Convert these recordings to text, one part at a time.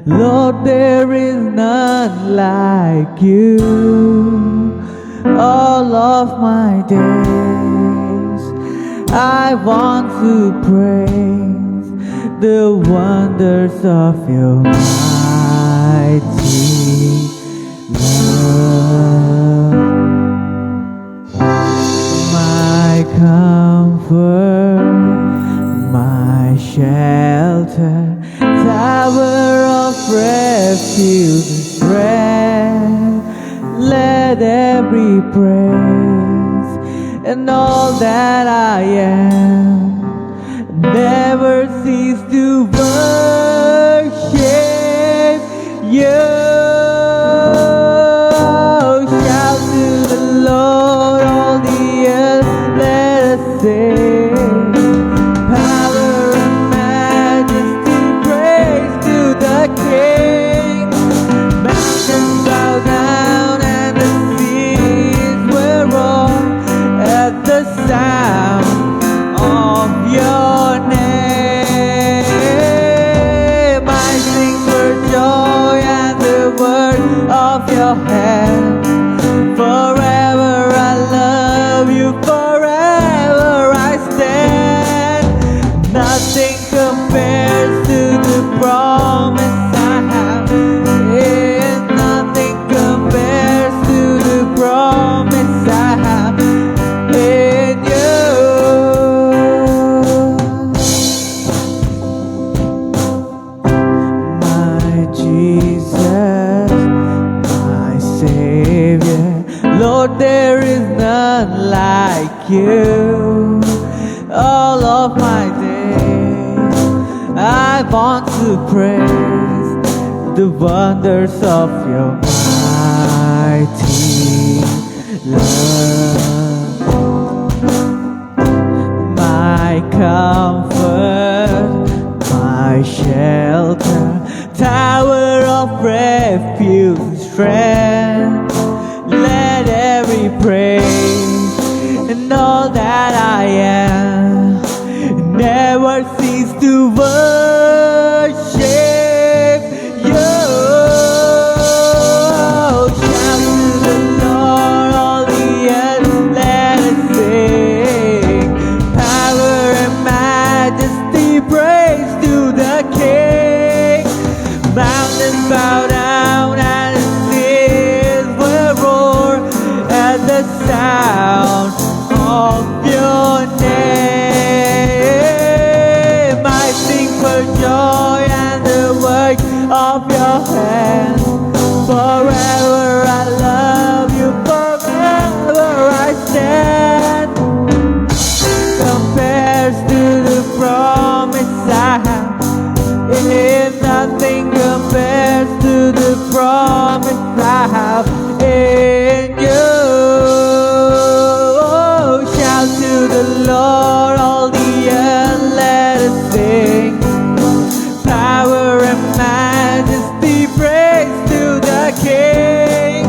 Lord, there is none like you. All of my days I want to praise the wonders of your mighty love. My comfort, my shelter, tower of refuge and strength. Let every praise and all that I am never cease to worship you. Shout to the Lord, all the earth, let us sing. Power and majesty, praise to the King. Mountains bow down and the seas will roar at the sound of your name. I sing for joy at the word of your hand. Forever I love you, forever I stand. Nothing compares to the promise I have. Yeah, nothing compares to the promise I have in you. My Jesus, my Savior, Lord, there is none like you. All of my days I want to praise the wonders of your mighty love. My comfort, my shelter, tower of refuge and strength. Let every praise and all that I am never cease to worship you. Shout to the Lord, all the earth, let us sing. Power and majesty, praise to the King. Mountains bow down and the seas will roar at the sound of your name. I sing for joy and the work of your hands. Forever I love you, forever I stand. Compares to the promise I have. If nothing compares to the promise I have in you. Shout to the Lord, all the earth, let us sing. Power and majesty, praise to the King.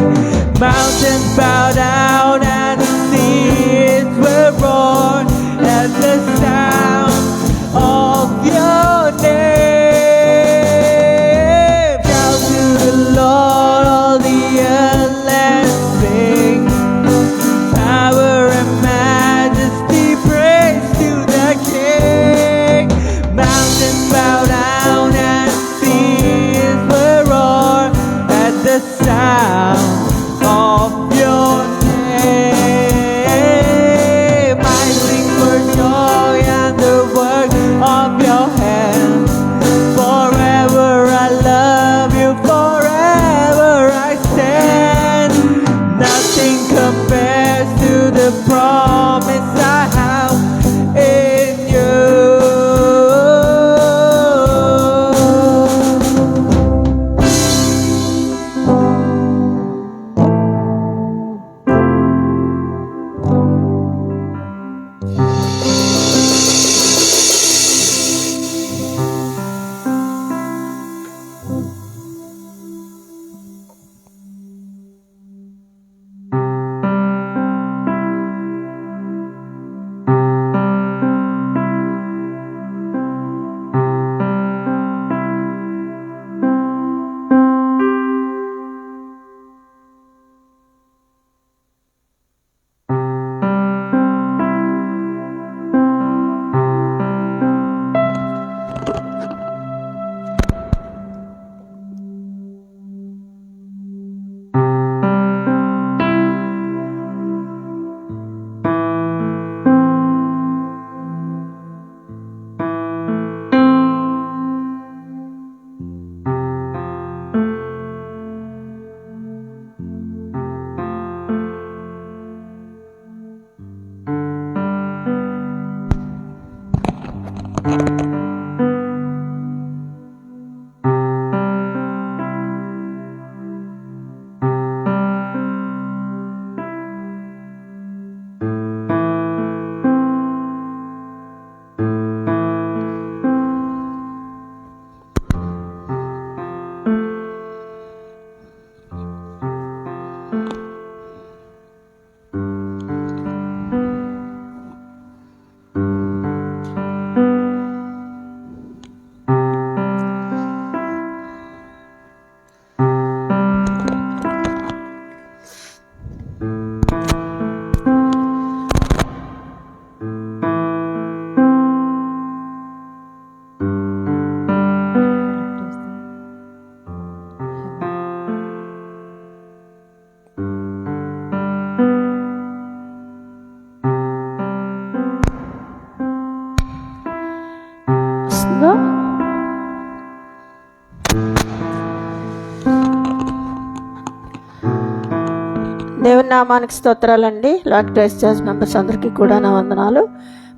దేవుని నామానికి స్తోత్రాలండి. Lord Christ church members అందరికీ కూడా నా వందనాలు.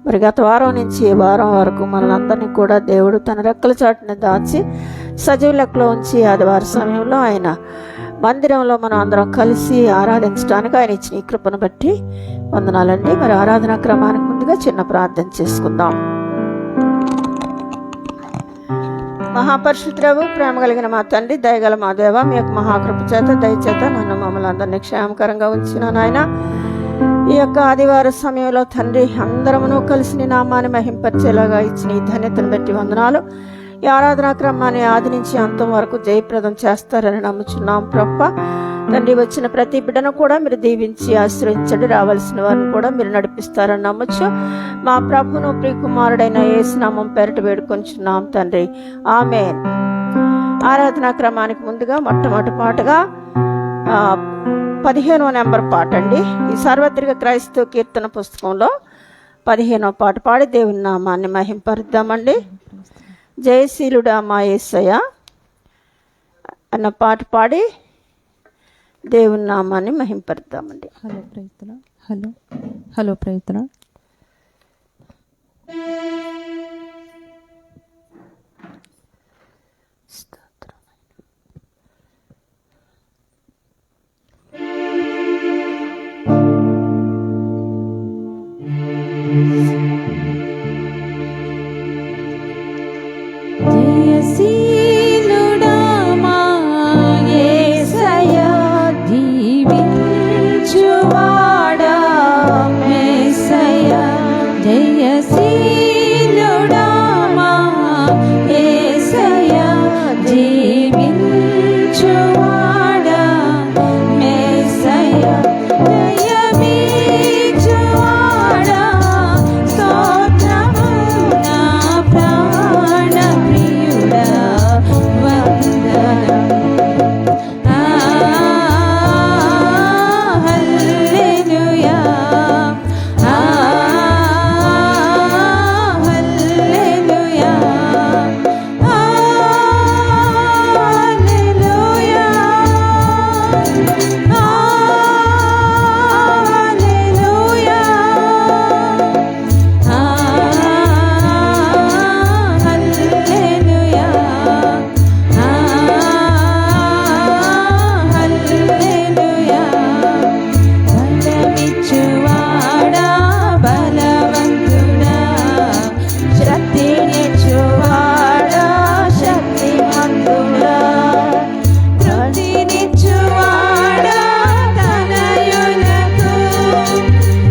మరి గత వారం నుంచి ఈ వారం వరకు మనందరినీ కూడా దేవుడు తన రెక్కల చాటుని దాచి సజీవ లెక్కలో ఉంచి ఆదివారం సమయంలో ఆయన మందిరంలో మనం అందరం కలిసి ఆరాధించడానికి ఆయన ఇచ్చిన ఈ కృపను బట్టి వందనాలండి. మరి ఆరాధనా క్రమానికి ముందుగా చిన్న ప్రార్థన చేసుకుందాం. మహాపరిశుద్ధుడవు, ప్రేమ కలిగిన మా తండ్రి, దయగల మా దేవ, మీ యొక్క మహాకృప చేత దయచేత నన్ను మమ్మల్ని అందరినీ క్షేమకరంగా ఉంచిన నాయన, ఈ యొక్క ఆదివార సమయంలో తండ్రి అందరమును కలిసి నీ నామాన్ని మహింపరిచేలాగా ఇచ్చిన ఈ ధన్యతను బట్టి వందనాలు. ఈ ఆరాధనా క్రమాన్ని ఆది నుంచి అంతం వరకు జయప్రదం చేస్తారని నమ్ముచున్నాం ప్రభా. తండ్రి, వచ్చిన ప్రతి బిడ్డను కూడా మీరు దీవించి ఆశ్రయించండి. రావాల్సిన వారిని కూడా మీరు నడిపిస్తారని నమ్మచ్చు. మా ప్రభును ప్రియకుమారుడైన యేసు నామం పేరిట వేడుకొంచున్నాం తండ్రి, ఆమేన్. ఆరాధనా క్రమానికి ముందుగా మొట్టమొదటి పాటగా 15వ నెంబర్ పాట అండి. ఈ సార్వత్రిక క్రైస్తవ కీర్తన పుస్తకంలో 15వ పాట పాడి దేవుని నామాన్ని మహింపరుద్దామండి. జయశీలుడా మా యేసయ్య అన్న పాట పాడి దేవుని నామాన్ని మహింపరుద్దామండి. హలో ప్రయత్న జయశీలుడా మా యేసయ్య, దీవించువాడా యేసయ్య. జయశీలుడా మా యేసయ్య, దీవించువాడా యేసయ్య. జయమిచ్చువాడా స్తోత్రము నా ప్రాణ ప్రియుడా వందనం. హల్లెలూయా, హల్లెలూయా, హల్లెలూయా, హల్లెలూయా, హల్లెలూయా, హల్లెలూయా. బలమిచ్చువాడా బలవంతుడా, శక్తినిచ్చువాడా శక్తిమంతుడా, తృప్తినిచ్చువాడా తనయులకు,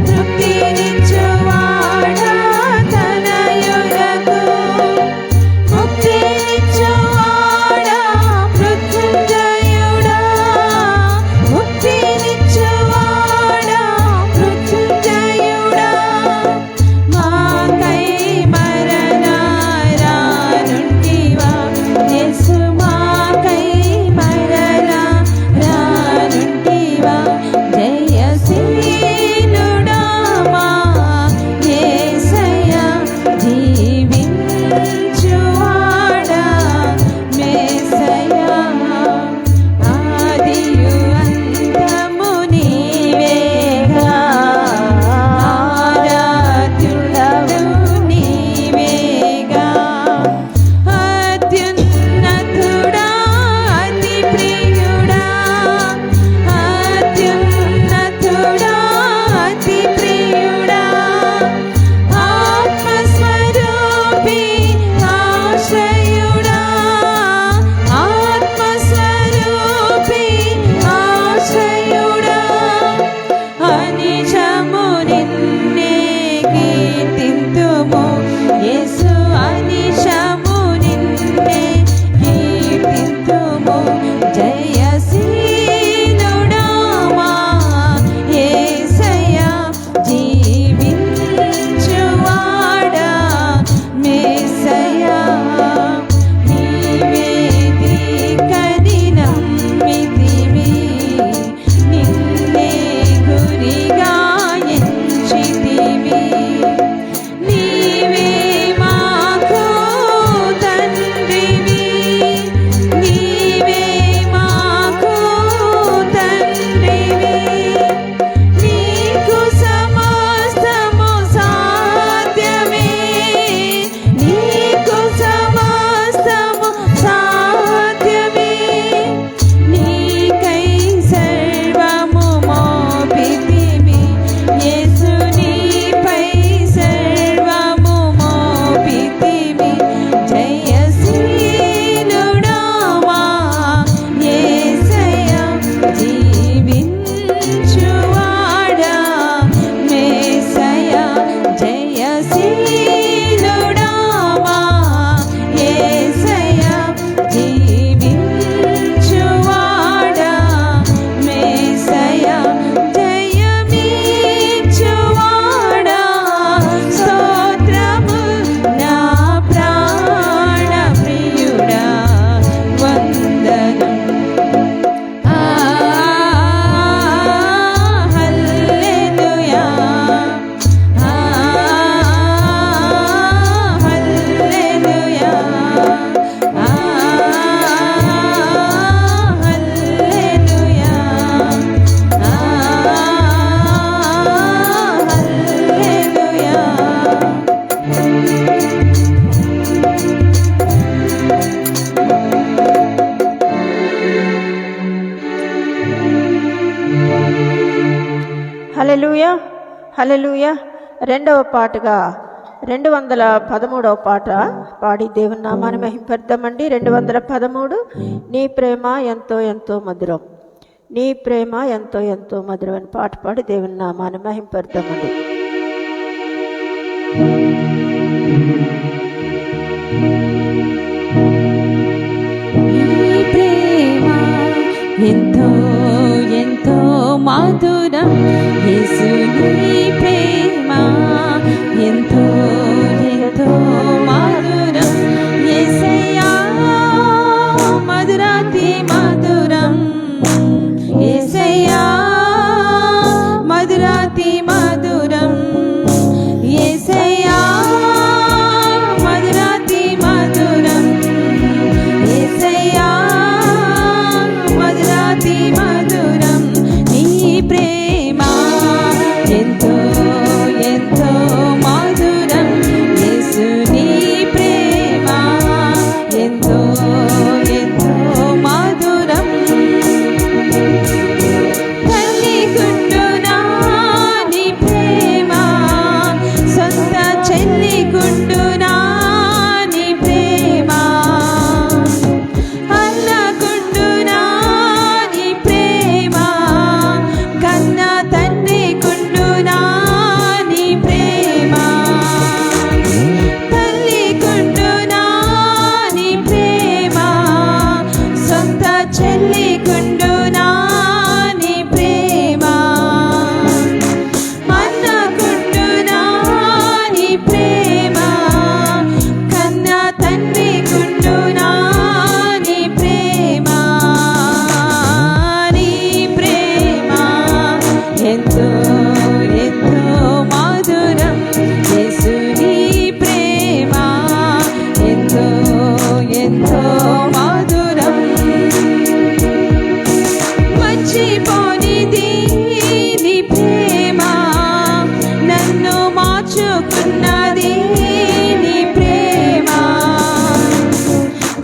తృప్తినిచ్చువాడా తనయులకు, ముక్తినిచ్చువాడా మృత్యుంజయుడా, ముక్తినిచ్చువాడా మృత్యుంజయుడా. మాకై మరణరానుంటివా యేసు, మాకై మరణరానుంటివా. జయశీలుడా మా యేసయ్య, దీవించువాడా యేసయ్య. ఆదియు అంతము నీవేగా, ఆరాధ్యుడవు నీవేగా. అత్యున్నతుడా అతి ప్రియుడా, అత్యున్నతుడా అతి ప్రియుడా, ఆత్మస్వరూపి ఆశ్రయుడా, ఆత్మస్వరూపి ఆశ్రయుడా. అనిశము నిన్నే కీర్తింతుము యేసు, అనిశము నిన్నే కీర్తింతుము. జయశీలుడా మా యేసయ్య, జీవించువాడా యేసయ్య. నీవే దిక్కని నమ్మితిమి, నిన్నే గురిగా ఎంచితిమి. నీవే మాకు తండ్రివి, నీవే మా హల్లెలూయా, హల్లెలూయా. రెండవ పాటగా 213వ పాట పాడి దేవుని నామాన్ని మహింపరుద్దామండి. 213 నీ ప్రేమ ఎంతో ఎంతో మధురం, నీ ప్రేమ ఎంతో ఎంతో మధురం అని పాట పాడి దేవుని నామాన్ని మహింపరుద్దామండి. నీ ప్రేమ ఎంతో ఎంతో మధురం, యేసు నీ ప్రేమ ఎంతో ఎంతో మధురం, యేసయ్యా మధురాతి మధురం, యేసయ్యా మధురాతి మధురం, యేసయ్యా మధురాతి మధురం, యేసయ్యా మధురాతి మధురం. నీ ప్రేమ ఎంతో ఎంతో మధురం, యేసు నీ ప్రేమ ఎంతో ఎంతో మధురం. తల్లి గుండునా నీ ప్రేమ, సొంత చెల్లి గుండునా నీ ప్రేమ, అన్న గుండునా నీ ప్రేమ, కన్న తండ్రి గుండునా నీ ప్రేమ, తల్లి గుండునా నీ ప్రేమ, సొంత చెల్లి గుండునా నీ ప్రేమ, అన్న గుండునా నీ ప్రేమ, కన్న తండ్రి గుండునా నీ ప్రేమ. నీ ప్రేమ ఎంతో ఎంతో మధురం, యేసు నీ ప్రేమ ఎంతో ఎంతో మధురం. మర్చిపోనిది నీ ప్రేమ, నన్ను మార్చుకున్నది నీ ప్రేమ,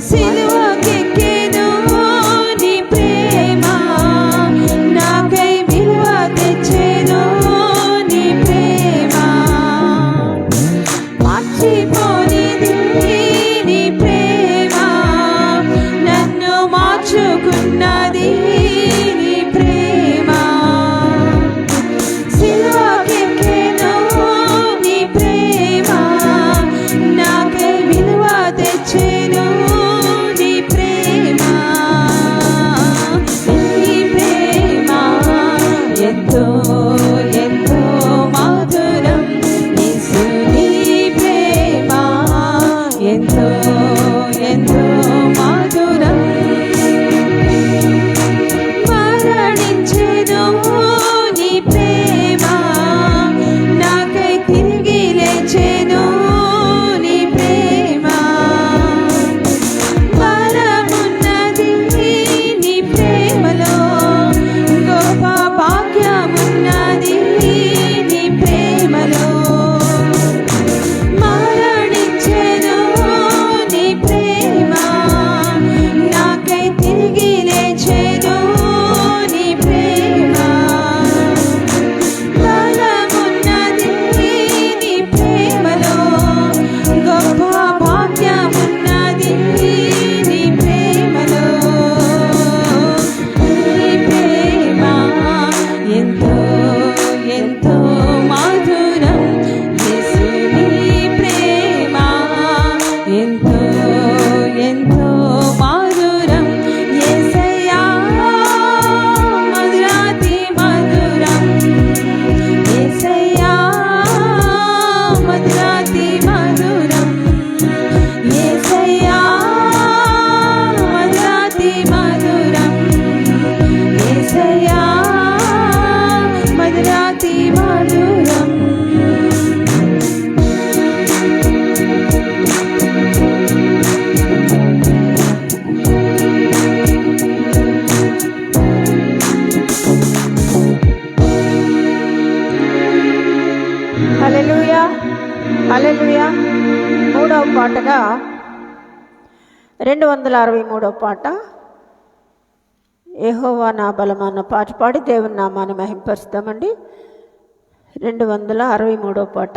సిలువకెక్కెను నీ ప్రేమ, నాకై విలువ తెచ్చెను నీ ప్రేమ. మర్చిపోనిది నీ ప్రేమ, నన్ను మార్చుకున్నది నీ ప్రేమ, సిలువకెక్కెను నీ ప్రేమ, నాకై విలువ తెచ్చెను నీ ప్రేమ. నీ ప్రేమ ఎంతో ఎంతో మధురం, యేసు నీ ప్రేమ ఎంతో ఎంతో మధురం. మరణించెను నీ ప్రేమ, నాకై తిరిగి లేచెను నీ ప్రేమ, బలమున్నది నీ ప్రేమలో, గొప్ప భాగ్యమున్నది నీ ప్రేమలో. మరణించెను నీ ప్రేమ, నాకై తిరిగి లేచెను నీ ప్రేమ, బలమున్నది నీ ప్రేమలో, గొప్ప భాగ్యమున్నది నీ ప్రేమలో. నీ ప్రేమ ఎంతో ఎంతో మధురం, యేసు నీ ప్రేమ ఎంతో ఎంతో మధురం, యేసయ్యా మధురాతి మధురం, యేసయ్యా మధురాతి మధురం, యేసయ్యా మధురాతి మధురం, యేసయ్యా మధురాతి మధురం. హల్లెలూయా, హల్లెలూయా. మూడవ పాటగా 263వ పాట యెహోవా నా బలం అన్న పాట పాడి దేవుని నామాన్ని మహింపరుస్తామండి. 263వ పాట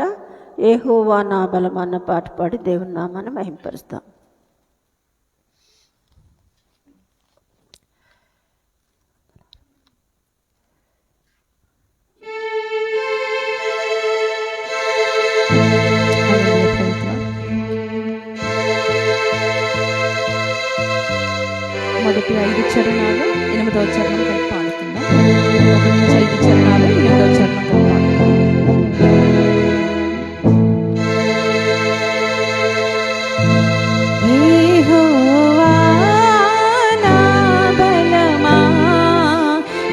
యెహోవా నా బలం అన్న పాట పాడి దేవుని నామాన్ని మహింపరుస్తాం. మొదటి 5 చరణాలు 8వ చరణం కలిపి పాడుకుందాం. 1 నుంచి 5 చరణాలు 8వ చరణం కలిపి పాడుకుందాం. యెహోవా నా బలమా,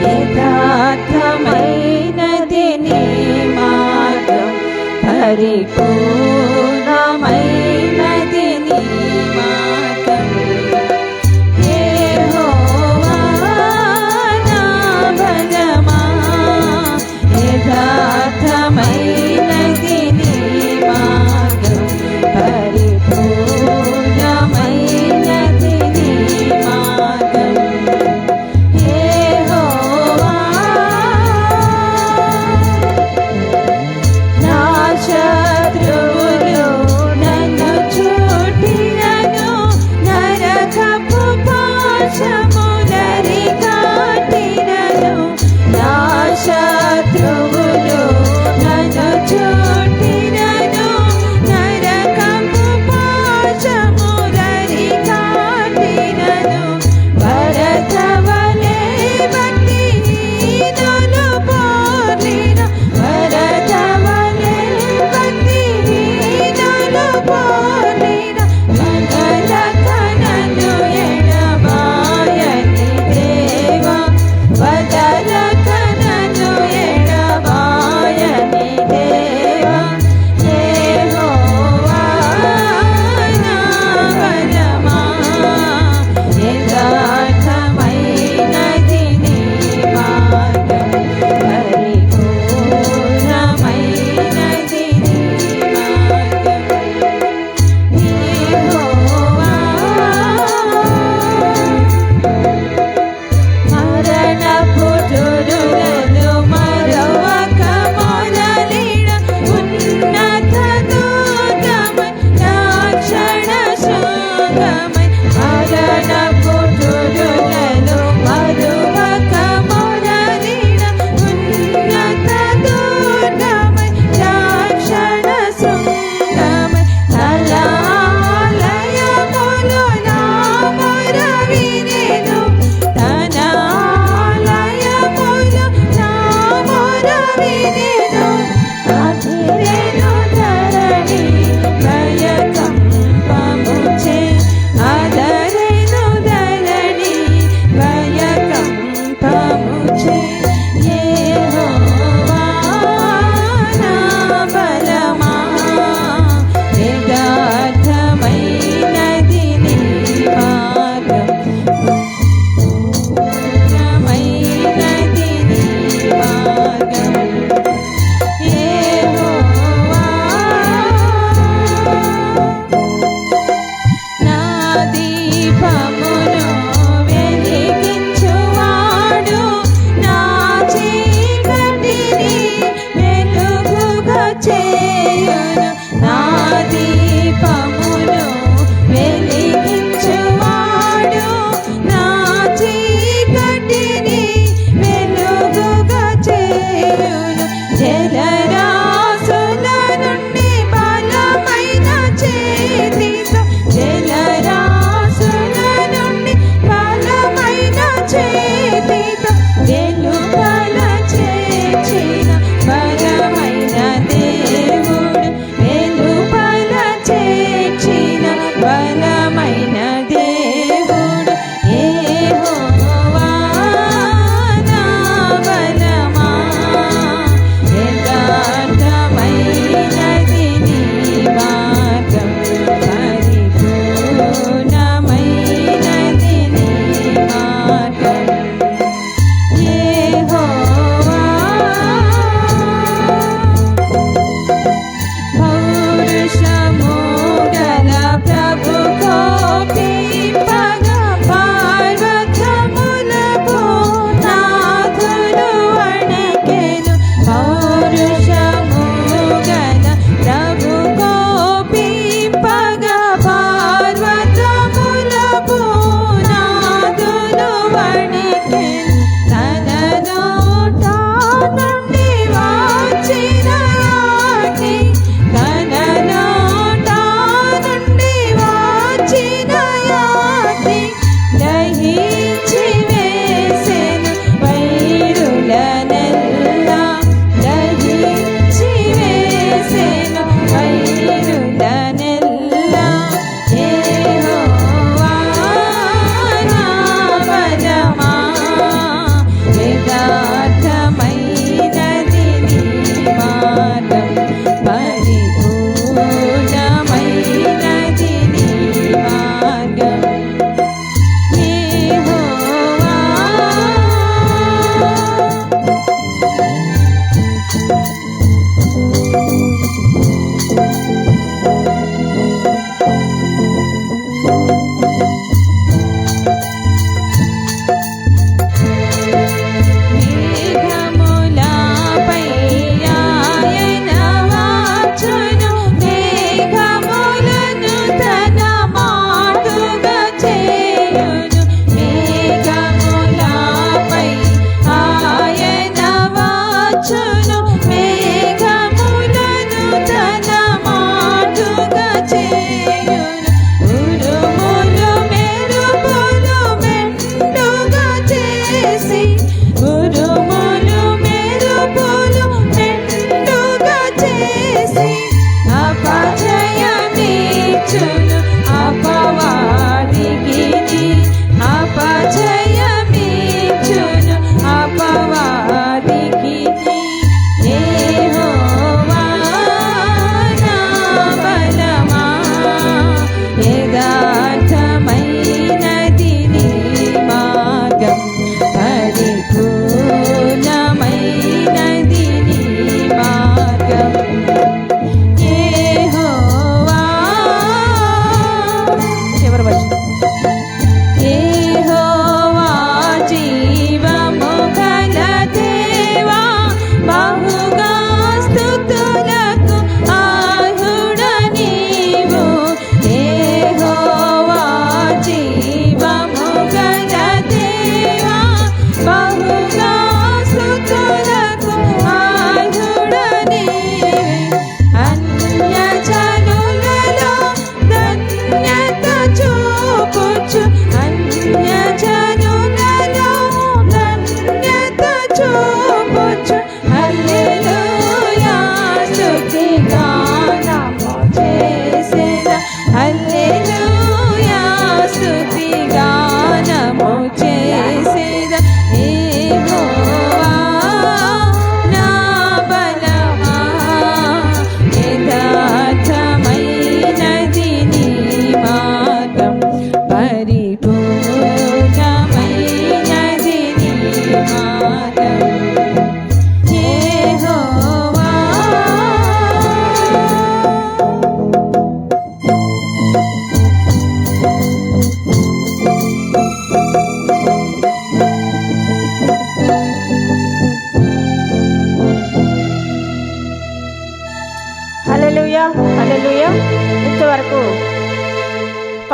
యథార్థమైనది నీ మార్గం, పరిపూర్ణమైనది నీ మార్గం. యెహోవా నా బలమా, యథార్థమైనది నీ మార్గం, పరిపూర్ణమైనది నీ మార్గం. యెహోవా నా శత్రు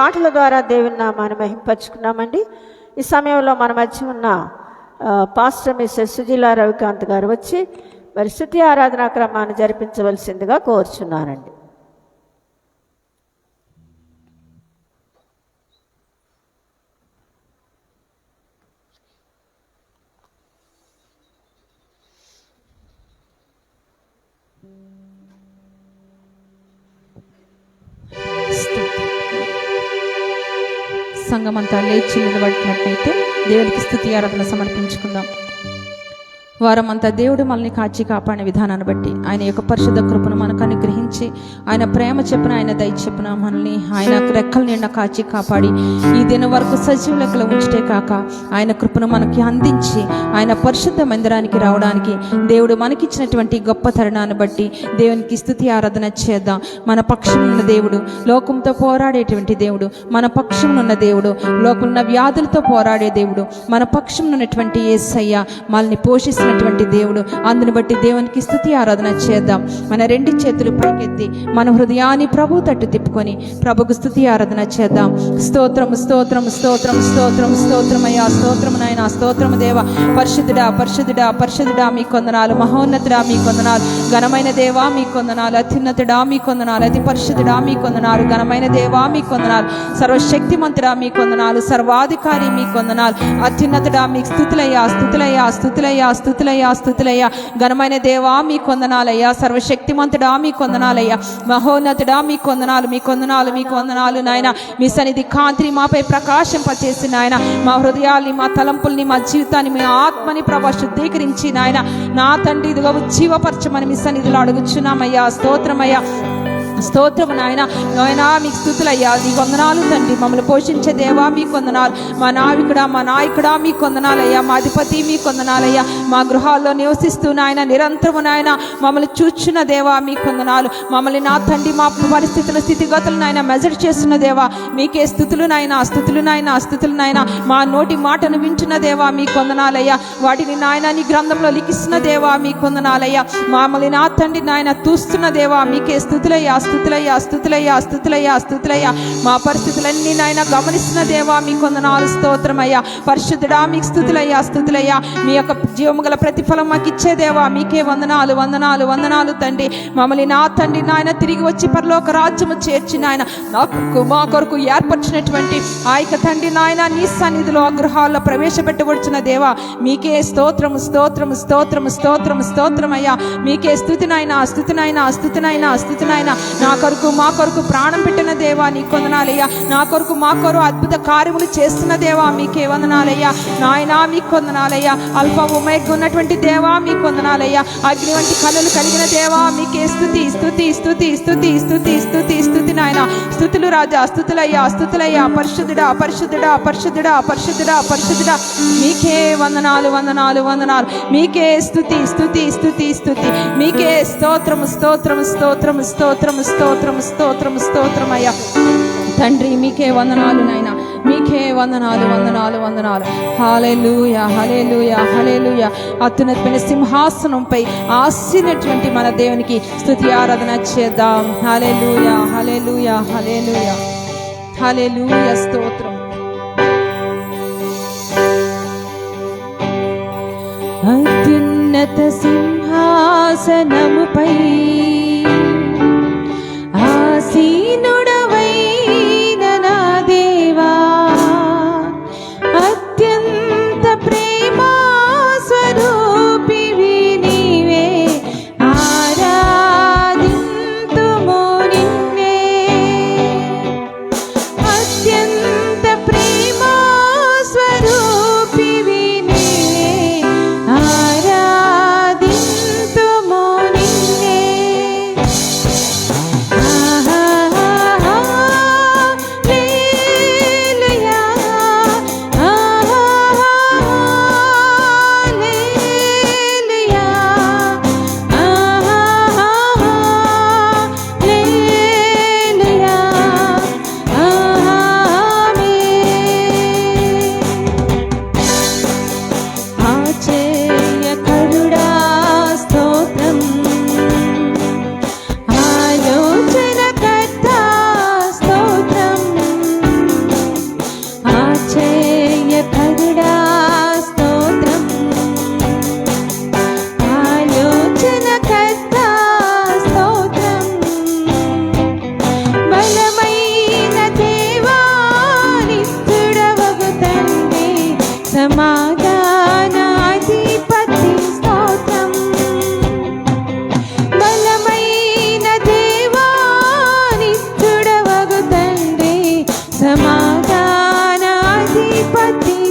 మాటల ద్వారా దేవుని నామాన్ని మహింపరుచుకున్నామండి. ఈ సమయంలో మన మధ్య ఉన్న పాస్టర్ మిస్సెస్ సుజీలా రవికాంత్ గారు వచ్చి మరి స్తుతి ఆరాధనా క్రమాన్ని జరిపించవలసిందిగా కోరుచున్నానండి. సంఘమంతా లేచి నిలబడినట్లయితే దేవునికి స్తుతి ఆరాధన సమర్పించుకుందాం. వారమంతా దేవుడు మనల్ని కాచి కాపాడిన విధానాన్ని బట్టి ఆయన యొక్క పరిశుద్ధ కృపను మనకు అనుగ్రహించి ఆయన ప్రేమ చెప్పున ఆయన దయ చెప్పున మనల్ని ఆయన రెక్కల నిండా కాచి కాపాడి ఈ దినం వరకు సజీవ లెక్కలో ఉంచితే కాక ఆయన కృపను మనకి అందించి ఆయన పరిశుద్ధ మందిరానికి రావడానికి దేవుడు మనకిచ్చినటువంటి గొప్ప తరుణాన్ని బట్టి దేవునికి స్తుతి ఆరాధన చేద్దాం. మన పక్షం ఉన్న దేవుడు, లోకంతో పోరాడేటువంటి దేవుడు, మన పక్షం ఉన్న దేవుడు, లోకంలో వ్యాధులతో పోరాడే దేవుడు, మన పక్షం ఉన్నటువంటి యేసయ్య మనల్ని పోషిస్తున్నటువంటి దేవుడు. అందుని బట్టి దేవునికి స్తుతి ఆరాధన చేద్దాం. మన రెండు చేతులు పైకెత్తి మన హృదయాన్ని ప్రభు తట్టు తిప్పుకొని ప్రభుకు స్తుతి ఆరాధన చేద్దాం. స్తోత్రం స్తోత్రం స్తోత్రం స్తోత్రం స్తోత్రమయ్యా, స్తోత్రము నాయన, స్తోత్రము దేవ. పరిశుద్ధుడా పరిశుద్ధుడా పరిశుద్ధుడా మీ కొందనాలు, మహోన్నతుడా మీ కొందనాలు, ఘనమైన దేవా మీ కొందనాలు, అత్యున్నతుడా మీ కొందనాలు, అతి పరిశుద్ధుడా మీ కొందనాలు, ఘనమైన దేవా మీ కొందనాలు, సర్వశక్తిమంతుడా మీ కొందనాలు, సర్వాధికారి మీ కొందనాలు, అత్యున్నతుడా మీ స్తుతులయ్యా స్తుతులయ్యా స్తుతులయ్యా స్తుతులయ్యా స్తుతులయ్యా, ఘనమైన దేవా మీ కొందనాలయ్యా, సర్వశక్తిమంతుడా మీ కొందనాలయ్యా, మహోన్నతుడా మీ కొందనాలు, మీ కొందనాలు మీ కొందనాలు నాయన. మీ సన్నిధి కాంతిని మాపై ప్రకాశింపచేసి నాయన మా హృదయాల్ని, మా తలంపుల్ని, మా జీవితాన్ని, మీ ఆత్మని ప్రభా శుద్ధీకరించి నాయన నా తండ్రి ఇదిగో ఉజ్జీవపరచమని మీ సన్నిధిలో అడుగుచున్నామయ్యా. స్తోత్రమయ్యా, స్తోత్రము నాయన. నాయన మీకు స్తుతులయ్యా, నీ వందనాలు తండ్రి. మమ్మల్ని పోషించే దేవా మీ కొందనాలు, మా నావికుడా మా నాయకుడా మీ కొందనాలయ్యా, మా అధిపతి మీ కొందనాలయ్యా, మా గృహాల్లో నివసిస్తూ నాయన నిరంతరము నాయన మమ్మల్ని చూచున్న దేవా మీ కొందనాలు. మమ్మల్ని నా తండ్రి మా పరిస్థితుల స్థితిగతులు నాయన మెజర్ చేస్తున్న దేవా మీకే స్థుతులు నాయన, స్థుతులు నాయన, స్థుతులు నాయన. మా నోటి మాటను వింటున్న దేవా మీ కొందనాలయ్యా, వాటిని నాయన నీ గ్రంథంలో లిఖిస్తున్న దేవా మీ కొందనాలయ్యా. మమ్మల్ని నా తండ్రి నాయన తూస్తున్న దేవా మీకే స్థుతులయ్యా స్తుతులయ్యా స్తుతులయ్యా స్తుతులయ్యా స్తుతులయ్యా. మా పరిస్థితులన్నీ నాయన గమనిస్తున్న దేవా మీ కొందనాలు, స్తోత్రమయ్యా. పరిశుద్ధుడా మీకు స్తుతులయ్యా స్తుతులయ్యా. మీ యొక్క జీవము గల ప్రతిఫలం మాకు ఇచ్చే దేవా మీకే వందనాలు వందనాలు వందనాలు తండ్రి. మమ్మల్ని నా తండ్రి నాయన తిరిగి వచ్చి పరలోక రాజ్యము చేర్చి నాయన నాకు మా కొరకు ఏర్పరిచినటువంటి ఆ యొక్క తండ్రి నాయన నీ సన్నిధిలో ఆ గృహాల్లో ప్రవేశపెట్టబడుచున్న దేవా మీకే స్తోత్రము స్తోత్రము స్తోత్రము స్తోత్రము స్తోత్రమయ్యా. మీకే స్తుతినైనా స్తుతినైనా స్తుతినైనా స్తుతినైనా. నా కొరకు మా కొరకు ప్రాణం పెట్టిన దేవా నీ కొందనాలయ్యా. నా కొరకు మా కొరకు అద్భుత కార్యములు చేస్తున్న దేవా మీకే వందనాలయ్యా. నాయనా మీ కొందనాలయ్యా. అల్ప ఉమేగ్ ఉన్నటువంటి దేవా మీ కొందనాలయ్యా. అగ్ని వంటి కళ్ళలు కలిగిన దేవా మీకే స్తుతి స్తుతి స్తుతి స్తుతి స్తుతి స్తుతి స్తుతి నాయన. స్తుతులు రాజా, స్తుతులయ్యా స్తుతులయ్యా. పరిశుద్ధుడా పరిశుద్ధుడా పరిశుద్ధుడా పరిశుద్ధుడా పరిశుద్ధుడా మీకే వందనాలు వందనాలు వందనాలు. మీకే స్తుతి స్తుతి స్తుతి స్తుతి. మీకే స్తోత్రము స్తోత్రము స్తోత్రము స్తోత్రము స్తోత్రము స్తోత్రము స్తోత్రమయ్యా తండ్రి. మీకే వందనాలు నాయన, మీకే వందనాలు వందనాలు వందనాలు. హల్లెలూయా హల్లెలూయా హల్లెలూయా. అత్యున్నతమైన సింహాసనంపై ఆసీనటువంటి మన దేవునికి స్తుతి ఆరాధన చేద్దాం. హల్లెలూయా హల్లెలూయా హల్లెలూయా హల్లెలూయా. స్తోత్రం. అత్యున్నత సింహాసనముపై ఆసీనుడవైన నా దేవా, అత్యంత ప్రేమా స్వరూపివి నీవే, ఆరాధింతుము నిన్నే. అత్యంత ప్రేమా స్వరూపివి నీవే, ఆరాధింతుము నిన్నే. సమాధానాధిపతి స్తోత్రం. బలమైన దేవా నిత్యుడవగు తండ్రి సమాధానాధిపతి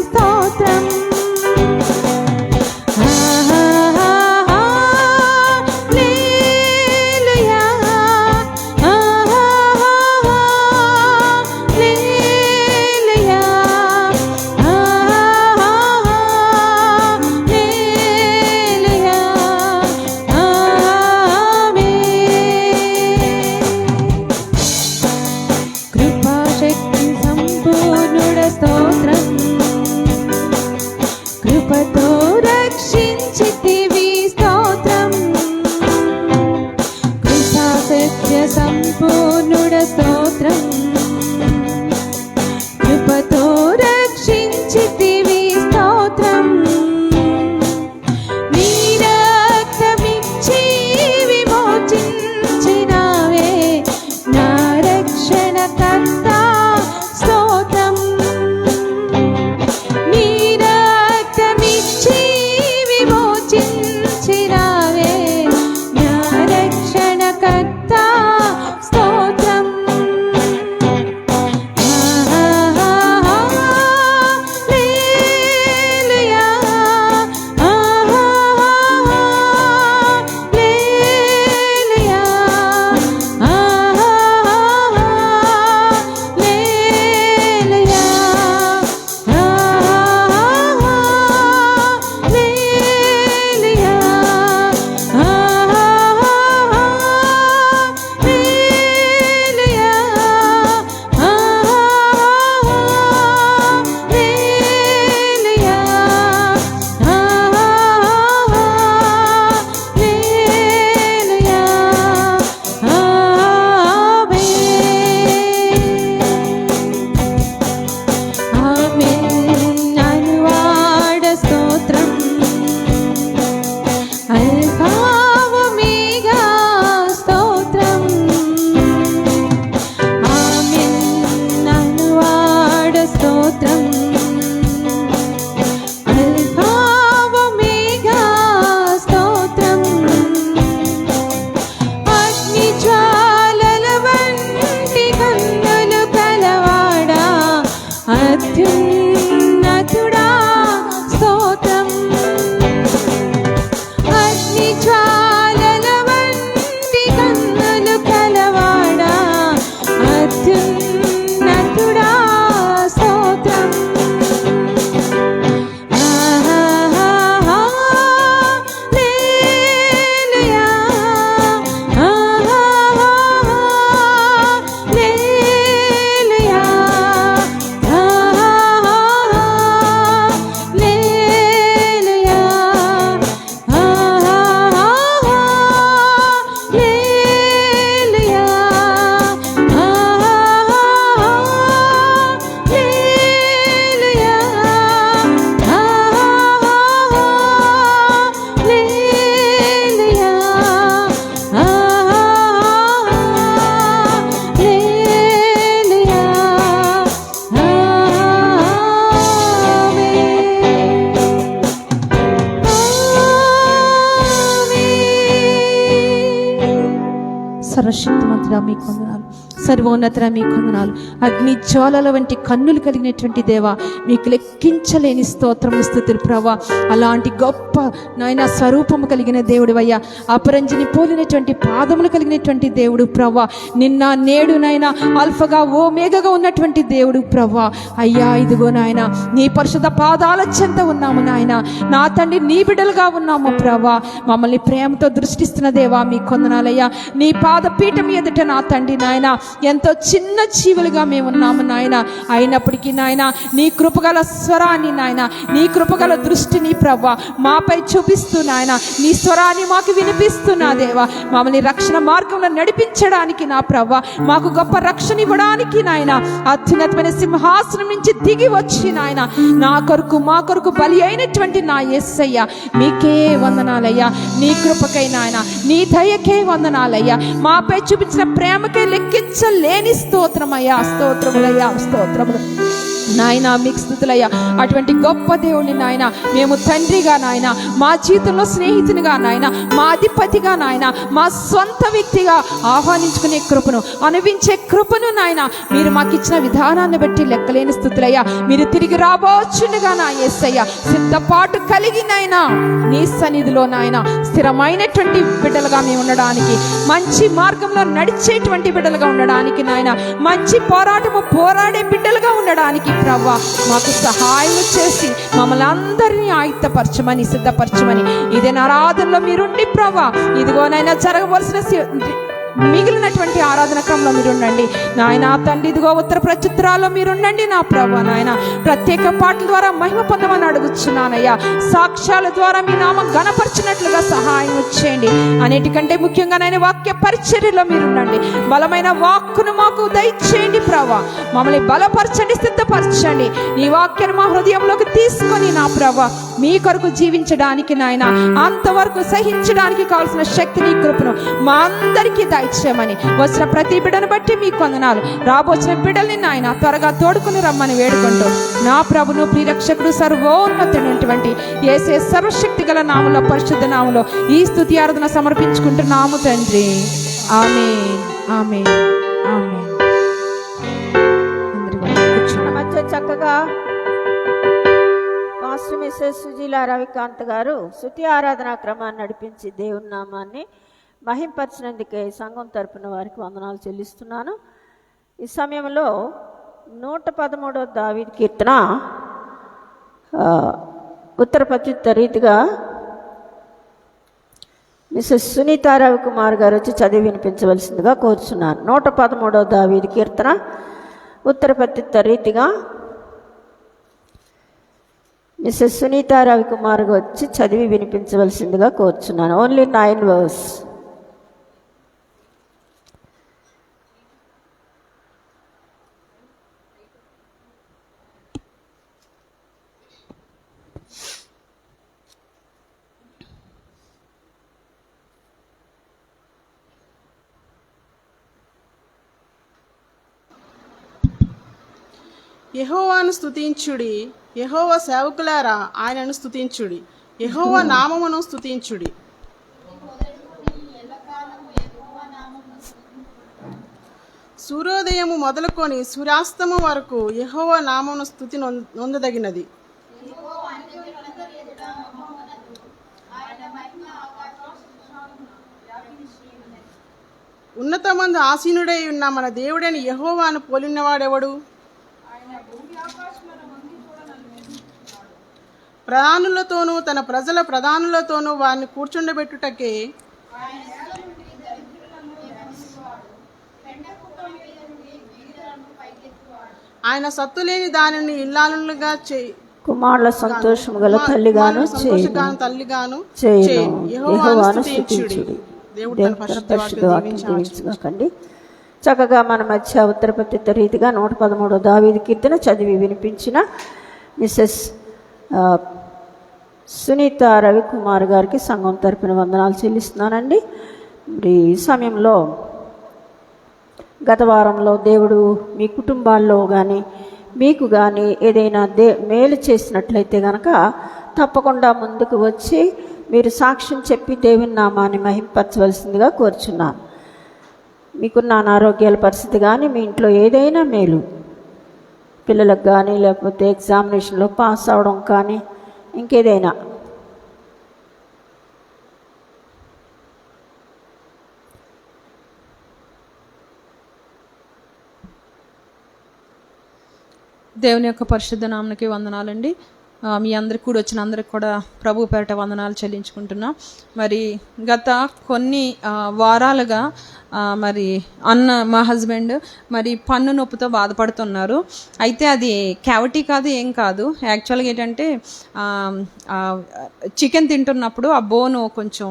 స్తోత్రం. కృపతో రక్షించితివి స్తోత్రం. కృపా సత్య సంపూర్ణుడ స్తోత్రం. కృపతో రక్షించితివి స్తోత్రం. నీ రక్తమిచ్చి విమోచించినావే నా రక్షణకర్త స్తోత్రం. నీ రక్తమిచ్చి విమోచించినావే నా రక్షణకర్త స్తోత్రం. హల్లెలూయా, హల్లెలూయా, ఆమేన్ అనువాడ స్తోత్రం. అల్ఫా ఒమేగా స్తోత్రం. ఆమేన్ అనువాడ స్తోత్రం. అల్ఫా ఒమేగా స్తోత్రం. అగ్ని జ్వాలల వంటి కన్నులు కలవాడా అత్యున్నతుడా స్తోత్రం. అగ్ని జ్వాలల వంటి కన్నులు కలవాడా అత్యున్నతుడా స్తోత్రం. హల్లెలూయా, హల్లెలూయా, హల్లెలూయా, హల్లెలూయా, హల్లెలూయా, హల్లెలూయా, హల్లెలూయా, సర్వశక్తిమంతుడా మీకు వందనాలు, సర్వోన్నతుడా మీకు వందనాలు. అగ్ని జ్వాలల వంటి కన్నులు కలిగినటువంటి దేవా మీకు లెక్కించలేని స్తోత్రములు స్తుతులు ప్రభా. అలాంటి గొప్ప నాయన స్వరూపము కలిగిన దేవుడు అయ్యా, అపరంజిని పోలినటువంటి పాదములు కలిగినటువంటి దేవుడు ప్రభా. నిన్న నేడు నాయన అల్ఫగా ఓమేగగా ఉన్నటువంటి దేవుడు ప్రభా. అయ్యా ఇదిగో నాయన నీ పరిశుద్ధ పాదాల చెంత ఉన్నాము నాయన. నా తండ్రి నీ బిడ్డలుగా ఉన్నాము ప్రభా. మమ్మల్ని ప్రేమతో దృష్టిస్తున్న దేవా మీ కొందనాలయ్యా. నీ పాద పీఠం ఎదుట నా తండ్రి నాయన ఎంతో చిన్న జీవులుగా మేము ఉన్నాము నాయన. అయినప్పటికీ నాయన నీ కృపగల స్వరాన్ని నాయన, నీ కృపగల దృష్టిని ప్రభా మాపై చూపిస్తూ నాయన నీ స్వరాన్ని మాకు వినిపిస్తున్నా దేవా. మమ్మల్ని రక్షణ మార్గంలో నడిపించడానికి నా ప్రభా, మాకు గొప్ప రక్షణ ఇవ్వడానికి నాయన అత్యున్నతమైన సింహాసనం నుంచి దిగి వచ్చి నాయన నా కొరకు మా కొరకు బలి అయినటువంటి నా యేసయ్య మీకే వందనాలయ్యా. నీ కృపకై నాయన, నీ దయకే వందనాలయ్యా. మాపై చూపించిన ప్రేమకే లెక్కించలేని స్తోత్రమయ్యా. స్తోత్రములయ్యా, స్తోత్రములు. నాయన మీకు స్తుతులయ్యా. అటువంటి గొప్ప దేవుడిని నాయన మేము తండ్రిగా నాయన, మా జీవితంలో స్నేహితునిగా నాయన, మా అధిపతిగా నాయన, మా సొంత వ్యక్తిగా ఆహ్వానించుకునే కృపను, అనుభవించే కృపను నాయన మీరు మాకు ఇచ్చిన విధానాన్ని బట్టి లెక్కలేని స్తుతులయ్యా. మీరు తిరిగి రాబోచుండగా నా యేసయ్య సిద్ధపాటు కలిగి నాయన నీ సన్నిధిలో నాయన స్థిరమైనటువంటి బిడ్డలుగా మేము ఉండడానికి, మంచి మార్గంలో నడిచేటువంటి బిడ్డలుగా ఉండడానికి నాయన, మంచి పోరాడే బిడ్డలుగా ఉండడానికి ప్రవ్వా మాకు సహాయం చేసి మమ్మల్ని అందరినీ ఆయుత్తపరచమని, సిద్ధపరచమని ఇదే ఆరాధనలో మీరుండి ప్రవ్వా. ఇదిగోనైనా జరగవలసిన మిగిలినటువంటి ఆరాధన క్రమంలో మీరుండండి నాయన తండ్రి. ఇదిగో ఉత్తర ప్రత్యుత్తరాల్లో మీరుండండి నా ప్రభు నాయన. ప్రత్యేక పాటల ద్వారా మహిమ పొందమని అడుగుచున్నానయ్యా. సాక్ష్యాల ద్వారా మీ నామం గణపరిచినట్లుగా సహాయం చేయండి. అన్నిటికంటే ముఖ్యంగా నాయన వాక్య పరిచర్యలో మీరుండండి. బలమైన వాక్కును మాకు దయచేయండి ప్రభు. మమ్మల్ని బలపరచండి, సిద్ధపరచండి. నీ వాక్యాన్ని మా హృదయంలోకి తీసుకొని నా ప్రభు మీ కొరకు జీవించడానికి నాయన, అంతవరకు సహించడానికి కావాల్సిన శక్తిని, కృపను మా అందరికీ దయచేయమని, వచ్చిన ప్రతి బిడ్డను బట్టి మీకు వందనాలు. రాబోచిన బిడ్డల్ని నాయన త్వరగా తోడుకుని రమ్మని వేడుకుంటూ నా ప్రభును ప్రియరక్షకుడు సర్వోన్నతుడైనటువంటి యేసే సర్వశక్తి గల నామములో, పరిశుద్ధ నామములో ఈ స్తుతి ఆరాధన సమర్పించుకుంటున్నాము తండ్రి. ఆమేన్, ఆమేన్, ఆమేన్. మధ్య చక్కగా మాస్టర్ మిస్సెస్ సుజీల రవికాంత్ గారు స్తుతి ఆరాధనా క్రమాన్ని నడిపించి దేవుని నామాన్ని మహింపరిచినందుకే సంఘం తరపున వారికి వందనాలు చెల్లిస్తున్నాను. ఈ సమయంలో 113వ దావీదు కీర్తన ఉత్తర ప్రత్యుత్తర రీతిగా మిస్సెస్ సునీత రవికుమార్ గారు వచ్చి చదివి వినిపించవలసిందిగా కోరుచున్నాను. 113వ దావీదు కీర్తన ఉత్తర ప్రత్యుత్తర రీతిగా మిస్సెస్ సునీత రవికుమార్ వచ్చి చదివి వినిపించవలసిందిగా కోరుచున్నాను. Only 9 verse. యెహోవాను స్తుతించుడి, యెహోవా సేవకులారా ఆయనను స్తుతించుడి, యెహోవా నామమును స్తుతించుడి. సూర్యోదయము మొదలుకొని సూర్యాస్తము వరకు యెహోవా నామమును స్తుతి నొందదగినది. ఉన్నతమందు ఆసీనుడై ఉన్న మన దేవుడైన యెహోవాను పోలినవాడెవడు? ప్రధానులతోనూ తన ప్రజల ప్రధానులతోనూ వారిని కూర్చుండబెట్టుటకే ఆయన సత్తులేని దానిని ఇల్లాలుగా కుమారుల సంతోషము గల తల్లిగాను తల్లిగాను యెహోవాను స్తుతించుడి. దేవుని పరిశుద్ధ వాక్యం దీవించుగాకండి. చక్కగా మన మధ్య ఉత్తర ప్రత్యుత్తర రీతిగా 113వ దావీదు కీర్తన చదివి వినిపించిన మిస్సెస్ సునీత రవికుమార్ గారికి సంఘం తరపున వందనాలు చెల్లిస్తున్నానండి. మరి ఈ సమయంలో గత వారంలో దేవుడు మీ కుటుంబాల్లో కానీ మీకు కానీ ఏదైనా మేలు చేసినట్లయితే కనుక తప్పకుండా ముందుకు వచ్చి మీరు సాక్ష్యం చెప్పి దేవుని నామాన్ని మహింపరచవలసిందిగా కోరుచున్నాను. మీకున్న అనారోగ్యాల పరిస్థితి కానీ, మీ ఇంట్లో ఏదైనా మేలు, పిల్లలకు కానీ, లేకపోతే ఎగ్జామినేషన్లో పాస్ అవడం కానీ, ఇంకేదైనా దేవుని యొక్క పరిశుద్ధ నామమునకి వందనాలండి. మీ అందరికి కూడా వచ్చిన అందరికి కూడా ప్రభు పేరిట వందనాలు చెల్లించుకుంటున్నాం. మరి గత కొన్ని వారాలుగా మరి మా హస్బెండ్ మరి పన్ను నొప్పితో బాధపడుతున్నారు. అయితే అది క్యావిటీ కాదు, ఏం కాదు. యాక్చువల్గా ఏంటంటే చికెన్ తింటున్నప్పుడు ఆ బోను కొంచెం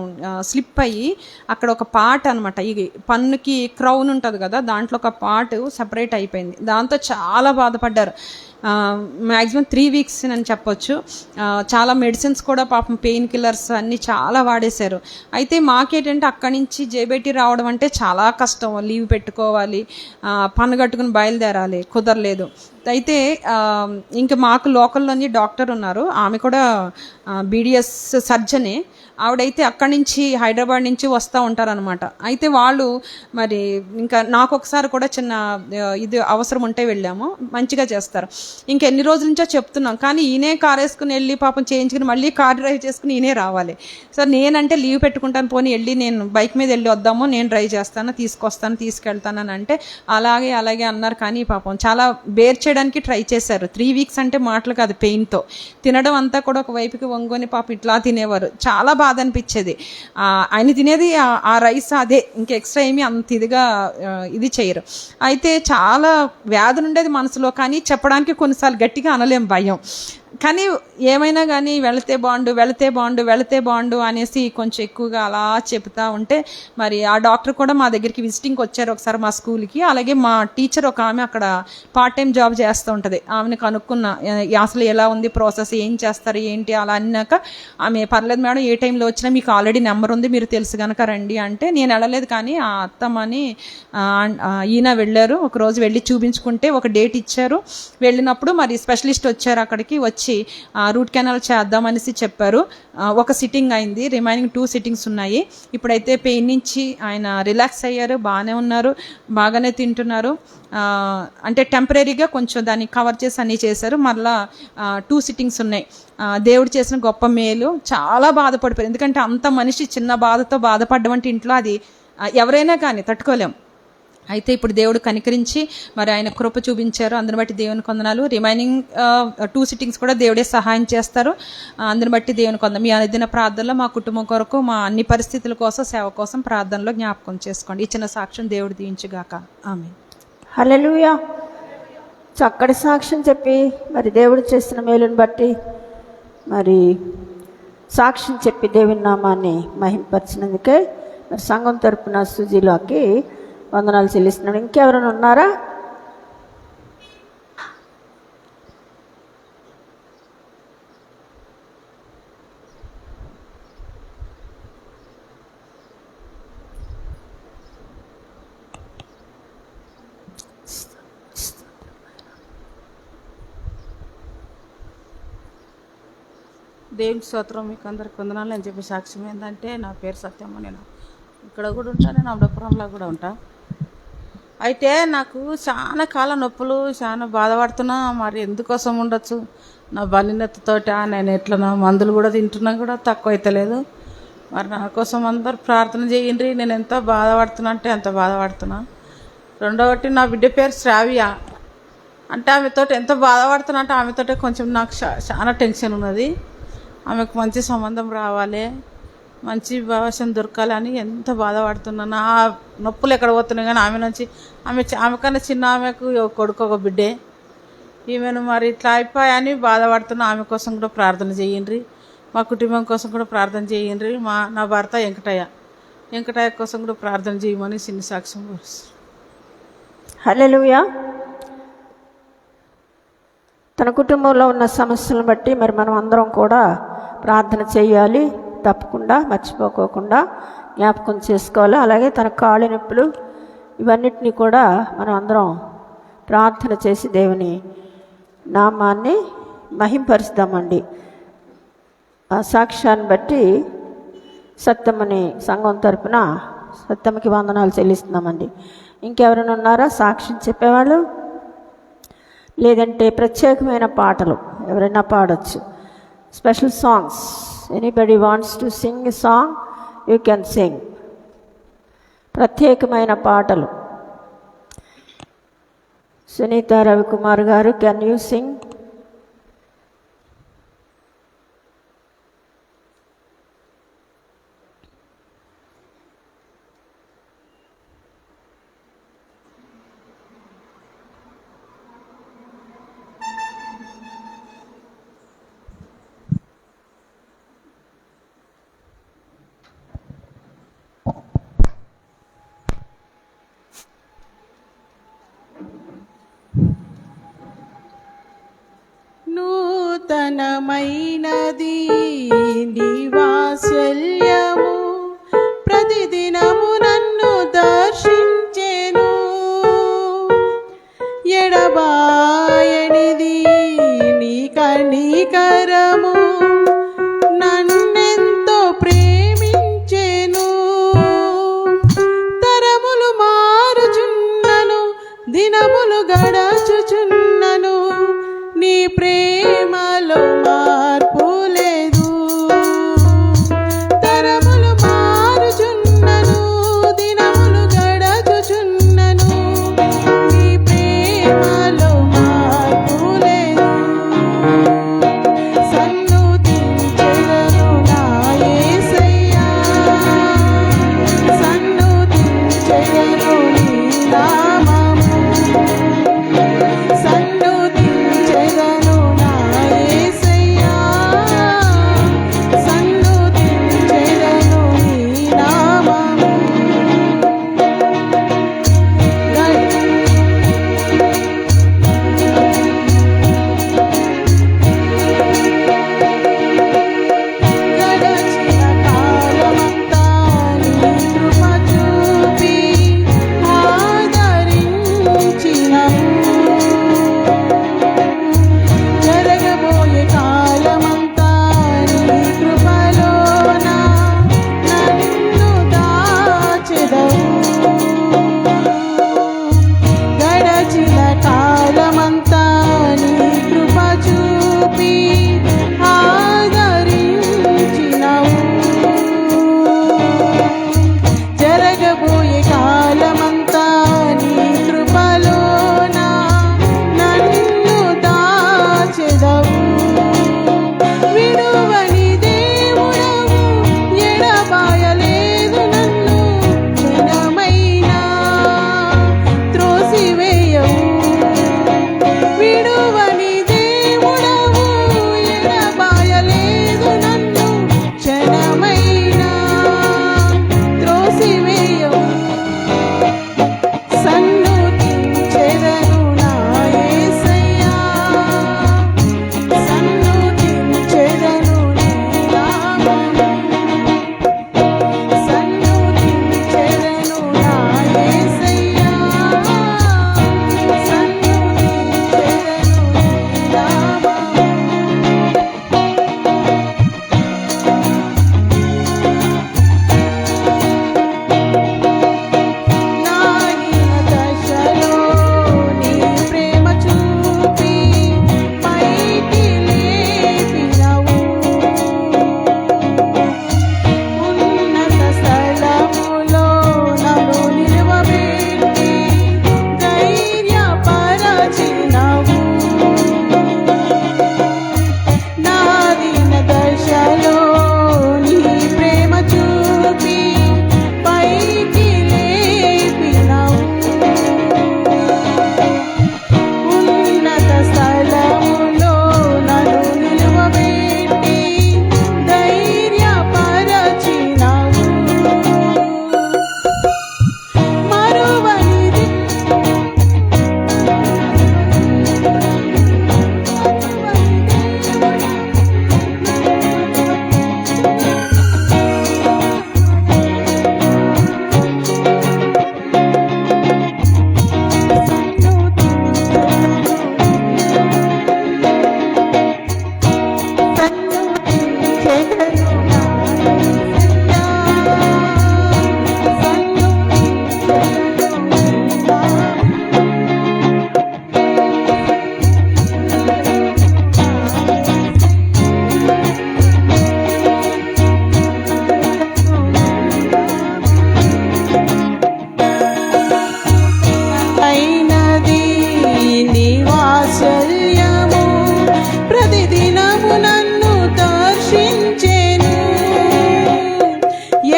స్లిప్ అయ్యి అక్కడ ఒక పార్ట్ అనమాట, ఈ పన్నుకి క్రౌన్ ఉంటుంది కదా, దాంట్లో ఒక పార్ట్ సపరేట్ అయిపోయింది. దాంతో చాలా బాధపడ్డారు. మ్యాక్సిమం 3 weeks అని చెప్పొచ్చు. చాలా మెడిసిన్స్ కూడా పాపం పెయిన్ కిల్లర్స్ అన్నీ చాలా వాడేశారు. అయితే మాకేంటంటే అక్కడి నుంచి జేబెట్టి రావడం అంటే చాలా కష్టం. లీవ్ పెట్టుకోవాలి, పన్ను కట్టుకుని బయలుదేరాలి, కుదరలేదు. అయితే ఇంకా మాకు లోకల్లోని డాక్టర్ ఉన్నారు, ఆమె కూడా బీడిఎస్ సర్జనే. ఆవిడైతే అక్కడి నుంచి హైదరాబాద్ నుంచి వస్తూ ఉంటారనమాట. అయితే వాళ్ళు మరి ఇంకా నాకు ఒకసారి కూడా చిన్న ఇది అవసరం ఉంటే వెళ్ళాము, మంచిగా చేస్తారు. ఇంకెన్ని రోజుల నుంచో చెప్తున్నాం, కానీ ఈయనే కార్ వేసుకుని వెళ్ళి పాపం చేయించుకుని మళ్ళీ కార్ డ్రైవ్ చేసుకుని ఈయనే రావాలి. సో నేనంటే లీవ్ పెట్టుకుంటాను, పోనీ వెళ్ళి నేను బైక్ మీద వెళ్ళి వద్దాము, నేను డ్రైవ్ చేస్తాను, తీసుకొస్తాను, తీసుకెళ్తానని అంటే అలాగే అలాగే అన్నారు. కానీ పాపం చాలా బేర్ చేయడానికి ట్రై చేశారు. 3 వీక్స్ అంటే మాటలు కాదు, పెయిన్తో తినడం అంతా కూడా ఒకవైపుకి వంగుని పాపం ఇట్లా తినేవారు. చాలా బాధ అనిపించేది. ఆయన తినేది ఆ రైస్ అదే, ఇంకా ఎక్స్ట్రా ఏమీ అంత ఇదిగా ఇది చేయరు. అయితే చాలా వ్యాధి ఉండేది మనసులో, కానీ చెప్పడానికి కొన్నిసార్లు గట్టిగా అనలేం, భయం. కానీ ఏమైనా కానీ వెళితే బాగుండు అనేసి కొంచెం ఎక్కువగా అలా చెప్తా ఉంటే మరి ఆ డాక్టర్ కూడా మా దగ్గరికి విజిటింగ్కి వచ్చారు ఒకసారి మా స్కూల్కి. అలాగే మా టీచర్ ఒక ఆమె అక్కడ పార్ట్ టైం జాబ్ చేస్తూ ఉంటుంది, ఆమెను కనుక్కున్న అసలు ఎలా ఉంది ప్రాసెస్, ఏం చేస్తారు ఏంటి అలా అన్నాక ఆమె పర్లేదు మేడం, ఏ టైంలో వచ్చినా మీకు ఆల్రెడీ నెంబర్ ఉంది, మీరు తెలుసు కనుక రండి అంటే నేను వెళ్ళలేదు. కానీ ఆ అత్తమ్మని ఈయన వెళ్ళారు. ఒకరోజు వెళ్ళి చూపించుకుంటే ఒక డేట్ ఇచ్చారు. వెళ్ళినప్పుడు మరి స్పెషలిస్ట్ వచ్చారు, అక్కడికి వచ్చి రూట్ కెనాల్ చేద్దామనేసి చెప్పారు. ఒక సిట్టింగ్ అయింది, రిమైనింగ్ 2 సిట్టింగ్స్ ఉన్నాయి. ఇప్పుడైతే పెయిన్ నుంచి ఆయన రిలాక్స్ అయ్యారు, బాగానే ఉన్నారు, బాగానే తింటున్నారు. అంటే టెంపరీగా కొంచెం దాన్ని కవర్ చేసి అన్నీ చేశారు. మళ్ళీ 2 సిట్టింగ్స్ ఉన్నాయి. దేవుడు చేసిన గొప్ప మేలు. చాలా బాధపడిపోయారు, ఎందుకంటే అంత మనిషి చిన్న బాధతో బాధపడ్డం అంటే ఇంట్లో అది ఎవరైనా కానీ తట్టుకోలేం. అయితే ఇప్పుడు దేవుడు కనికరించి మరి ఆయన కృప చూపించారు, అందుని బట్టి దేవుని కొందనాలు. రిమైనింగ్ 2 సిట్టింగ్స్ కూడా దేవుడే సహాయం చేస్తారు, అందుని బట్టి దేవుని కొందరు. మీ అనుదిన ప్రార్థనలో మా కుటుంబం కొరకు, మా అన్ని పరిస్థితుల కోసం, సేవ కోసం ప్రార్థనలో జ్ఞాపకం చేసుకోండి. ఇచ్చిన సాక్ష్యం దేవుడు దీవించుగాక. ఆమేన్. హల్లెలూయా. చక్కటి సాక్ష్యం చెప్పి మరి దేవుడు చేసిన మేలుని బట్టి మరి సాక్ష్యం చెప్పి దేవుని నామాన్ని మహింపరిచినందుకే మరి సంఘం తరపున సుజీలాకి వందనాలు చెల్లిస్తున్నాను. ఇంకెవరైనా ఉన్నారా? దేవునికి స్తోత్రం. మీకు అందరికి వందనాలు. అని చెప్పి సాక్ష్యం ఏంటంటే, నా పేరు సత్యమ్మ, నేను ఇక్కడ కూడా ఉంటాను, నేను అమలాపురంలో కూడా ఉంటా. అయితే నాకు చాలా కాళ్ళ నొప్పులు, చాలా బాధపడుతున్నా. మరి ఎందుకోసం ఉండొచ్చు, నా బలినెత్తతోట నేను ఎట్లనో మందులు కూడా తింటున్నా కూడా తక్కువ అవుతలేదు. మరి నా కోసం అందరు ప్రార్థన చేయండి. నేను ఎంత బాధపడుతున్నా అంటే అంత బాధపడుతున్నా. రెండవటి, నా బిడ్డ పేరు శ్రావ్య. అంటే ఆమెతో ఎంత బాధపడుతున్నా అంటే ఆమెతో కొంచెం నాకు చాలా టెన్షన్ ఉన్నది. ఆమెకు మంచి సంబంధం రావాలి, మంచి భాషం దొరకాలని ఎంత బాధపడుతున్నా. నా నొప్పులు ఎక్కడ పోతున్నాయి, కానీ ఆమె నుంచి ఆమె కన్నా చిన్న ఆమెకు కొడుకు ఒక బిడ్డే, ఈమెను మరి ఇట్లా అయిపోయాని బాధపడుతున్నా. ఆమె కోసం కూడా ప్రార్థన చేయండి, మా కుటుంబం కోసం కూడా ప్రార్థన చేయండి. నా భర్త వెంకటయ్య కోసం కూడా ప్రార్థన చేయమని చిన్న సాక్ష్యం. హల్లెలూయా. తన కుటుంబంలో ఉన్న సమస్యలను బట్టి మరి మనం అందరం కూడా ప్రార్థన చేయాలి, తప్పకుండా మర్చిపోకోకుండా జ్ఞాపకం చేసుకోవాలి. అలాగే తన కాళ్ళ నొప్పులు ఇవన్నిటినీ కూడా మనం అందరం ప్రార్థన చేసి దేవుని నామాన్ని మహింపరుస్తామండి. ఆ సాక్ష్యాన్ని బట్టి సత్యమ్మని సంఘం తరపున సత్యమ్మకి వందనాలు చెల్లిస్తున్నామండి. ఇంకెవరైనా ఉన్నారా సాక్ష్యం చెప్పేవాళ్ళు? లేదంటే ప్రత్యేకమైన పాటలు ఎవరైనా పాడొచ్చు, special songs. Anybody wants to sing a song, you can sing. ప్రత్యేకమైన పాటలు. సునీత రవికుమార్ గారు, కెన్ యూ సింగ్? నూతనమైనది నీ వాత్సల్యము, ప్రతిదినము నన్ను దర్శించెను. ఎడబాయ అయినది నీ వాత్సల్యము ప్రతిదినము నన్ను దర్శించెను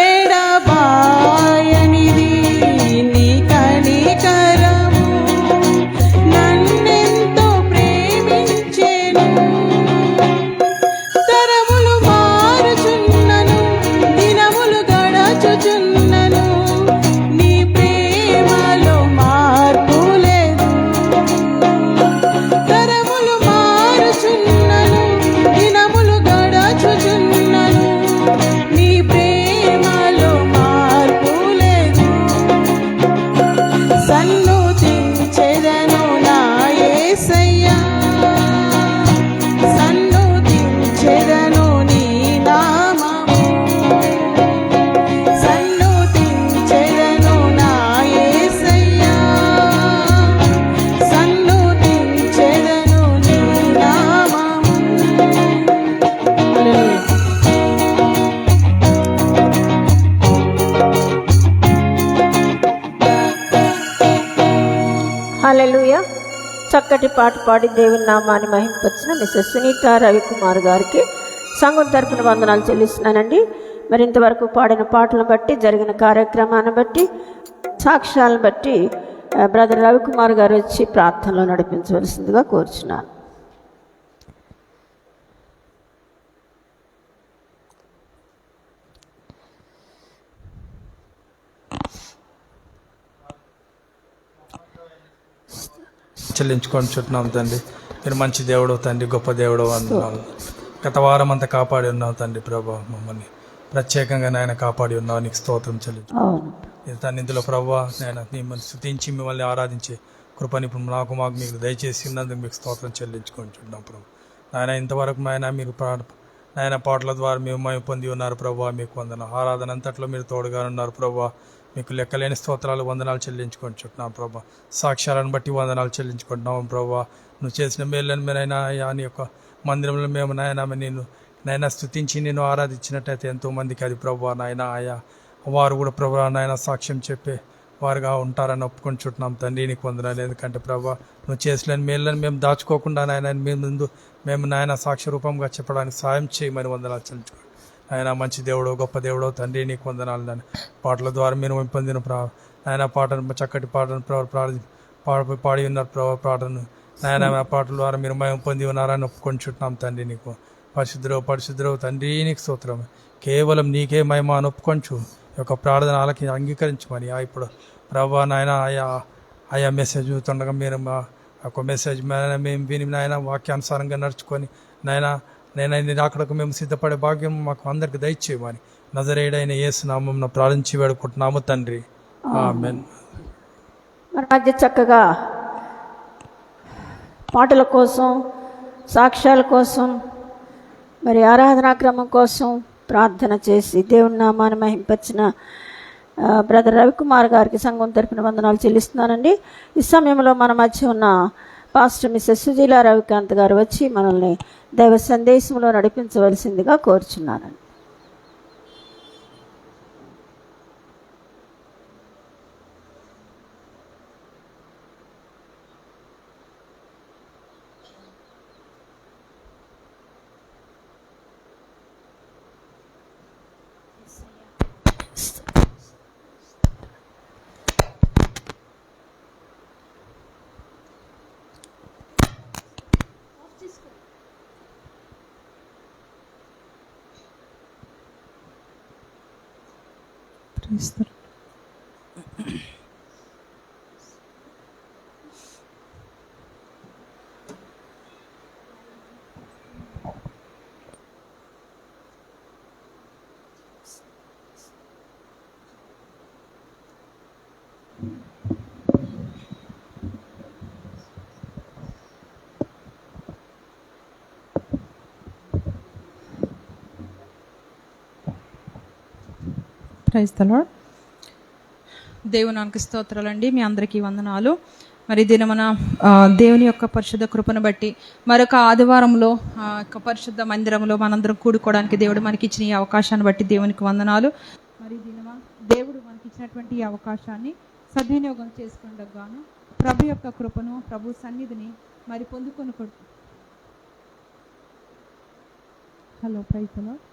ఎడబాయనిది నీ కనికరము నన్నెంతో ప్రేమించెను తరములు మారుచున్నను దినములు గడచుచున్నను నీ ప్రేమలో మార్పు లేదు తరములు మారుచున్నను దినములు గడచుచున్నను నీ ప్రేమలో మార్పు లేదు సన్నుతించెదను నా యేసయ్యా సన్నుతించెదను నీ నామము సన్నుతించెదను నా యేసయ్యా సన్నుతించెదను నీ నామము హల్లెలూయా. హల్లెలూయా. చక్కటి పాట పాడి దేవుని నామాన్ని మహింపరిచిన మిస్సెస్ సునీత రవికుమార్ గారికి సంఘం తరపున వందనాలు చెల్లిస్తున్నానండి. మరి ఇంతవరకు పాడిన పాటలను బట్టి జరిగిన కార్యక్రమాన్ని బట్టి సాక్ష్యాలను బట్టి బ్రదర్ రవికుమార్ గారు వచ్చి ప్రార్థనలో నడిపించవలసిందిగా కోరుచున్నాను. చెల్లించుకొని చుట్టున్నాం తండ్రి. మీరు మంచి దేవుడు తండ్రి, గొప్ప దేవుడు వందనాలు. గత వారం అంతా కాపాడి ఉన్నావు తండ్రి ప్రభా, మమ్మల్ని ప్రత్యేకంగా నాయన కాపాడి ఉన్నావు, నీకు స్తోత్రం చెల్లించు. అవును తన ఇందులో ప్రభా నేను మిమ్మల్ని స్తుతించి మిమ్మల్ని ఆరాధించే కృపని ఇప్పుడు మాకు మీకు దయచేసి ఉన్నందుకు మీకు స్తోత్రం చెల్లించుకొని చున్నాం ప్రభు. నాయన ఇంతవరకు నాయన మీరు నాయన పాటల ద్వారా మేము పొంది ఉన్నారు ప్రభా, మీకు వందన ఆరాధన అంతట్లో మీరు తోడుగా ఉన్నారు ప్రభా. మీకు లెక్కలేని స్తోత్రాలు వందనాలు చెల్లించుకొని చుట్టున్నాం ప్రభా. సాక్ష్యాలను బట్టి వందనాలు చెల్లించుకుంటున్నాం ప్రభా. నువ్వు చేసిన మేళ్ళని మీరైనా నీ యొక్క మందిరంలో మేము నైనా స్తుతించి నేను ఆరాధించినట్టయితే ఎంతోమందికి అది ప్రభా నాయన ఆయా వారు కూడా ప్రభా నాయన సాక్ష్యం చెప్పే వారుగా ఉంటారని ఒప్పుకొని చుట్టున్నాం తండ్రి, నీకు వందనాలు. ఎందుకంటే ప్రభా నువ్వు చేసిన మేళ్ళని మేము దాచుకోకుండా నాయన మేము నాయన సాక్ష్య రూపంగా చెప్పడానికి సాయం చేయమని వందనాలు చెల్లించుకోండి. ఆయన మంచి దేవుడు, గొప్ప దేవుడు తండ్రి, నీకు వందనాలు. నాయన పాటల ద్వారా మీరు పొందిన ఆయన పాటను చక్కటి పాటను పాడి ఉన్నారు ప్రభావ పాటను నాయన ఆ పాటల ద్వారా మీరు మేము పొంది ఉన్నారని ఒప్పుకొని చుట్టున్నాం తండ్రి. నీకు పరిశుద్ధుడవు తండ్రి, నీకు స్తోత్రం. కేవలం నీకే మహిమ అని ఒప్పుకొంచు ఈ యొక్క ప్రార్థన వాళ్ళకి అంగీకరించమని ఇప్పుడు ప్రభా నాయన ఆయా మెసేజ్ చూస్తుండగా మీరు మా యొక్క మెసేజ్ మేము విని నాయన వాక్యానుసారంగా నడుచుకొని నాయన అక్కడకు మేము సిద్ధపడే భాగ్యం మాకు అందరికి దయచేయమని నజరేయుడైన యేసు నామమున ప్రార్థించి వేడుకుంటున్నాము తండ్రి, ఆమేన్. మన మధ్య చక్కగా పాటల కోసం, సాక్ష్యాల కోసం, మరి ఆరాధనా క్రమం కోసం ప్రార్థన చేసి దేవుని నామాన్ని మహింపరిచిన బ్రదర్ రవికుమార్ గారికి సంఘం తరపున వందనాలు చెల్లిస్తున్నానండి. ఈ సమయంలో మన మధ్య ఉన్న పాస్టర్ మిస్సెస్ సుజీలా రవికాంత్ గారు వచ్చి మనల్ని దైవ సందేశంలో నడిపించవలసిందిగా కోరుచున్నానండి. Praise the Lord. దేవునానికి స్తోత్రాలండి. మీ అందరికీ వందనాలు. మరి దినమున దేవుని యొక్క పరిశుద్ధ కృపను బట్టి మరొక ఆదివారంలో యొక్క పరిశుద్ధ మందిరంలో మనందరం కూడుకోవడానికి దేవుడు మనకి ఇచ్చిన ఈ అవకాశాన్ని బట్టి దేవునికి వందనాలు. మరి దినమ దేవుడు మనకి ఇచ్చినటువంటి ఈ అవకాశాన్ని సద్వినియోగం చేసుకునేందుకు గాను ప్రభు యొక్క కృపను, ప్రభు సన్నిధిని మరి పొందుకొని హలో ప్రైజ్ ది లార్డ్.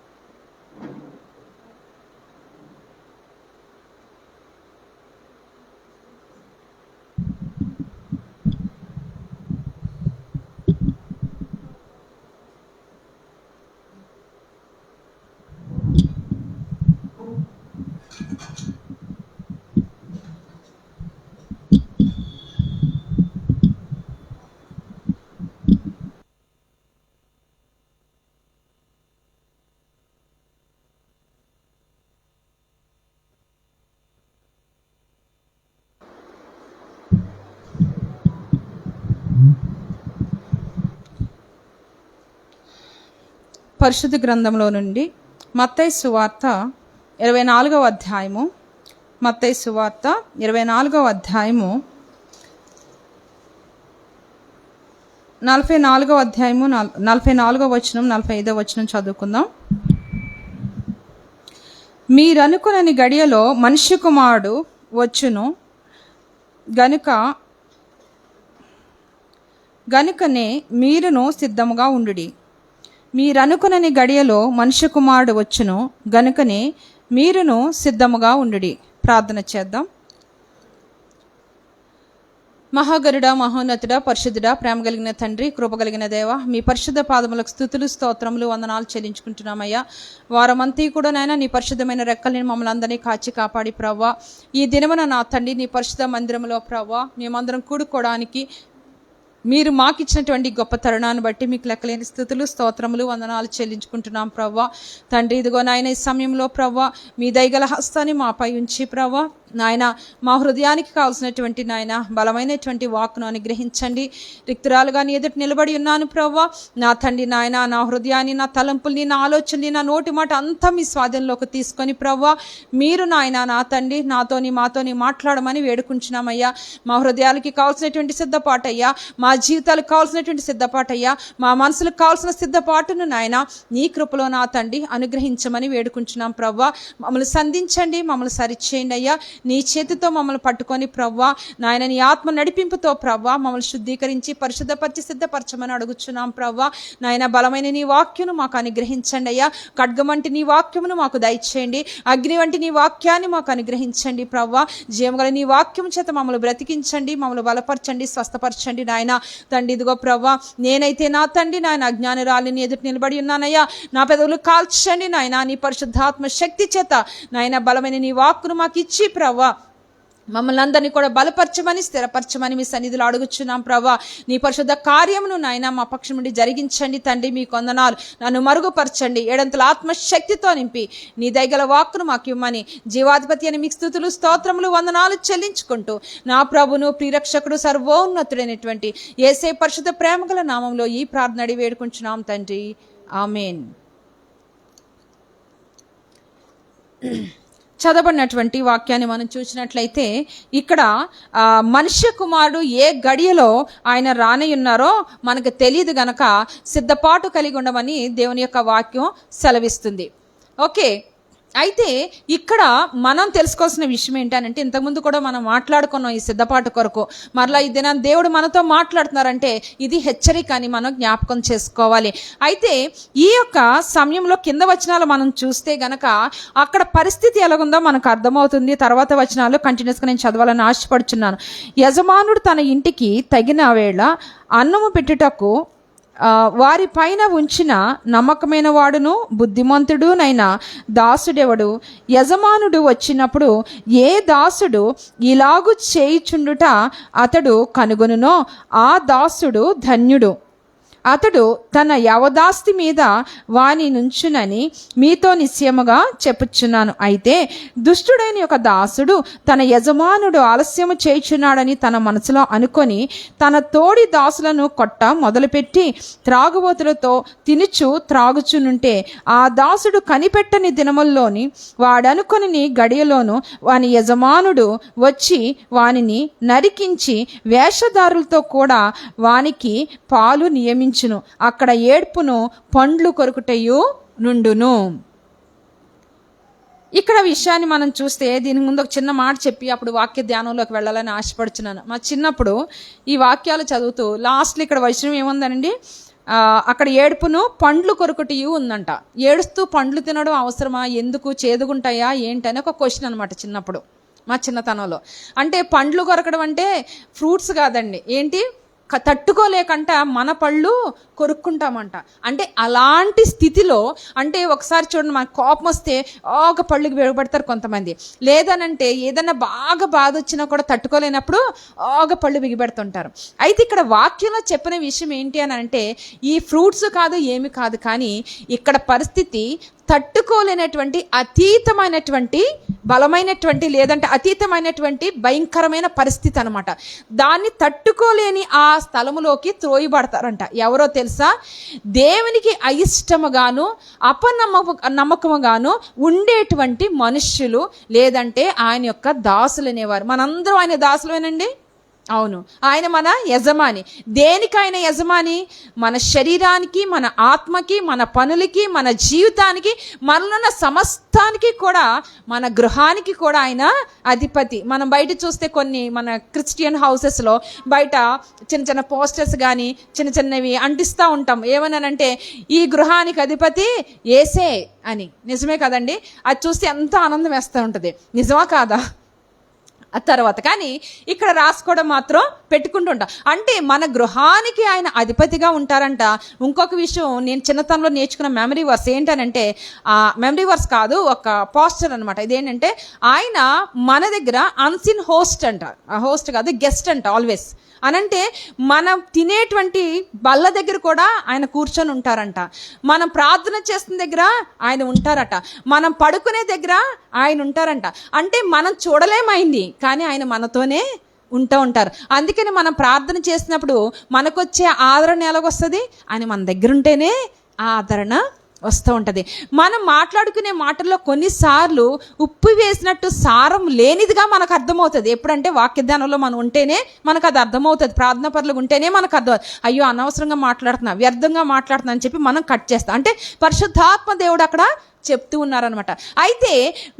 పరిశుద్ధ గ్రంథంలో నుండి మత్తయి సువార్త 24వ అధ్యాయము, మత్తయి సువార్త 24వ అధ్యాయము 44వ అధ్యాయము 44వ వచనం 45వ వచనం చదువుకుందాం. మీరనుకునని గడియలో మనుష్య కుమారుడు వచ్చును గనుకనే మీరును సిద్ధముగా ఉండుడి. మీరనుకునని గడియలో మనుష్య కుమారుడు వచ్చును గనుకనే మీరును సిద్ధముగా ఉండుడి. ప్రార్థన చేద్దాం. మహాగరుడ, మహోన్నతుడ, పరిశుద్ధుడ, ప్రేమ కలిగిన తండ్రి, కృప కలిగిన దేవ, మీ పరిశుద్ధ పాదములకు స్తుతులు, స్తోత్రములు, వందనాలు చెల్లించుకుంటున్నామయ్యా. వారమంతా కూడా నాయన నీ పరిశుద్ధమైన రెక్కల్ని మమ్మల్ని అందరినీ కాచి కాపాడి ప్రవ్వా, ఈ దినమున నా తండ్రి నీ పరిశుద్ధ మందిరంలో ప్రవ్వా మేమందరం కూడుకోవడానికి మీరు మాకిచ్చినటువంటి గొప్ప తరుణాన్ని బట్టి మీకు లెక్కలేని స్థుతులు, స్తోత్రములు, వందనాలు చెల్లించుకుంటున్నాం ప్రవ్వా. తండ్రి ఇదిగో నాయన ఈ సమయంలో ప్రవ్వా మీ దయగల హస్తాన్ని మాపై ఉంచి ప్రవ్వా నాయన మా హృదయానికి కావాల్సినటువంటి నాయన బలమైనటువంటి వాక్ను అనుగ్రహించండి. రిక్తురాలుగా నీ ఎదుటి నిలబడి ఉన్నాను ప్రవ్వా. నా తండ్రి నాయన నా హృదయాన్ని, నా తలంపుల్ని, నా ఆలోచనని, నా నోటి మాట అంతా మీ స్వాధీనంలోకి తీసుకొని ప్రవ్వా మీరు నాయన నా తండ్రి మాతోని మాట్లాడమని వేడుకుంటున్నామయ్యా. మా హృదయాలకి కావాల్సినటువంటి సిద్ధపాటయ్యా, మా జీవితాలకు కావాల్సినటువంటి సిద్ధపాటయ్యా, మా మనసులకు కావాల్సిన సిద్ధపాటును నాయన నీ కృపలో నా తండ్రి అనుగ్రహించమని వేడుకుంటున్నాం ప్రవ్వా. మమ్మల్ని సంధించండి, మమ్మల్ని సరిచేయండి అయ్యా. నీ చేతితో మమ్మల్ని పట్టుకొని ప్రవ్వా నాయన నీ ఆత్మ నడిపింపుతో ప్రవ్వా మమ్మల్ని శుద్ధీకరించి పరిశుద్ధపరిచి సిద్ధపరచమని అడుగుచున్నాం ప్రవ్వా. నాయన బలమైన నీ వాక్యను మాకు అనుగ్రహించండి అయ్యా. ఖడ్గం వంటి నీ వాక్యమును మాకు దయచేయండి. అగ్ని వంటి నీ వాక్యాన్ని మాకు అనుగ్రహించండి ప్రవ్వా. జీవగల నీ వాక్యం చేత మమ్మల్ని బ్రతికించండి, మమ్మల్ని బలపరచండి, స్వస్థపరచండి నాయన తండ్రి. ఇదిగో ప్రవ్వా నేనైతే నా తండ్రి నాయన అజ్ఞానురాలిని ఎదుటి నిలబడి ఉన్నానయ్యా. నా పెదవులు కాల్చండి నాయన నీ పరిశుద్ధాత్మ శక్తి చేత నాయన బలమైన నీ వాక్కును మాకు ఇచ్చి ప్రవ్వా మమ్మల్ని అందరినీ కూడా బలపరచమని, స్థిరపరచమని మీ సన్నిధిలో అడుగుచున్నాం ప్రవ్వా. నీ పరిశుద్ధ కార్యమును నాయన మా పక్షం నుండి జరిగించండి తండ్రి. మీ కొందనాలు నన్ను మరుగుపరచండి, ఏడంతల ఆత్మశక్తితో నింపి నీ దయగల వాక్కును మాకు ఇవ్వమని జీవాధిపతి అని మీకు స్తుతులు, స్తోత్రములు, వందనాలు చెల్లించుకుంటూ నా ప్రభును, ప్రియరక్షకుడు, సర్వోన్నతుడైనటువంటి యేసే పరిశుద్ధ ప్రేమగల నామంలో ఈ ప్రార్థన అడిగి వేడుకుంటున్నాం తండ్రి. ఆమేన్. చదవబడినటువంటి వాక్యాన్ని మనం చూసినట్లయితే ఇక్కడ మనుష్య కుమారుడు ఏ గడియలో ఆయన రానయ్యున్నారో మనకు తెలియదు గనక సిద్ధపాటు కలిగి ఉండమని దేవుని యొక్క వాక్యం సెలవిస్తుంది. ఓకే, అయితే ఇక్కడ మనం తెలుసుకోవాల్సిన విషయం ఏంటంటే ఇంతకుముందు కూడా మనం మాట్లాడుకున్నాం ఈ సిద్ధపాటు కొరకు. మరలా ఈ దినం దేవుడు మనతో మాట్లాడుతున్నారంటే ఇది హెచ్చరిక అని మనం జ్ఞాపకం చేసుకోవాలి. అయితే ఈ యొక్క సమయంలో కింద వచనాలు మనం చూస్తే గనక అక్కడ పరిస్థితి ఎలాగుందో మనకు అర్థమవుతుంది. తర్వాత వచనాలు కంటిన్యూస్గా నేను చదవాలని ఆశపడుచున్నాను. యజమానుడు తన ఇంటికి తగిన వేళ అన్నము పెట్టుటకు వారి పైన ఉంచిన నమ్మకమైన వాడును బుద్ధిమంతుడునైన దాసుడెవడు? యజమానుడు వచ్చినప్పుడు ఏ దాసుడు ఇలాగు చేయుచుండుట అతడు కనుగొనునో ఆ దాసుడు ధన్యుడు. అతడు తన యవదాస్తి మీద వాని నుంచునని మీతో నిశ్చయముగా చెప్పుచున్నాను. అయితే దుష్టుడైన ఒక దాసుడు తన యజమానుడు ఆలస్యము చేయుచున్నాడని తన మనసులో అనుకొని తన తోడి దాసులను కొట్ట మొదలుపెట్టి త్రాగుబోతులతో తినుచు త్రాగుచునుంటే ఆ దాసుడు కనిపెట్టని దినముల్లోని వాడనుకొని గడియలోను వాని యజమానుడు వచ్చి వానిని నరికించి వేషధారులతో కూడా వానికి పాలు నియమించును. అక్కడ ఏడ్పును పండ్లు కొరుకుటయు నుండును. ఇక్కడ విషయాన్ని మనం చూస్తే దీని ముందు ఒక చిన్న మాట చెప్పి అప్పుడు వాక్య ధ్యానంలోకి వెళ్ళాలని ఆశపడుచున్నాను. మా చిన్నప్పుడు ఈ వాక్యాలు చదువుతూ లాస్ట్లో ఇక్కడ వచనం ఏముందనండి, అక్కడ ఏడుపును పండ్లు కొరుకుటయు ఉందంట. ఏడుస్తూ పండ్లు తినడం అవసరమా, ఎందుకు, చేదుగుంటాయా ఏంటని ఒక క్వశ్చన్ అనమాట చిన్నప్పుడు మా చిన్నతనంలో. అంటే పండ్లు కొరకడం అంటే ఫ్రూట్స్ కాదండి, ఏంటి తట్టుకోలేకంట మన పళ్ళు కొరుక్కుంటామంట. అంటే అలాంటి స్థితిలో, అంటే ఒకసారి చూడండి, మనకు కోపం వస్తే ఒక పళ్ళుకి వేయబడతారు కొంతమంది, లేదనంటే ఏదన్నా బాగా బాధ వచ్చినా కూడా తట్టుకోలేనప్పుడు ఒక పళ్ళు బిగిపెడుతుంటారు. అయితే ఇక్కడ వాక్యంలో చెప్పిన విషయం ఏంటి అని అంటే ఈ ఫ్రూట్స్ కాదు, ఏమి కాదు, కానీ ఇక్కడ పరిస్థితి తట్టుకోలేనటువంటి అతీతమైనటువంటి బలమైనటువంటి లేదంటే అతీతమైనటువంటి భయంకరమైన పరిస్థితి అనమాట. దాన్ని తట్టుకోలేని ఆ స్థలములోకి త్రోయబడతారంట. ఎవరో తెలుసా? దేవునికి అయిష్టముగాను నమ్మకముగాను ఉండేటువంటి మనుష్యులు, లేదంటే ఆయన యొక్క దాసులు అనేవారు. మనందరం ఆయన దాసులేనండి. అవును, ఆయన మన యజమాని. దేనికి ఆయన యజమాని? మన శరీరానికి, మన ఆత్మకి, మన పనులకి, మన జీవితానికి, మనలున్న సమస్తానికి కూడా, మన గృహానికి కూడా ఆయన అధిపతి. మనం బయట చూస్తే కొన్ని మన క్రిస్టియన్ హౌసెస్లో బయట చిన్న చిన్న పోస్టర్స్ కానీ చిన్న చిన్నవి అంటిస్తూ ఉంటాం. ఏమన్నానంటే ఈ గృహానికి అధిపతి యేసే అని. నిజమే కదండి? అది చూస్తే ఎంత ఆనందం వేస్తూ ఉంటుంది. నిజమా కాదా? ఆ తర్వాత కానీ ఇక్కడ రాసుకోవడం మాత్రం పెట్టుకుంటుంటాం. అంటే మన గృహానికి ఆయన అధిపతిగా ఉంటారంట. ఇంకొక విషయం నేను చిన్నతనంలో నేర్చుకున్న మెమరీ వర్స్ ఏంటనంటే, మెమరీ వర్స్ కాదు, ఒక పోస్టర్ అనమాట. ఇదేంటంటే ఆయన మన దగ్గర అన్సిన్ హోస్ట్ అంట. హోస్ట్ కాదు, గెస్ట్ అంట ఆల్వేస్. అనంటే మనం తినేటువంటి బల్ల దగ్గర కూడా ఆయన కూర్చొని ఉంటారంట. మనం ప్రార్థన చేస్తున్న దగ్గర ఆయన ఉంటారట. మనం పడుకునే దగ్గర ఆయన ఉంటారంట. అంటే మనం చూడలేమైంది, కానీ ఆయన మనతోనే ఉంటూ ఉంటారు. అందుకని మనం ప్రార్థన చేసినప్పుడు మనకొచ్చే ఆదరణ ఎలాగొస్తుంది? ఆయన మన దగ్గర ఉంటేనే ఆదరణ వస్తూ ఉంటుంది. మనం మాట్లాడుకునే మాటల్లో కొన్నిసార్లు ఉప్పు వేసినట్టు సారం లేనిదిగా మనకు అర్థమవుతుంది. ఎప్పుడంటే వాక్యధ్యానంలో మనం ఉంటేనే మనకు అది అర్థమవుతుంది. ప్రార్థన పరులు ఉంటేనే మనకు అర్థం, అయ్యో అనవసరంగా మాట్లాడుతున్నా, వ్యర్థంగా మాట్లాడుతున్నా అని చెప్పి మనం కట్ చేస్తాం. అంటే పరిశుద్ధాత్మ దేవుడు అక్కడ చెప్తూ ఉన్నారనమాట. అయితే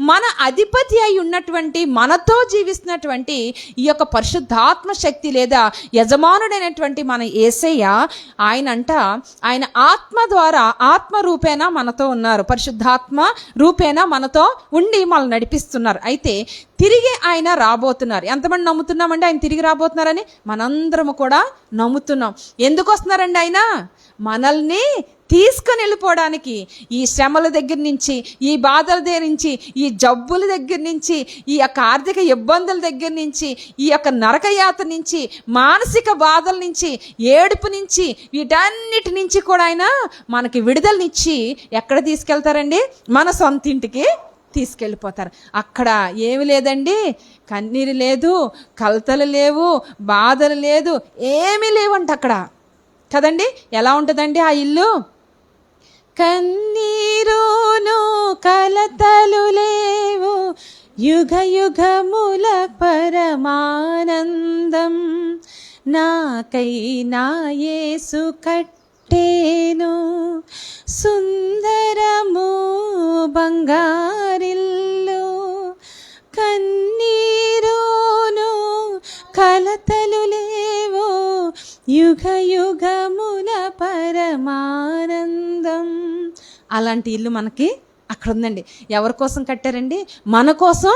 మన అధిపతి అయి ఉన్నటువంటి, మనతో జీవిస్తున్నటువంటి ఈ యొక్క పరిశుద్ధాత్మ శక్తి లేదా యజమానుడైనటువంటి మన యేసయ్య ఆయన ఆత్మ ద్వారా, ఆత్మ రూపేణ మనతో ఉన్నారు. పరిశుద్ధాత్మ రూపేణ మనతో ఉండి మనల్ని నడిపిస్తున్నారు. అయితే తిరిగి ఆయన రాబోతున్నారు. ఎంతమంది నమ్ముతున్నామండి ఆయన తిరిగి రాబోతున్నారని? మనందరము కూడా నమ్ముతున్నాం. ఎందుకు వస్తున్నారండి ఆయన? మనల్ని తీసుకొని వెళ్ళిపోవడానికి. ఈ శ్రమల దగ్గర నుంచి, ఈ బాధల దగ్గర నుంచి, ఈ జబ్బుల దగ్గర నుంచి, ఈ యొక్క ఆర్థిక ఇబ్బందుల దగ్గర నుంచి, ఈ యొక్క నరకయాత్ర నుంచి, మానసిక బాధల నుంచి, ఏడుపు నుంచి, వీటన్నిటి నుంచి కూడా ఆయన మనకి విడుదలనిచ్చి ఎక్కడ తీసుకెళ్తారండి? మన సొంత ఇంటికి తీసుకెళ్ళిపోతారు. అక్కడ ఏమి లేదండి, కన్నీరు లేదు, కలతలు లేవు, బాధలు లేదు, ఏమీ లేవంట అక్కడ కదండి. ఎలా ఉంటుందండి ఆ ఇల్లు? కన్నీరును కలతలు లేవు, యుగ యుగముల పరమానందం, నాకై నా యేసు కట్టేను సుందరము బంగారిల్లు. కన్నీరును కలతలు లేవు, యుగ యుగముల పరమానందం. అలాంటి ఇల్లు మనకి అక్కడ ఉందండి. ఎవరి కోసం కట్టారండి? మన కోసం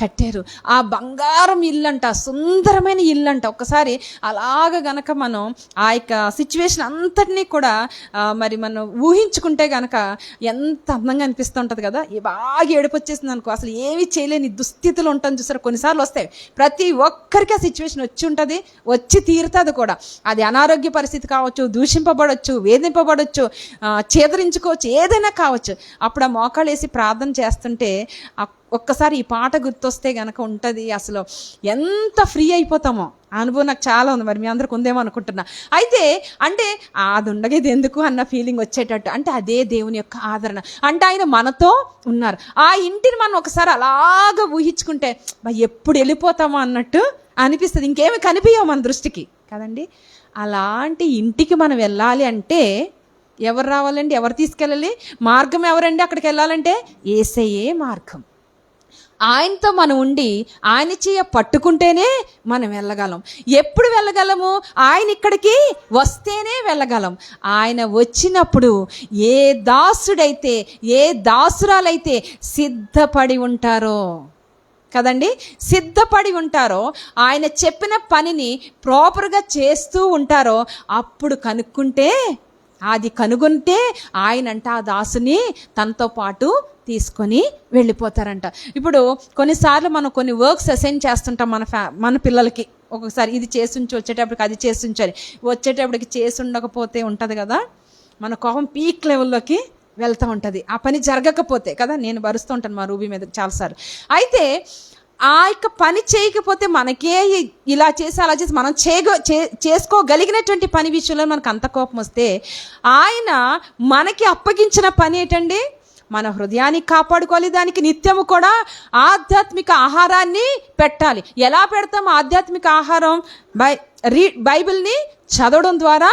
కట్టారు. ఆ బంగారం ఇల్లంట, సుందరమైన ఇల్లంట. ఒక్కసారి అలాగ గనక మనం ఆ యొక్క సిచ్యువేషన్ అంతటినీ కూడా మరి మనం ఊహించుకుంటే గనక ఎంత అందంగా అనిపిస్తూ ఉంటుంది కదా. బాగా ఏడుపు వచ్చేసింది అనుకో, అసలు ఏమీ చేయలేని దుస్థితులు ఉంటాం చూసారు, కొన్నిసార్లు వస్తాయి. ప్రతి ఒక్కరికి ఆ సిచ్యువేషన్ వచ్చి ఉంటుంది, వచ్చి తీరుతుంది కూడా. అది అనారోగ్య పరిస్థితి కావచ్చు, దూషింపబడవచ్చు, వేధింపబడవచ్చు, చేదరించుకోవచ్చు, ఏదైనా కావచ్చు. అప్పుడు ఆ మోకాళ్ళు వేసి ప్రార్థన చేస్తుంటే ఒక్కసారి ఈ పాట గుర్తొస్తే గనక ఉంటుంది, అసలు ఎంత ఫ్రీ అయిపోతామో. అనుభవం నాకు చాలా ఉంది, మరి మీ అందరికి ఉందేమో అనుకుంటున్నా. అయితే అంటే అది ఉండగా ఇది ఎందుకు అన్న ఫీలింగ్ వచ్చేటట్టు, అంటే అదే దేవుని యొక్క ఆదరణ. అంటే ఆయన మనతో ఉన్నారు. ఆ ఇంటిని మనం ఒకసారి అలాగా ఊహించుకుంటే ఎప్పుడు వెళ్ళిపోతామో అన్నట్టు అనిపిస్తుంది. ఇంకేమి కనిపించవు మన దృష్టికి కదండి. అలాంటి ఇంటికి మనం వెళ్ళాలి అంటే ఎవరు రావాలండి, ఎవరు తీసుకెళ్ళాలి? మార్గం ఎవరండి అక్కడికి వెళ్ళాలంటే? యేసయ్యే మార్గం. ఆయనతో మనం ఉండి ఆయన చెయ్య పట్టుకుంటేనే మనం వెళ్ళగలం. ఎప్పుడు వెళ్ళగలము? ఆయన ఇక్కడికి వస్తేనే వెళ్ళగలం. ఆయన వచ్చినప్పుడు ఏ దాసుడైతే, ఏ దాసురాలైతే సిద్ధపడి ఉంటారో కదండి, సిద్ధపడి ఉంటారో, ఆయన చెప్పిన పనిని ప్రాపర్గా చేస్తూ ఉంటారో, అప్పుడు కనుక్కుంటే, అది కనుగొంటే ఆయనంట ఆ దాసుని తనతో పాటు తీసుకొని వెళ్ళిపోతారంట. ఇప్పుడు కొన్నిసార్లు మనం కొన్ని వర్క్స్ అసైన్ చేస్తుంటాం మన పిల్లలకి. ఒక్కొక్కసారి ఇది చేసి ఉంచి, వచ్చేటప్పటికి అది చేసి ఉంచాలి, వచ్చేటప్పటికి చేసి ఉండకపోతే ఉంటుంది కదా, మన కోపం పీక్ లెవెల్లోకి వెళ్తూ ఉంటుంది ఆ పని జరగకపోతే కదా. నేను భరుస్తూ ఉంటాను మా రూబీ మీద చాలాసార్లు. అయితే ఆ యొక్క పని చేయకపోతే మనకే ఇలా చేసి అలా చేసి మనం చేసుకోగలిగినటువంటి పని విషయంలో మనకు అంత కోపం వస్తే, ఆయన మనకి అప్పగించిన పని ఏంటండి? మన హృదయాన్ని కాపాడుకోవాలి, దానికి నిత్యము కూడా ఆధ్యాత్మిక ఆహారాన్ని పెట్టాలి. ఎలా పెడతాం ఆధ్యాత్మిక ఆహారం? బైబిల్ని చదవడం ద్వారా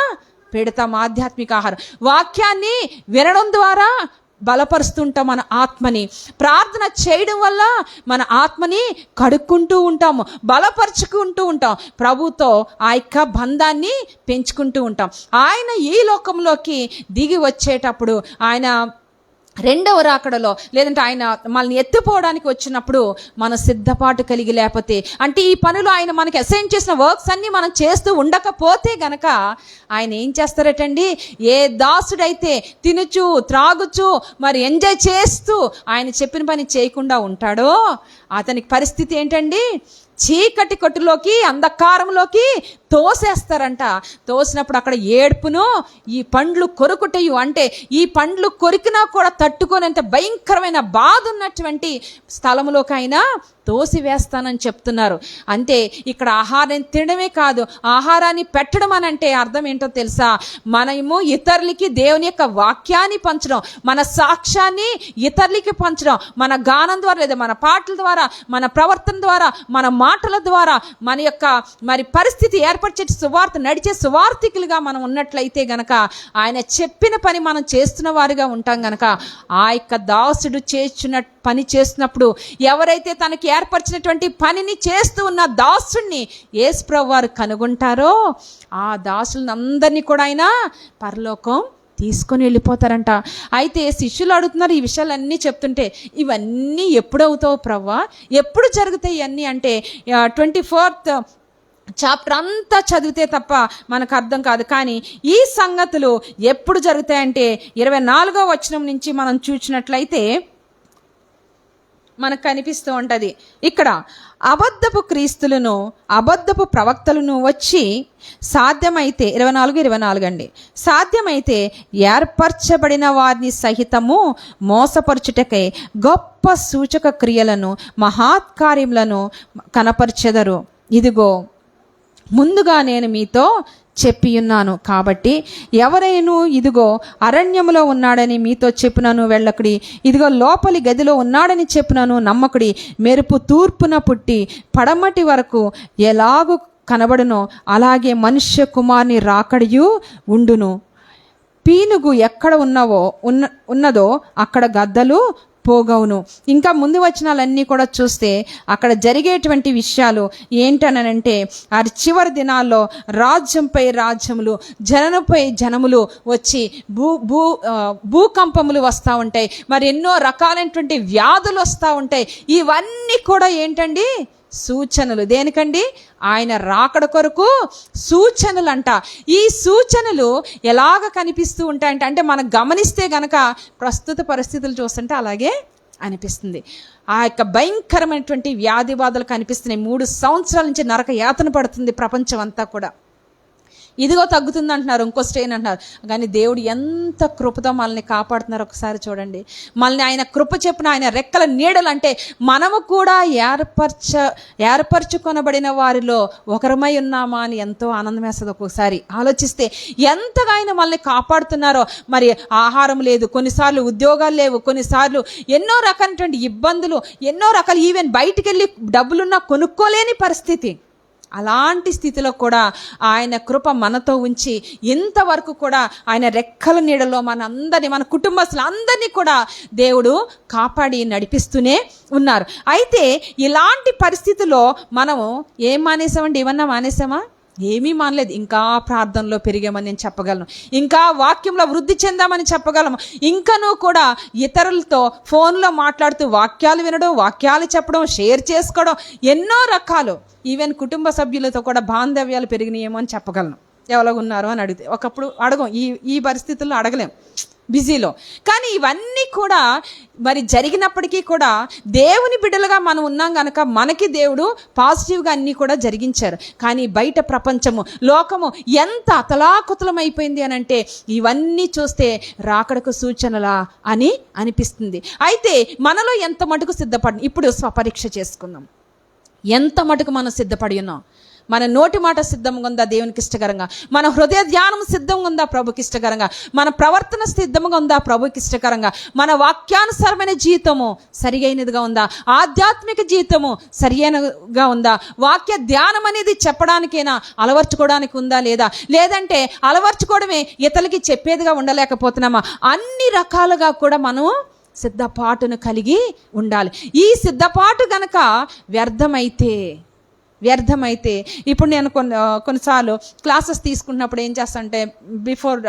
పెడతాం ఆధ్యాత్మిక ఆహారం. వాక్యాన్ని వినడం ద్వారా బలపరుస్తుంటాం మన ఆత్మని. ప్రార్థన చేయడం వల్ల మన ఆత్మని కడుక్కుంటూ ఉంటాము, బలపరుచుకుంటూ ఉంటాం, ప్రభుతో ఆ యొక్క బంధాన్ని పెంచుకుంటూ ఉంటాం. ఆయన ఈ లోకంలోకి దిగి వచ్చేటప్పుడు, ఆయన రెండవ రాకడలో, లేదంటే ఆయన మనల్ని ఎత్తిపోవడానికి వచ్చినప్పుడు మన సిద్ధపాటు కలిగి లేకపోతే, అంటే ఈ పనులు ఆయన మనకి అసైన్ చేసిన వర్క్స్ అన్నీ మనం చేస్తూ ఉండకపోతే గనక ఆయన ఏం చేస్తారటండి? ఏ దాసుడైతే తినుచు త్రాగుచు మరి ఎంజాయ్ చేస్తూ ఆయన చెప్పిన పని చేయకుండా ఉంటాడో అతనికి పరిస్థితి ఏంటండి? చీకటి కొట్టులోకి, అంధకారంలోకి తోసేస్తారంట. తోసినప్పుడు అక్కడ ఏడ్పును, ఈ పండ్లు కొరుకుటయు, అంటే ఈ పండ్లు కొరికినా కూడా తట్టుకోనంత భయంకరమైన బాధ ఉన్నటువంటి స్థలంలోకి అయినా తోసివేస్తానని చెప్తున్నారు. అంటే ఇక్కడ ఆహారం తినడమే కాదు, ఆహారాన్ని పెట్టడం అని అంటే అర్థం ఏంటో తెలుసా? మనము ఇతరులకి దేవుని యొక్క వాక్యాన్ని పంచడం, మన సాక్ష్యాన్ని ఇతరులకి పంచడం, మన గానం ద్వారా, లేదా మన పాటల ద్వారా, మన ప్రవర్తన ద్వారా, మన మాటల ద్వారా, మన యొక్క మరి పరిస్థితి ఏర్పరిచే సువార్త నడిచే సువార్థికులుగా మనం ఉన్నట్లయితే గనక, ఆయన చెప్పిన పని మనం చేస్తున్న వారిగా ఉంటాం గనక, ఆ యొక్క దాసుడు చేస్తున్న పని చేస్తున్నప్పుడు, ఎవరైతే తనకి ఏర్పరిచినటువంటి పనిని చేస్తూ ఉన్న దాసుడిని యేసుప్రభువు వారు కనుగొంటారో, ఆ దాసులను అందరినీ కూడా ఆయన పరలోకం తీసుకొని వెళ్ళిపోతారంట. అయితే శిష్యులు అడుగుతున్నారు ఈ విషయాలన్నీ చెప్తుంటే, ఇవన్నీ ఎప్పుడు అవుతావు ప్రభువా, ఎప్పుడు జరుగుతాయి ఇవన్నీ అంటే 24th చాప్టర్ అంతా చదివితే తప్ప మనకు అర్థం కాదు. కానీ ఈ సంగతులు ఎప్పుడు జరుగుతాయంటే 24వ వచనం నుంచి మనం చూసినట్లయితే మనకు కనిపిస్తూ ఉంటుంది. ఇక్కడ అబద్ధపు క్రీస్తులను, అబద్ధపు ప్రవక్తలను వచ్చి సాధ్యమైతే 24 అండి, సాధ్యమైతే ఏర్పరచబడిన వారిని సహితము మోసపరచుటకై గొప్ప సూచక క్రియలను, మహాత్కార్యములను కనపరిచెదరు. ఇదిగో ముందుగా నేను మీతో చెప్పియున్నాను. కాబట్టి ఎవరైనా ఇదిగో అరణ్యములో ఉన్నాడని మీతో చెప్పినాను వెళ్ళకుడి, ఇదిగో లోపలి గదిలో ఉన్నాడని చెప్పినాను నమ్మకుడి. మెరుపు తూర్పున పుట్టి పడమటి వరకు ఎలాగూ కనబడునో అలాగే మనుష్య కుమారుని రాకడియు ఉండును. పీనుగు ఎక్కడ ఉన్నదో అక్కడ గద్దలు పోగవును. ఇంకా ముందు వచనాలన్నీ కూడా చూస్తే అక్కడ జరిగేటువంటి విషయాలు ఏంటనంటే, ఆ చివరి దినాల్లో రాజ్యంపై రాజ్యములు, జనముపై జనములు వచ్చి భూకంపములు వస్తూ ఉంటాయి, మరి ఎన్నో రకాలైనటువంటి వ్యాధులు వస్తూ ఉంటాయి. ఇవన్నీ కూడా ఏంటండి? సూచనలు. దేనికండి? ఆయన రాకడ కొరకు సూచనలు అంట. ఈ సూచనలు ఎలాగ కనిపిస్తూ ఉంటాయంటే, అంటే మనం గమనిస్తే గనక ప్రస్తుత పరిస్థితులు చూస్తుంటే అలాగే అనిపిస్తుంది. ఆ యొక్క భయంకరమైనటువంటి వ్యాధి బాధలు కనిపిస్తున్నాయి. 3 సంవత్సరాల నుంచి నరక యాతన పడుతుంది ప్రపంచం అంతా కూడా. ఇదిగో తగ్గుతుంది అంటున్నారు, ఇంకో స్ట్రెయిన్ అంటున్నారు, కానీ దేవుడు ఎంత కృపతో మనల్ని కాపాడుతున్నారు ఒకసారి చూడండి. మనల్ని ఆయన కృప చెప్పిన ఆయన రెక్కల నీడలు, అంటే మనము కూడా ఏర్పరచుకొనబడిన వారిలో ఒకరమై ఉన్నామా అని ఎంతో ఆనందం వేస్తుంది. ఒక్కొక్కసారి ఆలోచిస్తే ఎంతగా ఆయన మనల్ని కాపాడుతున్నారో. మరి ఆహారం లేదు, కొన్నిసార్లు ఉద్యోగాలు లేవు, కొన్నిసార్లు ఎన్నో రకాలైనటువంటి ఇబ్బందులు, ఎన్నో రకాలు, ఈవెన్ బయటికి వెళ్ళి డబ్బులున్నా కొనుక్కోలేని పరిస్థితి. అలాంటి స్థితిలో కూడా ఆయన కృప మనతో ఉంచి ఇంతవరకు కూడా ఆయన రెక్కల నీడలో మన కుటుంబస్తులందరినీ కూడా దేవుడు కాపాడి నడిపిస్తూనే ఉన్నారు. అయితే ఇలాంటి పరిస్థితుల్లో మనము ఏం మానేసామండి? ఏమన్నా మానేసామా? ఏమీ మానలేదు. ఇంకా ప్రార్థనలో పెరిగామని నేను చెప్పగలను, ఇంకా వాక్యంలో వృద్ధి చెందామని చెప్పగలము. ఇంకనూ కూడా ఇతరులతో ఫోన్లో మాట్లాడుతూ వాక్యాలు వినడం, వాక్యాలు చెప్పడం, షేర్ చేసుకోవడం, ఎన్నో రకాలు, ఈవెన్ కుటుంబ సభ్యులతో కూడా బాంధవ్యాలు పెరిగినాయేమో అని చెప్పగలను. ఎవరు అని అడిగితే ఒకప్పుడు అడగం, ఈ పరిస్థితుల్లో అడగలేం బిజీలో. కానీ ఇవన్నీ కూడా మరి జరిగినప్పటికీ కూడా దేవుని బిడ్డలుగా మనం ఉన్నాం కనుక మనకి దేవుడు పాజిటివ్గా అన్నీ కూడా జరిగించారు. కానీ బయట ప్రపంచము, లోకము ఎంత అతలాకుతలం అయిపోయింది అని అంటే ఇవన్నీ చూస్తే రాకడకు సూచనలా అని అనిపిస్తుంది. అయితే మనలో ఎంత మటుకు సిద్ధపడి, ఇప్పుడు స్వపరీక్ష చేసుకుందాం. ఎంత మటుకు మనం సిద్ధపడి ఉన్నాం? మన నోటి మాట సిద్ధంగా ఉందా దేవునికి ఇష్టకరంగా? మన హృదయ ధ్యానం సిద్ధంగా ఉందా ప్రభుకి ఇష్టకరంగా? మన ప్రవర్తన సిద్ధంగా ఉందా ప్రభుకి ఇష్టకరంగా? మన వాక్యానుసారమైన జీవితము సరియైనదిగా ఉందా? ఆధ్యాత్మిక జీవితము సరియైనగా ఉందా? వాక్య ధ్యానం అనేది చెప్పడానికైనా అలవర్చుకోవడానికి ఉందా లేదా? లేదంటే అలవర్చుకోవడమే ఇతరులకి చెప్పేదిగా ఉండలేకపోతున్నామా? అన్ని రకాలుగా కూడా మనం సిద్ధపాటును కలిగి ఉండాలి. ఈ సిద్ధపాటు గనక వ్యర్థమైతే ఇప్పుడు నేను కొన్నిసార్లు క్లాసెస్ తీసుకుంటున్నప్పుడు ఏం చేస్తానంటే, బిఫోర్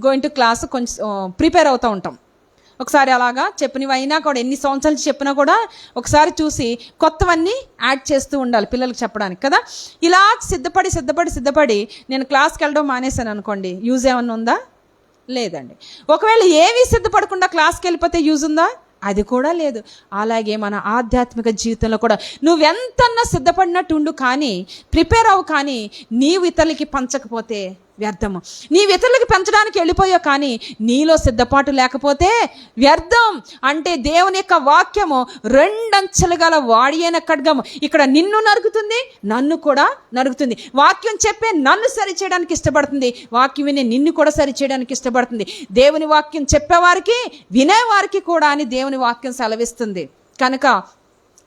గోయింగ్ టు క్లాస్ కొంచెం ప్రిపేర్ అవుతూ ఉంటాం. ఒకసారి అలాగా చెప్పినవి అయినా కూడా, ఎన్ని సంవత్సరాలు చెప్పినా కూడా ఒకసారి చూసి కొత్తవన్నీ యాడ్ చేస్తూ ఉండాలి పిల్లలకు చెప్పడానికి కదా. ఇలా సిద్ధపడి నేను క్లాస్కి వెళ్ళడం మానేశాను అనుకోండి, యూజ్ ఏమన్నా ఉందా? లేదండి. ఒకవేళ ఏమీ సిద్ధపడకుండా క్లాస్కి వెళ్ళిపోతే యూజ్ ఉందా? అది కూడా లేదు. అలాగే మన ఆధ్యాత్మిక జీవితంలో కూడా నువ్వెంతన్నా సిద్ధపడినట్టు ఉండు, కానీ ప్రిపేర్ అవ్వు, కానీ నీవు ఇతరులకి పంచకపోతే వ్యర్థము. నీవు ఇతరులకి పెంచడానికి వెళ్ళిపోయావు, కానీ నీలో సిద్ధపాటు లేకపోతే వ్యర్థం. అంటే దేవుని యొక్క వాక్యము 2 అంచెలు గల వాడి అయిన ఖడ్గము. ఇక్కడ నిన్ను నరుగుతుంది, నన్ను కూడా నరుగుతుంది. వాక్యం చెప్పే నన్ను సరిచేయడానికి ఇష్టపడుతుంది, వాక్యం వినే నిన్ను కూడా సరిచేయడానికి ఇష్టపడుతుంది. దేవుని వాక్యం చెప్పేవారికి వినేవారికి కూడా అని దేవుని వాక్యం సెలవిస్తుంది. కనుక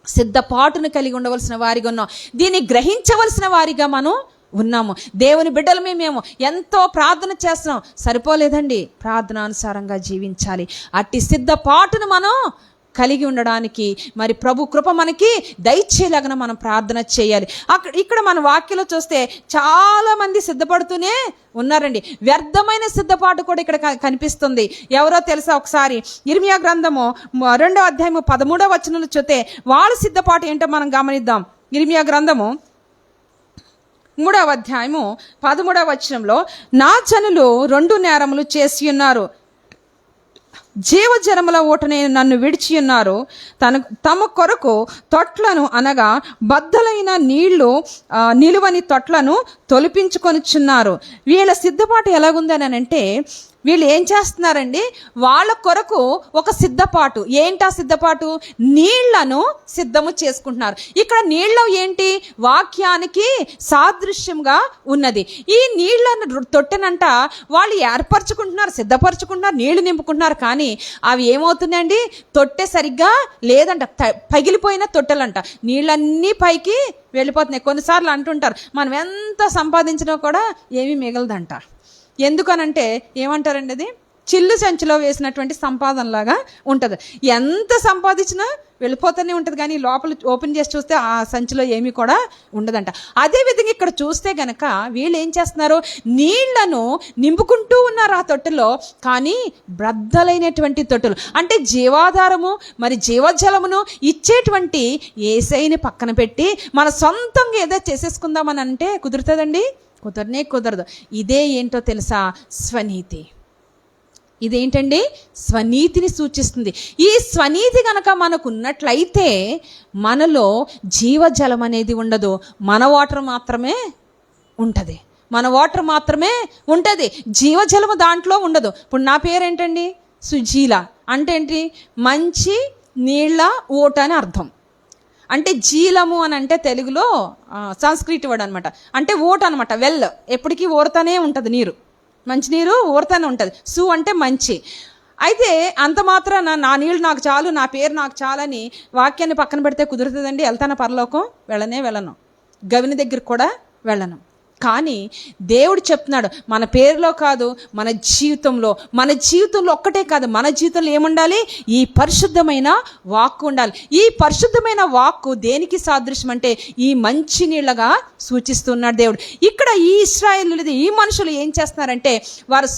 సిద్ధపాటును కలిగి ఉండవలసిన వారిగా ఉన్నాం. దీన్ని గ్రహించవలసిన వారిగా మనం ఉన్నాము. దేవుని బిడ్డలమే మేము ఎంతో ప్రార్థన చేస్తున్నాం, సరిపోలేదండి. ప్రార్థనానుసారంగా జీవించాలి. అట్టి సిద్ధపాటును మనం కలిగి ఉండడానికి మరి ప్రభు కృప మనకి దయచేలాగన మనం ప్రార్థన చేయాలి. ఇక్కడ మన వాక్యలో చూస్తే చాలా మంది సిద్ధపడుతూనే ఉన్నారండి. వ్యర్థమైన సిద్ధపాటు కూడా ఇక్కడ కనిపిస్తుంది. ఎవరో తెలుసా? ఒకసారి ఇర్మియా గ్రంథము 2వ అధ్యాయము 13వ వచనంలో చూస్తే వాళ్ళ సిద్ధపాటు ఏంటో మనం గమనిద్దాం. ఇర్మియా గ్రంథము 3వ అధ్యాయము 13వ వచనంలో, నా జనులు 2 నేరములు చేసి ఉన్నారు, జీవజలముల ఊటనే నన్ను విడిచి ఉన్నారు, తమ కొరకు తొట్లను అనగా బద్దలైన నీళ్లు నిలువని తొట్లను తొలిపించుకొనిచున్నారు. వీళ్ళ సిద్ధపాటు ఎలాగుందని అంటే, వీళ్ళు ఏం చేస్తున్నారండి? వాళ్ళ కొరకు ఒక సిద్ధపాటు. ఏంటా సిద్ధపాటు? నీళ్లను సిద్ధము చేసుకుంటున్నారు. ఇక్కడ నీళ్ళ ఏంటి? వాక్యానికి సాదృశ్యంగా ఉన్నది. ఈ నీళ్లను తొట్టెనంట వాళ్ళు ఏర్పరచుకుంటున్నారు, సిద్ధపరచుకుంటున్నారు, నీళ్లు నింపుకుంటున్నారు. కానీ అవి ఏమవుతున్నాయండి? తొట్టె సరిగ్గా లేదంట, పగిలిపోయిన తొట్టెలంట. నీళ్ళన్నీ పైకి వెళ్ళిపోతున్నాయి. కొన్నిసార్లు అంటుంటారు, మనం ఎంత సంపాదించినా కూడా ఏమీ మిగలదంట. ఎందుకనంటే ఏమంటారండి, అది చిల్లు సంచిలో వేసినటువంటి సంపాదనలాగా ఉంటుంది. ఎంత సంపాదించినా వెళ్ళిపోతూనే ఉంటుంది, కానీ లోపల ఓపెన్ చేసి చూస్తే ఆ సంచిలో ఏమీ కూడా ఉండదంట. అదేవిధంగా ఇక్కడ చూస్తే గనక వీళ్ళు ఏం చేస్తున్నారు, నీళ్లను నింపుకుంటూ ఉన్నారు ఆ తొట్టులో, కానీ బ్రద్దలైనటువంటి తొట్టులు అంటే జీవాధారము మరి జీవజలమును ఇచ్చేటువంటి యేసయ్యని పక్కన పెట్టి మన సొంతంగా ఏదో చేసేసుకుందామని అంటే కుదురుతుందండి? కుదరదు. ఇదే ఏంటో తెలుసా? స్వనీతి. ఇదేంటండి? స్వనీతిని సూచిస్తుంది. ఈ స్వనీతి గనక మనకు ఉన్నట్లయితే మనలో జీవజలం అనేది ఉండదు, మన వాటర్ మాత్రమే ఉంటుంది. జీవజలము దాంట్లో ఉండదు. ఇప్పుడు నా పేరేంటండి? సుజీల. అంటే ఏంటి? మంచి నీళ్ళ ఊట అని అర్థం. అంటే జీలము అని అంటే తెలుగులో సంస్కృతి వర్డ్ అనమాట. అంటే ఊట అనమాట. వెల్ ఎప్పటికీ ఊరుతానే ఉంటుంది, నీరు, మంచినీరు ఊరుతానే ఉంటుంది. సు అంటే మంచి. అయితే అంత మాత్రాన నా నీళ్ళు నాకు చాలు, నా పేరు నాకు చాలని వాక్యాన్ని పక్కన పెడితే కుదురుతుందండి? వెళ్తానా పరలోకం? వెళ్ళను. గవిని దగ్గర కూడా వెళ్ళను. కానీ దేవుడు చెప్తున్నాడు, మన పేరులో కాదు, మన జీవితంలో ఒక్కటే కాదు, మన జీవితంలో ఏముండాలి? ఈ పరిశుద్ధమైన వాక్కు ఉండాలి. ఈ పరిశుద్ధమైన వాక్కు దేనికి సాదృశ్యం అంటే ఈ మంచి నీళ్ళగా సూచిస్తున్నాడు దేవుడు. ఇక్కడ ఈ ఇశ్రాయేలు, ఈ మనుషులు ఏం చేస్తున్నారంటే వారు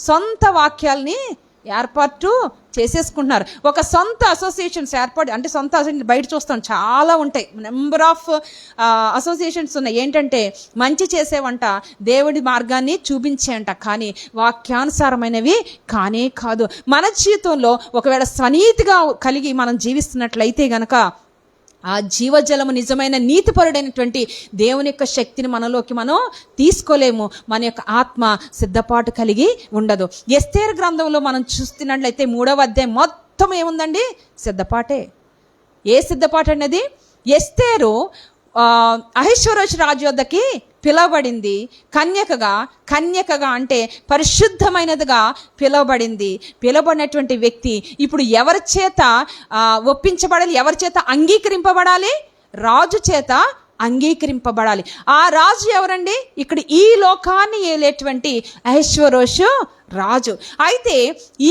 సొంత వాక్యాల్ని ఏర్పాటు చేసేసుకుంటున్నారు. ఒక సొంత అసోసియేషన్స్ ఏర్పాటు, అంటే సొంత అసోసియేషన్ బయట చూస్తాం చాలా ఉంటాయి, నెంబర్ ఆఫ్ అసోసియేషన్స్ ఉన్నాయి. ఏంటంటే మంచి చేసేవంట, దేవుడి మార్గాన్ని చూపించేయంట, కానీ వాక్యానుసారమైనవి కానే కాదు. మన జీవితంలో ఒకవేళ స్వనీతిగా కలిగి మనం జీవిస్తున్నట్లయితే గనక ఆ జీవజలము నిజమైన నీతిపరుడైనటువంటి దేవుని యొక్క శక్తిని మనలోకి మనం తీసుకోలేము. మన యొక్క ఆత్మ సిద్ధపాటు కలిగి ఉండదు. ఎస్తేరు గ్రంథంలో మనం చూస్తున్నట్లయితే 3వ అధ్యాయం మొత్తం ఏముందండి? సిద్ధపాటే. ఏ సిద్ధపాటు అనేది? ఎస్తేరు అహష్వేరోషు రాజు వద్దకి పిలవబడింది కన్యకగా అంటే పరిశుద్ధమైనదిగా పిలవబడినటువంటి వ్యక్తి ఇప్పుడు ఎవరి చేత ఒప్పించబడాలి? ఎవరి చేత అంగీకరింపబడాలి? రాజు చేత అంగీకరింపబడాలి. ఆ రాజు ఎవరండి? ఇక్కడ ఈ లోకాన్ని ఏలేటువంటి అహష్వేరోషు రాజు. అయితే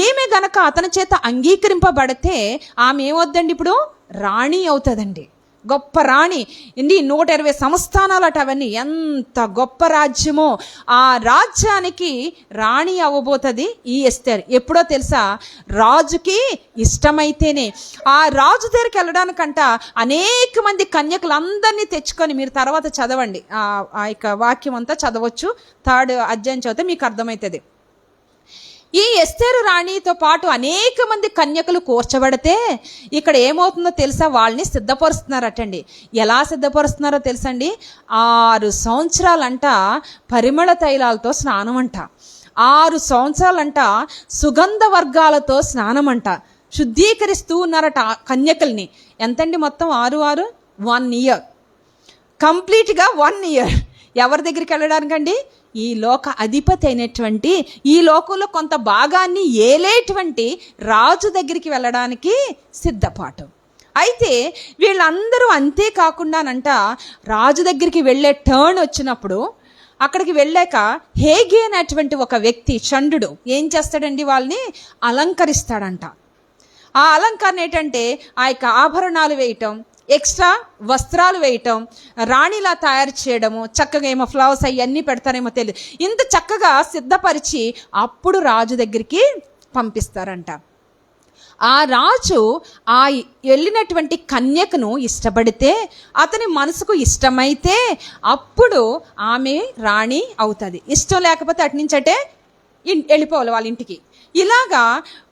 ఈమె గనక అతని చేత అంగీకరింపబడితే ఆమె ఏమవుద్దండి? ఇప్పుడు రాణి అవుతుందండి, గొప్ప రాణి. 120 సంస్థానాలు అట. అవన్నీ ఎంత గొప్ప రాజ్యమో. ఆ రాజ్యానికి రాణి అవ్వబోతుంది ఈ ఎస్తేర్. ఎప్పుడో తెలుసా? రాజుకి ఇష్టమైతేనే. ఆ రాజు దగ్గరికి వెళ్ళడానికంట అనేక మంది కన్యకులందరినీ తెచ్చుకొని, మీరు తర్వాత చదవండి, ఆ యొక్క వాక్యం అంతా చదవచ్చు, 3వ అధ్యాయం చదివితే మీకు అర్థమవుతుంది. ఈ ఎస్తేరు రాణితో పాటు అనేక మంది కన్యకలు కూర్చబడితే ఇక్కడ ఏమవుతుందో తెలుసా? వాళ్ళని సిద్ధపరుస్తున్నారటండి. ఎలా సిద్ధపరుస్తున్నారో తెలుసండి? 6 సంవత్సరాలంట పరిమళ తైలాలతో స్నానం అంట, 6 సంవత్సరాలంట సుగంధ వర్గాలతో స్నానం అంట, శుద్ధీకరిస్తూ ఉన్నారట కన్యకల్ని. ఎంతండి మొత్తం? 6 1 ఇయర్, కంప్లీట్గా 1 ఇయర్. ఎవరి దగ్గరికి వెళ్ళడానికండి? ఈ లోక అధిపతి అయినటువంటి, ఈ లోకంలో కొంత భాగాన్ని ఏలేటువంటి రాజు దగ్గరికి వెళ్ళడానికి సిద్ధపాటు. అయితే వీళ్ళందరూ అంతేకాకుండానంట రాజు దగ్గరికి వెళ్ళే టర్న్ వచ్చినప్పుడు, అక్కడికి వెళ్ళాక హేగే అనేటువంటి ఒక వ్యక్తి చండు ఏం చేస్తాడండి? వాళ్ళని అలంకరిస్తాడంట. ఆ అలంకరణ ఏంటంటే ఆ యొక్క ఆభరణాలు వేయటం, ఎక్స్ట్రా వస్త్రాలు వేయటం, రాణిలా తయారు చేయడము, చక్కగా ఏమో ఫ్లవర్స్ అవన్నీ పెడతారేమో తెలియదు. ఇంత చక్కగా సిద్ధపరిచి అప్పుడు రాజు దగ్గరికి పంపిస్తారంట. ఆ రాజు ఆ వెళ్ళినటువంటి కన్యకను ఇష్టపడితే, అతని మనసుకు ఇష్టమైతే అప్పుడు ఆమె రాణి అవుతుంది. ఇష్టం లేకపోతే అటు నుంచి అంటే వెళ్ళిపోవాలి వాళ్ళ ఇంటికి. ఇలాగా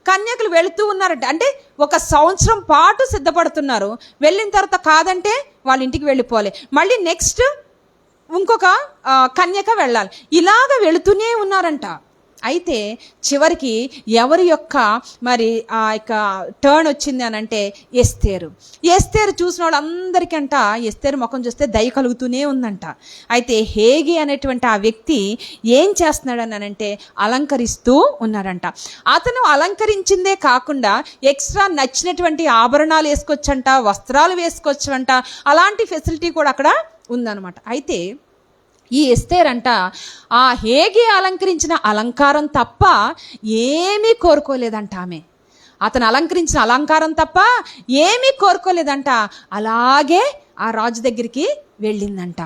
కన్యకులు వెళుతూ ఉన్నారంట. అంటే 1 సంవత్సరం పాటు సిద్ధపడుతున్నారు. వెళ్ళిన తర్వాత కాదంటే వాళ్ళ ఇంటికి వెళ్ళిపోవాలి. మళ్ళీ నెక్స్ట్ ఇంకొక కన్యక వెళ్ళాలి. ఇలాగ వెళుతూనే ఉన్నారంట. అయితే చివరికి ఎవరి యొక్క మరి ఆ యొక్క టర్న్ వచ్చింది అని అంటే ఎస్తేరు చూసిన వాళ్ళందరికంట ఎస్తేరు ముఖం చూస్తే దయ కలుగుతూనే ఉందంట. అయితే హేగే అనేటువంటి ఆ వ్యక్తి ఏం చేస్తున్నాడని అంటే అలంకరిస్తూ ఉన్నాడంట. అతను అలంకరించిందే కాకుండా ఎక్స్ట్రా నచ్చినటువంటి ఆభరణాలు వేసుకోవచ్చంట, వస్త్రాలు వేసుకోవచ్చంట. అలాంటి ఫెసిలిటీ కూడా అక్కడ ఉందన్నమాట. అయితే ఈ ఎస్తేర్ అంట ఆ హేగే అలంకరించిన అలంకారం తప్ప ఏమీ కోరుకోలేదంట. ఆమె అతను అలంకరించిన అలంకారం తప్ప ఏమీ కోరుకోలేదంట. అలాగే ఆ రాజు దగ్గరికి వెళ్ళిందంట.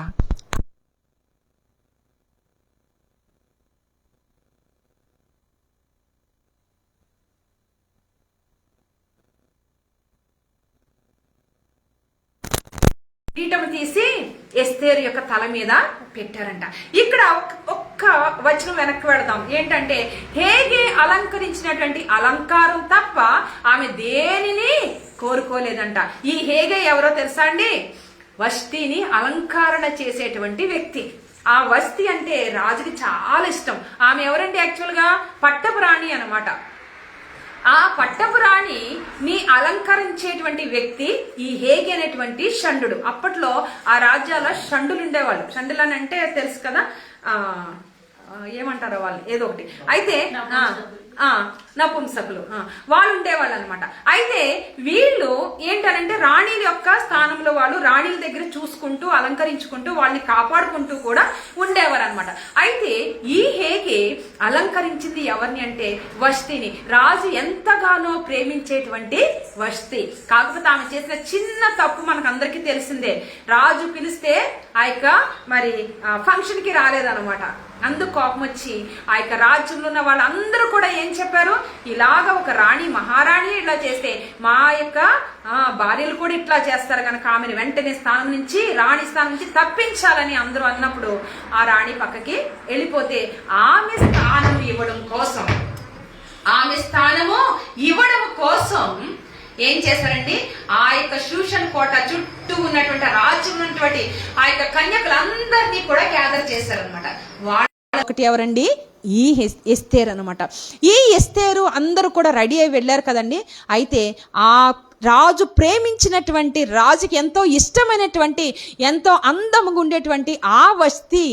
కిరీటం తీసి ఎస్తేరు యొక్క తల మీద పెట్టారంట. ఇక్కడ ఒక్క వచనం వెనక్కి వెళదాం. ఏంటంటే హేగే అలంకరించినటువంటి అలంకారం తప్ప ఆమె దేనిని కోరుకోలేదంట. ఈ హేగే ఎవరో తెలుసా అండి? వష్టిని అలంకరణ చేసేటువంటి వ్యక్తి. ఆ వస్తి అంటే రాజుకి చాలా ఇష్టం. ఆమె ఎవరంటే యాక్చువల్గా పట్టపు రాణి అన్నమాట. ఆ పట్టపు రాణిని అలంకరించేటువంటి వ్యక్తి ఈ హేగి అనేటువంటి షండు. అప్పట్లో ఆ రాజ్యాల షండులు ఉండేవాళ్ళు. షండులు అని అంటే తెలుసు కదా, ఏమంటారో వాళ్ళు ఏదో ఒకటి. అయితే నపుంసకులు వాళ్ళు ఉండేవాళ్ళు అనమాట. అయితే వీళ్ళు ఏంటనంటే రాణిల యొక్క స్థానంలో వాళ్ళు రాణిల దగ్గర చూసుకుంటూ అలంకరించుకుంటూ వాళ్ళని కాపాడుకుంటూ కూడా ఉండేవారు అనమాట. అయితే ఈ హేగే అలంకరించింది ఎవరిని అంటే వష్టిని. రాజు ఎంతగానో ప్రేమించేటువంటి వష్టి. కాకపోతే ఆమె చేసిన చిన్న తప్పు మనకు అందరికీ తెలిసిందే. రాజు పిలిస్తే ఆ యొక్క మరి ఫంక్షన్ కి రాలేదనమాట. అందుకు కోపం వచ్చి ఆ యొక్క రాజ్యంలో ఉన్న వాళ్ళందరూ కూడా ఏం చెప్పారు, ఇలాగ ఒక రాణి మహారాణి ఇట్లా చేస్తే మా యొక్క భార్యలు కూడా ఇట్లా చేస్తారు కనుక ఆమెను వెంటనే స్థానం నుంచి రాణి స్థానం నుంచి తప్పించాలని అందరూ అన్నప్పుడు ఆ రాణి పక్కకి వెళ్ళిపోతే ఆమె స్థానము ఇవ్వడం కోసం ఏం చేశారండి, ఆ యొక్క శూషన్ కోట చుట్టూ ఉన్నటువంటి రాజ్యం ఉన్నటువంటి ఆ యొక్క కన్యకులందరినీ కూడా గ్యాదర్ చేశారనమాట. ఒకటి ఎవరండి, ఈ ఎస్తేరు అనమాట. ఈ ఎస్తేరు అందరూ కూడా రెడీ అయి వెళ్ళారు కదండి. అయితే ఆ రాజు ప్రేమించినటువంటి, రాజుకి ఎంతో ఇష్టమైనటువంటి, ఎంతో అందముగా ఉండేటువంటి ఆ వస్తీ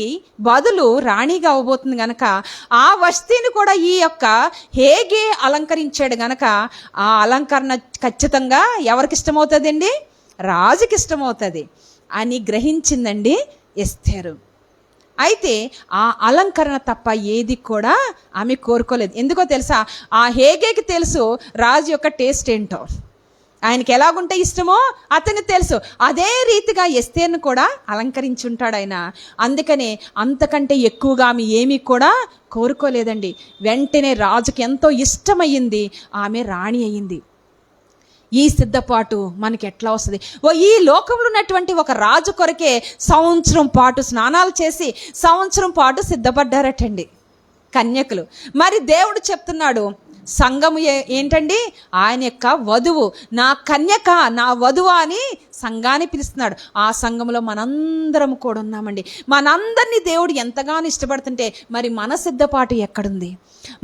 బదులు రాణిగా అవ్వబోతుంది గనక ఆ వస్తీని కూడా ఈ యొక్క హేగే అలంకరించాడు గనక ఆ అలంకరణ ఖచ్చితంగా ఎవరికి ఇష్టమవుతుందండి, రాజుకి ఇష్టమవుతుంది అని గ్రహించిందండి ఎస్తేరు. అయితే ఆ అలంకరణ తప్ప ఏది కూడా ఆమె కోరుకోలేదు. ఎందుకో తెలుసా, ఆ హేగేకి తెలుసు రాజు యొక్క టేస్ట్ ఏంటో, ఆయనకి ఎలాగుంటే ఇష్టమో అతనికి తెలుసు. అదే రీతిగా ఎస్తేర్ను కూడా అలంకరించుంటాడు ఆయన. అందుకనే అంతకంటే ఎక్కువగా ఆమె ఏమీ కూడా కోరుకోలేదండి. వెంటనే రాజుకి ఎంతో ఇష్టమయ్యింది, ఆమె రాణి అయ్యింది. ఈ సిద్ధపాటు మనకి ఎట్లా వస్తుంది? ఈ లోకంలో ఉన్నటువంటి ఒక రాజు కొరకే సంవత్సరం పాటు స్నానాలు చేసి సంవత్సరం పాటు సిద్ధపడ్డారటండి కన్యకులు. మరి దేవుడు చెప్తున్నాడు, సంఘము ఏంటండి, ఆయన యొక్క వధువు, నా కన్యక, నా వధువు అని సంఘాన్ని పిలుస్తున్నాడు. ఆ సంఘంలో మనందరం కూడా ఉన్నామండి. మనందరినీ దేవుడు ఎంతగానో ఇష్టపడుతుంటే మరి మన సిద్ధపాటు ఎక్కడుంది?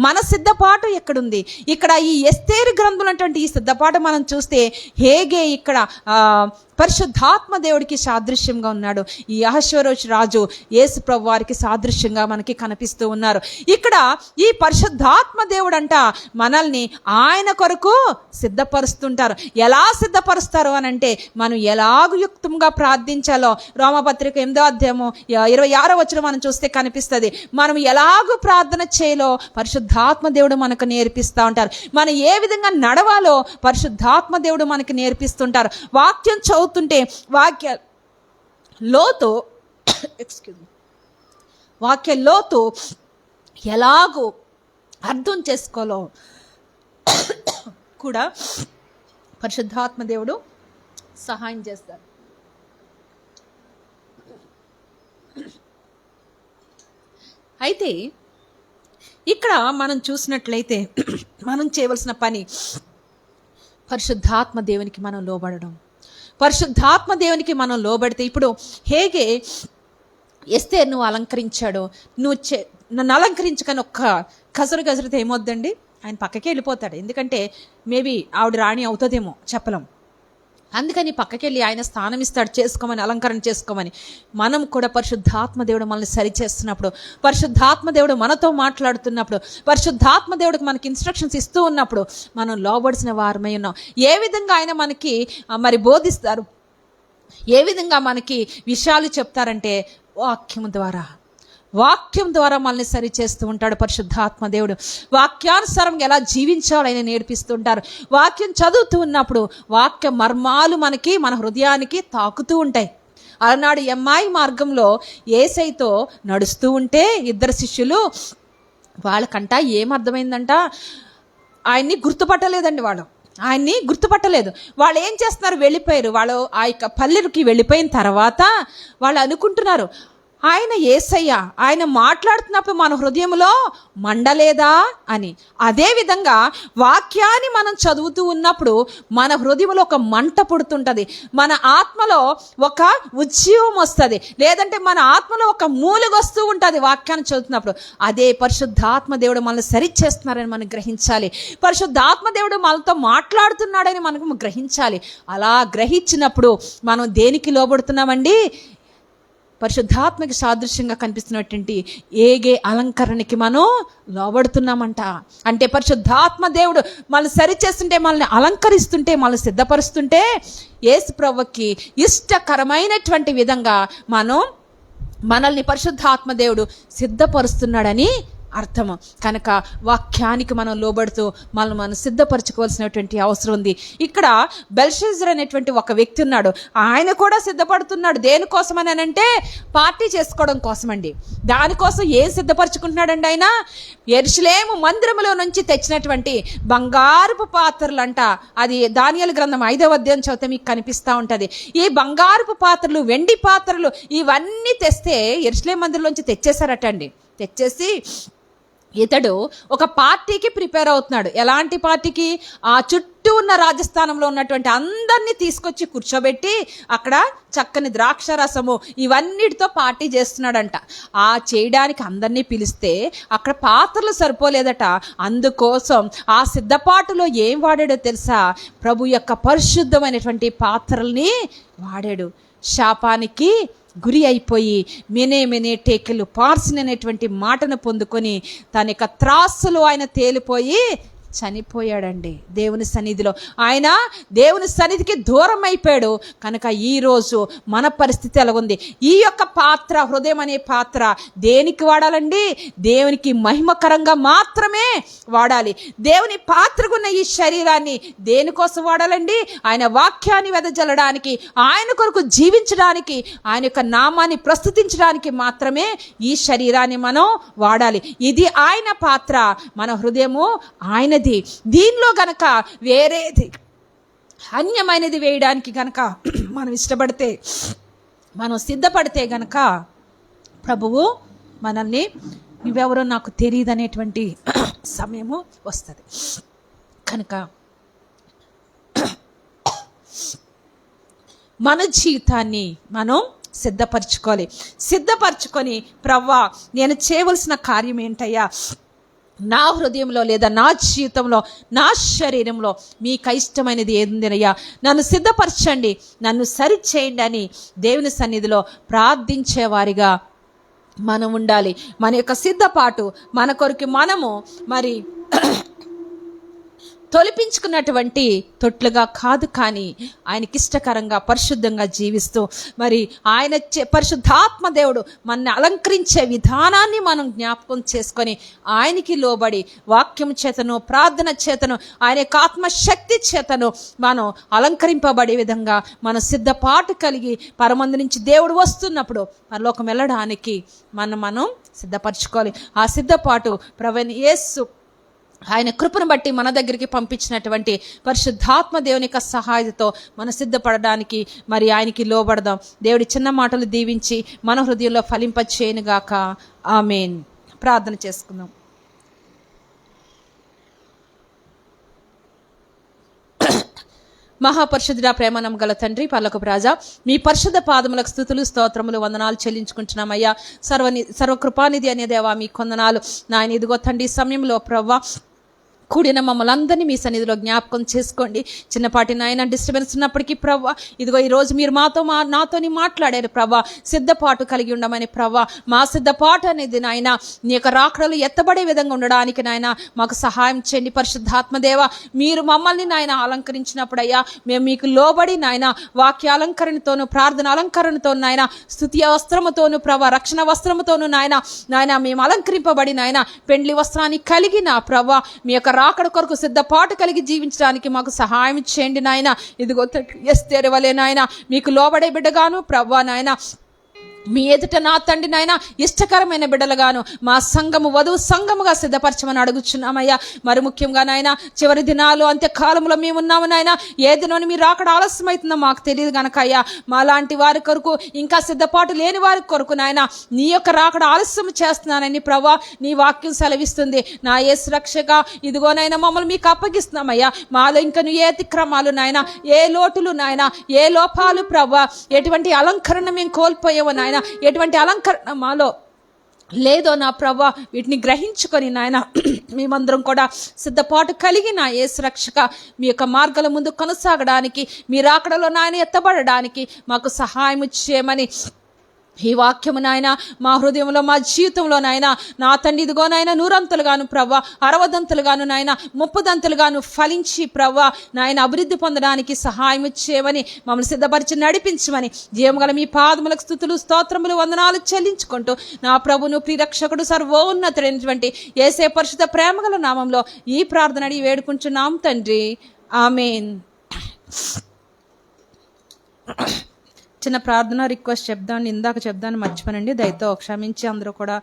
మన సిద్ధపాటు ఎక్కడుంది? ఇక్కడ ఈ ఎస్తేరు గ్రంథంలో ఉన్నటువంటి ఈ సిద్ధపాటు మనం చూస్తే హేగే ఇక్కడ పరిశుద్ధాత్మ దేవుడికి సాదృశ్యంగా ఉన్నాడు. ఈ అహష్వేరోషు రాజు యేసు ప్రభు వారికి సాదృశ్యంగా మనకి కనిపిస్తూ ఉన్నారు. ఇక్కడ ఈ పరిశుద్ధాత్మ దేవుడు అంట మనల్ని ఆయన కొరకు సిద్ధపరుస్తుంటారు. ఎలా సిద్ధపరుస్తారు అని అంటే, మనం ఎలాగూ యుక్తంగా ప్రార్థించాలో రోమపత్రిక 8వ అధ్యాయము 26వ వచనం మనం చూస్తే కనిపిస్తుంది. మనం ఎలాగూ ప్రార్థన చేయాలో పరిశుద్ధాత్మ దేవుడు మనకు నేర్పిస్తూ ఉంటారు. మనం ఏ విధంగా నడవాలో పరిశుద్ధాత్మ దేవుడు మనకి నేర్పిస్తుంటారు. వాక్యం చదువుతుంటే వాక్య లోతు ఎలాగో అర్థం చేసుకోలో కూడా పరిశుద్ధాత్మ దేవుడు సహాయం చేస్తారు. అయితే ఇక్కడ మనం చూసినట్లయితే మనం చేయవలసిన పని పరిశుద్ధాత్మ దేవునికి మనం లోబడడం. పరిశుద్ధాత్మ దేవునికి మనం లోబడితే, ఇప్పుడు హేగే ఎస్తేర్ నువ్వు అలంకరించాడు, నన్ను అలంకరించుకొని ఒక్క గజరితే ఏమొద్దండి, ఆయన పక్కకే వెళ్ళిపోతాడు. ఎందుకంటే మేబీ ఆవిడ రాణి అవుతుందేమో చెప్పలేం. అందుకని పక్కకి వెళ్ళి ఆయన స్థానం ఇస్తాడు, చేసుకోమని, అలంకరణ చేసుకోమని. మనం కూడా పరిశుద్ధాత్మ దేవుడు మనల్ని సరిచేస్తున్నప్పుడు, పరిశుద్ధాత్మ దేవుడు మనతో మాట్లాడుతున్నప్పుడు, పరిశుద్ధాత్మ దేవుడికి మనకి ఇన్స్ట్రక్షన్స్ ఇస్తూ ఉన్నప్పుడు మనం లోబడిసిన వారమై ఉన్నాం. ఏ విధంగా ఆయన మనకి మరి బోధిస్తారు, ఏ విధంగా మనకి విషయాలు చెప్తారంటే వాక్యం ద్వారా మనల్ని సరి చేస్తూ ఉంటాడు పరిశుద్ధాత్మ దేవుడు. వాక్యానుసారం ఎలా జీవించాలో ఆయన నేర్పిస్తూ ఉంటారు. వాక్యం చదువుతూ ఉన్నప్పుడు వాక్య మర్మాలు మన హృదయానికి తాకుతూ ఉంటాయి. అలనాడు ఎమ్మాయి మార్గంలో యేసయ్యతో నడుస్తూ ఉంటే ఇద్దరు శిష్యులు, వాళ్ళకంట ఏమర్థమైందంట, ఆయన్ని గుర్తుపట్టలేదండి. ఆయన్ని గుర్తుపట్టలేదు. వాళ్ళు ఏం చేస్తున్నారు, వెళ్ళిపోయారు. వాళ్ళు ఆ యొక్క పల్లెకి వెళ్ళిపోయిన తర్వాత వాళ్ళు అనుకుంటున్నారు, ఆయన యేసయ్య, ఆయన మాట్లాడుతున్నప్పుడు మన హృదయంలో మండలేదా అని. అదేవిధంగా వాక్యాన్ని మనం చదువుతూ ఉన్నప్పుడు మన హృదయంలో ఒక మంట పుడుతుంటుంది, మన ఆత్మలో ఒక ఉజ్జీవం వస్తుంది, లేదంటే మన ఆత్మలో ఒక మూలుగొస్తూ ఉంటుంది వాక్యాన్ని చదువుతున్నప్పుడు. అదే పరిశుద్ధాత్మ దేవుడు మనల్ని సరిచేస్తున్నారని మనం గ్రహించాలి. పరిశుద్ధాత్మ దేవుడు మనతో మాట్లాడుతున్నాడని మనకు గ్రహించాలి. అలా గ్రహించినప్పుడు మనం దేనికి లోబడుతున్నామండి? పరిశుద్ధాత్మకి సాదృశ్యంగా కనిపిస్తున్నటువంటి ఏగే అలంకరణకి మనం లోబడుతున్నామంట. అంటే పరిశుద్ధాత్మ దేవుడు మనల్ని సరిచేస్తుంటే, మనల్ని అలంకరిస్తుంటే, మనల్ని సిద్ధపరుస్తుంటే యేసు ప్రభువుకి ఇష్టకరమైనటువంటి విధంగా మనల్ని పరిశుద్ధాత్మ దేవుడు సిద్ధపరుస్తున్నాడని అర్థము. కనుక వాక్యానికి మనం లోబడుతూ మనం సిద్ధపరచుకోవాల్సినటువంటి అవసరం ఉంది. ఇక్కడ బెల్షెజర్ అనేటువంటి ఒక వ్యక్తి ఉన్నాడు. ఆయన కూడా సిద్ధపడుతున్నాడు. దేనికోసమని అంటే పార్టీ చేసుకోవడం కోసమండి. దానికోసం ఏం సిద్ధపరచుకుంటున్నాడండి ఆయన? యెరూషలేము మందిరములో నుంచి తెచ్చినటువంటి బంగారపు పాత్రలంట. అది దానియేలు గ్రంథం 5వ అధ్యాయం చదివితే మీకు కనిపిస్తూ ఉంటుంది. ఈ బంగారపు పాత్రలు, వెండి పాత్రలు ఇవన్నీ తెస్తే యెరూషలేము మందిరంలోంచి తెచ్చేశారట అండి. తెచ్చేసి ఇతడు ఒక పార్టీకి ప్రిపేర్ అవుతున్నాడు. ఎలాంటి పార్టీకి? ఆ చుట్టూ ఉన్న రాజస్థానంలో ఉన్నటువంటి అందరినీ తీసుకొచ్చి కూర్చోబెట్టి అక్కడ చక్కని ద్రాక్ష రసము ఇవన్నిటితో పార్టీ చేస్తున్నాడంట. ఆ చేయడానికి అందరినీ పిలిస్తే అక్కడ పాత్రలు సరిపోలేదట. అందుకోసం ఆ సిద్ధపాటులో ఏం వాడాడో తెలుసా? ప్రభు యొక్క పరిశుద్ధమైనటువంటి పాత్రల్ని వాడాడు. శాపానికి గురి అయిపోయి మెనే టేకెలు పార్సిననేటువంటి మాటను పొందుకొని తన యొక్క త్రాసులో ఆయన తేలిపోయి చనిపోయాడండి. దేవుని సన్నిధిలో ఆయన దేవుని సన్నిధికి దూరం అయిపోయాడు. కనుక ఈరోజు మన పరిస్థితి ఎలా ఉంది? ఈ యొక్క పాత్ర, హృదయం అనే పాత్ర దేనికి వాడాలండి? దేవునికి మహిమకరంగా మాత్రమే వాడాలి. దేవుని పాత్రకున్న ఈ శరీరాన్ని దేనికోసం వాడాలండి? ఆయన వాక్యాన్ని వెదజల్లడానికి, ఆయన కొరకు జీవించడానికి, ఆయన యొక్క నామాన్ని ప్రస్తుతించడానికి మాత్రమే ఈ శరీరాన్ని మనం వాడాలి. ఇది ఆయన పాత్ర, మన హృదయము ఆయన. దీనిలో గనక వేరేది అన్యమైనది వేయడానికి గనక మనం ఇష్టపడితే, మనం సిద్ధపడితే గనక ప్రభువు మనల్ని నువ్వెవరో నాకు తెలియదు అనేటువంటి సమయము వస్తుంది. కనుక మన జీవితాన్ని మనం సిద్ధపరచుకోవాలి. సిద్ధపరచుకొని ప్రవ్వా నేను చేయవలసిన కార్యం ఏంటయ్యా? నా హృదయంలో లేదా నా జీవితంలో, నా శరీరంలో మీకు ఇష్టమైనది ఏందయ్యా? నన్ను సిద్ధపరచండి, నన్ను సరిచేయండి అని దేవుని సన్నిధిలో ప్రార్థించేవారిగా మనం ఉండాలి. మన యొక్క సిద్ధపాటు మన కొరకు మనము మరి తొలిపించుకున్నటువంటి తొట్లుగా కాదు, కానీ ఆయనకి ఇష్టకరంగా పరిశుద్ధంగా జీవిస్తూ మరి ఆయన పరిశుద్ధాత్మ దేవుడు మనల్ని అలంకరించే విధానాన్ని మనం జ్ఞాపకం చేసుకొని ఆయనకి లోబడి వాక్యం చేతను, ప్రార్థన చేతను, ఆయన యొక్క ఆత్మశక్తి చేతను మనం అలంకరింపబడే విధంగా మనం సిద్ధపాటు కలిగి పరమందు నుంచి దేవుడు వస్తున్నప్పుడు పరలోకం వెళ్ళడానికి మనం సిద్ధపరచుకోవాలి. ఆ సిద్ధపాటు ప్రభువైన యేసు ఆయన కృపను బట్టి మన దగ్గరికి పంపించినటువంటి పరిశుద్ధాత్మ దేవుని యొక్క సహాయంతో మనం సిద్ధపడడానికి మరి ఆయనకి లోబడదాం. దేవుడి చిన్న మాటలు దీవించి మన హృదయంలో ఫలింపచేయునుగాక. ఆమేన్. ప్రార్థన చేసుకుందాం. మహాపరిశుద్ధుడా, ప్రేమనం గల తండ్రి, పరలోకపు రాజా, మీ పరిశుద్ధ పాదములకు స్తుతులు, స్తోత్రములు, వందనాలు చెల్లించుకుంటున్నామయ్యా. సర్వకృపానిధి అనే దేవా, మీ కొందనాలు నాయన. ఇదిగో తండ్రి సమయంలో ప్రవ్వా కూడిన మమ్మల్ని అందరినీ మీ సన్నిధిలో జ్ఞాపకం చేసుకోండి. చిన్నపాటి నాయన డిస్టర్బెన్స్ ఉన్నప్పటికీ ప్రభా, ఇదిగో ఈరోజు మీరు నాతోని మాట్లాడారు ప్రభా, సిద్ధపాటు కలిగి ఉండమని ప్రభా. మా సిద్ధపాటు అనేది నాయన నీ యొక్క రాకడలు ఎత్తబడే విధంగా ఉండడానికి నాయన మాకు సహాయం చేయండి. పరిశుద్ధాత్మదేవ, మీరు మమ్మల్ని నాయన అలంకరించినప్పుడయ్యా మేము మీకు లోబడి నాయన వాక్య అలంకరణతోనూ ప్రార్థన అలంకరణతో నాయన స్తుతి వస్త్రముతోనూ ప్రభా, రక్షణ వస్త్రముతోనూ నాయన మేము అలంకరింపబడి నాయన పెండ్లి వస్త్రాన్ని కలిగిన ప్రభా మీ యొక్క రాకడ కొరకు సిద్ధపాటు కలిగి జీవించడానికి మాకు సహాయం చేయండి నాయన. ఇదిగో ఎస్తేరు వలె నాయన మీకు లోబడే బిడ్డగాను ప్రభా నాయన మీ ఎదుట నా తండ్రి నాయన ఇష్టకరమైన బిడ్డలుగాను మా సంఘము వధువు సంఘముగా సిద్ధపరచమని అడుగుచున్నామయ్యా. మరి ముఖ్యంగా నాయన చివరి దినాలు అంత్యకాలంలో మేము ఉన్నాము నాయన. ఏ దినోని మీరు రాకడ ఆలస్యమవుతుందో మాకు తెలియదు గనక అయ్యా, మా లాంటి వారి కొరకు ఇంకా సిద్ధపాటు లేని వారి కొరకు నాయన నీ యొక్క రాకడ ఆలస్యం చేస్తున్నానని ప్రభా నీ వాక్యం సెలవిస్తుంది. నా యేసు రక్షక, ఇదిగోనైనా మమ్మల్ని మీకు అప్పగిస్తున్నామయ్యా. మాలో ఇంకా ఏ అతిక్రమాలు నాయన, ఏ లోటులు నాయన, ఏ లోపాలు ప్రభా, ఎటువంటి అలంకరణ మేము కోల్పోయావో నాయన, ఎటువంటి అలంకరణ మాలో లేదో నా ప్రభా, వీటిని గ్రహించుకొని నాయన మేమందరం కూడా సిద్ధపాటు కలిగి నా యేసు రక్షక మీ యొక్క మార్గాల ముందు కొనసాగడానికి, మీ రాకడలో నాయన ఎత్తబడడానికి మాకు సహాయం చేయమని ఈ వాక్యము నాయన మా హృదయంలో మా జీవితంలో నాయన నా తండ్రి ఇదిగో నాయన 100 ప్రభా, 60 నాయన 30 ఫలించి ప్రభా నాయన అభివృద్ధి పొందడానికి సహాయం చేయమని మమ్మల్ని సిద్ధపరిచి నడిపించమని జీవగల మీ పాదములకు స్తుతులు స్తోత్రములు వందనాలు చెల్లించుకుంటూ నా ప్రభును ప్రియరక్షకుడు సర్వోన్నతుడైనటువంటి యేసే పరిశుద్ధ ప్రేమగల నామంలో ఈ ప్రార్థన అడిగి వేడుకుంటున్నాం తండ్రి, ఆమేన్. చిన్న ప్రార్థన రిక్వెస్ట్ ఇందాక చెప్దాన్ని మర్చిపోనండి, దయతో క్షమించి అందరూ కూడా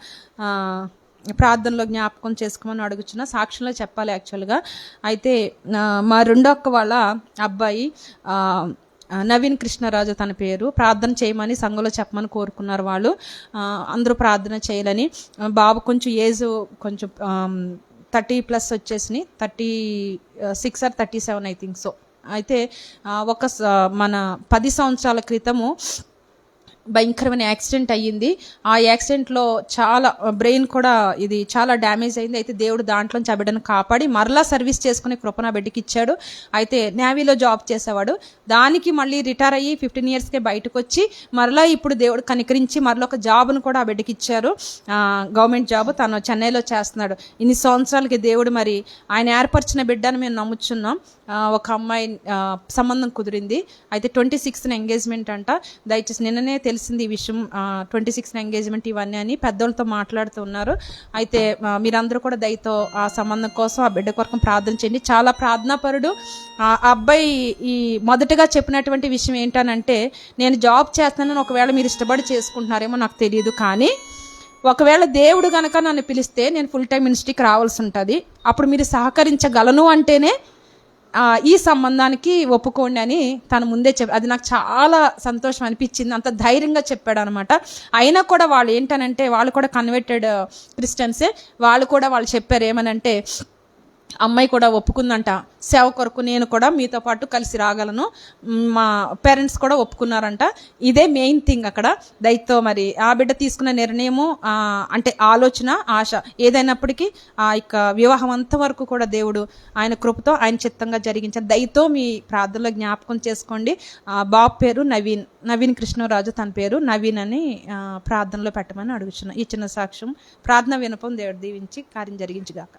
ప్రార్థనలో జ్ఞాపకం చేసుకోమని అడుగుతున్నా. సాక్ష్యంలో చెప్పాలి యాక్చువల్గా. అయితే మా రెండో అక్క వాళ్ళ అబ్బాయి నవీన్ కృష్ణరాజు తన పేరు, ప్రార్థన చేయమని సంఘంలో చెప్పమని కోరుకున్నారు వాళ్ళు. అందరూ ప్రార్థన చేయాలని. బాబు కొంచెం ఏజ్ కొంచెం 30+ వచ్చేసినాయి, 36 or 37 ఐ థింక్ సో. అయితే మన 10 సంవత్సరాల క్రితము భయంకరమైన యాక్సిడెంట్ అయ్యింది. ఆ యాక్సిడెంట్లో చాలా బ్రెయిన్ కూడా ఇది చాలా డ్యామేజ్ అయింది. అయితే దేవుడు దాంట్లోంచి ఆ బిడ్డను కాపాడి మరలా సర్వీస్ చేసుకునే కృపణ బిడ్డకి ఇచ్చాడు. అయితే నేవీలో జాబ్ చేసేవాడు, దానికి మళ్ళీ రిటైర్ అయ్యి 15 yearsకే బయటకు వచ్చి మరలా ఇప్పుడు దేవుడు కనికరించి మరలా ఒక జాబ్ను కూడా ఆ బిడ్డకి ఇచ్చారు, గవర్నమెంట్ జాబ్. తను చెన్నైలో చేస్తున్నాడు. ఇన్ని సంవత్సరాలకి దేవుడు మరి ఆయన ఏర్పరిచిన బిడ్డను మేము నమ్ముచున్నాం. ఒక అమ్మాయి సంబంధం కుదిరింది. అయితే 26th ఎంగేజ్మెంట్ అంట. దయచేసి నిన్ననే తెలిసింది ఈ విషయం, 26th ఎంగేజ్మెంట్ ఇవన్నీ అని పెద్దోళ్ళతో మాట్లాడుతూ ఉన్నారు. అయితే మీరందరూ కూడా దయతో ఆ సంబంధం కోసం ఆ బిడ్డ కొరకు ప్రార్థన చేయండి. చాలా ప్రార్థనాపరుడు ఆ అబ్బాయి. ఈ మొదటగా చెప్పినటువంటి విషయం ఏంటనంటే, నేను జాబ్ చేస్తున్నాను, ఒకవేళ మీరు ఇష్టపడి చేసుకుంటున్నారేమో నాకు తెలియదు, కానీ ఒకవేళ దేవుడు గనక నన్ను పిలిస్తే నేను ఫుల్ టైం మినిస్ట్రీకి రావాల్సి ఉంటుంది, అప్పుడు మీరు సహకరించగలను అంటేనే ఈ సంబంధానికి ఒప్పుకోండి అని తను ముందే అది నాకు చాలా సంతోషం అనిపించింది. అంత ధైర్యంగా చెప్పాడు అనమాట. అయినా కూడా వాళ్ళు ఏంటనంటే, వాళ్ళు కూడా కన్వర్టెడ్ క్రిస్టియన్సే. వాళ్ళు చెప్పారు ఏమనంటే, అమ్మాయి కూడా ఒప్పుకుందంట సేవ కొరకు, నేను కూడా మీతో పాటు కలిసి రాగలను, మా పేరెంట్స్ కూడా ఒప్పుకున్నారంట. ఇదే మెయిన్ థింగ్ అక్కడ. దయతో మరి ఆ బిడ్డ తీసుకున్న నిర్ణయము, అంటే ఆలోచన, ఆశ ఏదైనప్పటికీ ఆ యొక్క వివాహం అంతవరకు కూడా దేవుడు ఆయన కృపతో ఆయన చిత్తంగా జరిగించారు. దయతో మీ ప్రార్థనలో జ్ఞాపకం చేసుకోండి. బాబు పేరు నవీన్ కృష్ణరాజు, తన పేరు నవీన్ అని ప్రార్థనలో పెట్టమని అడుగుతున్నా. ఈ చిన్న సాక్ష్యం ప్రార్థన వినపం దేవుడు దీవించి కార్యం జరిగించుగాక.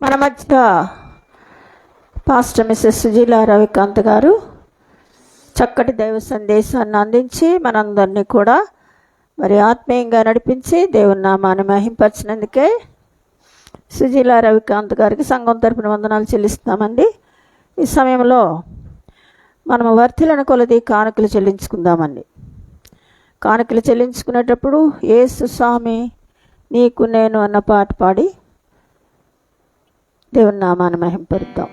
మన మధ్య పాస్టర్ మిస్సెస్ సుజీలా రవికాంత్ గారు చక్కటి దైవ సందేశాన్ని అందించి మనందరినీ కూడా మరి ఆత్మీయంగా నడిపించి దేవుని నామాన్ని మహింపరిచినందుకే సుజీలా రవికాంత్ గారికి సంఘం తరపున వందనాలు చెల్లిస్తున్నామండి. ఈ సమయంలో మనము వర్ధిల్లిన కొలది కానుకలు చెల్లించుకుందామండి. కానుకలు చెల్లించుకునేటప్పుడు యేసు స్వామి నీకు నేను అన్న పాట పాడి దేవుని నామాన్ని మహింపరుద్దాం.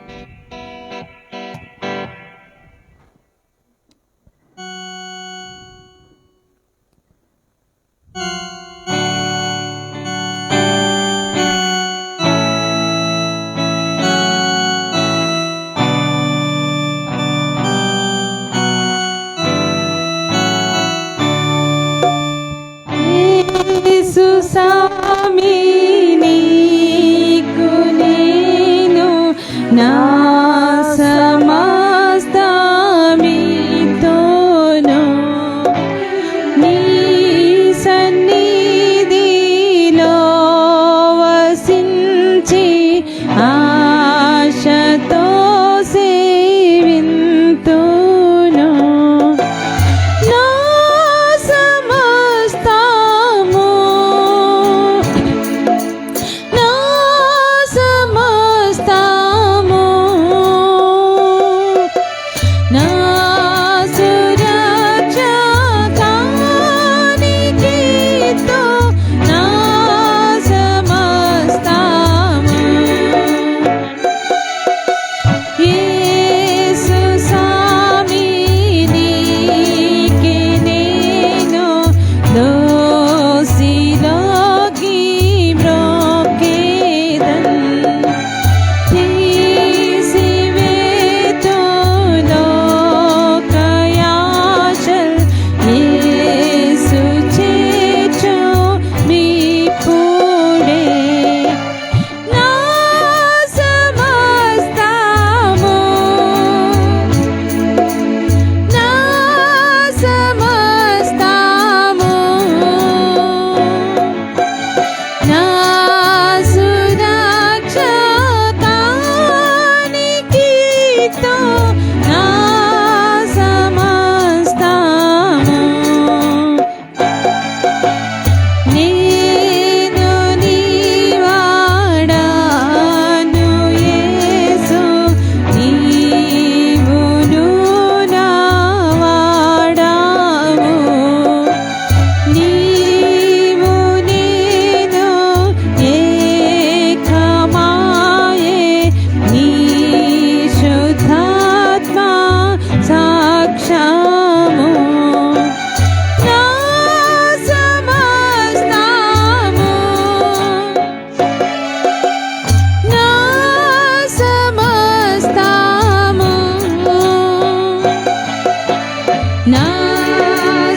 నా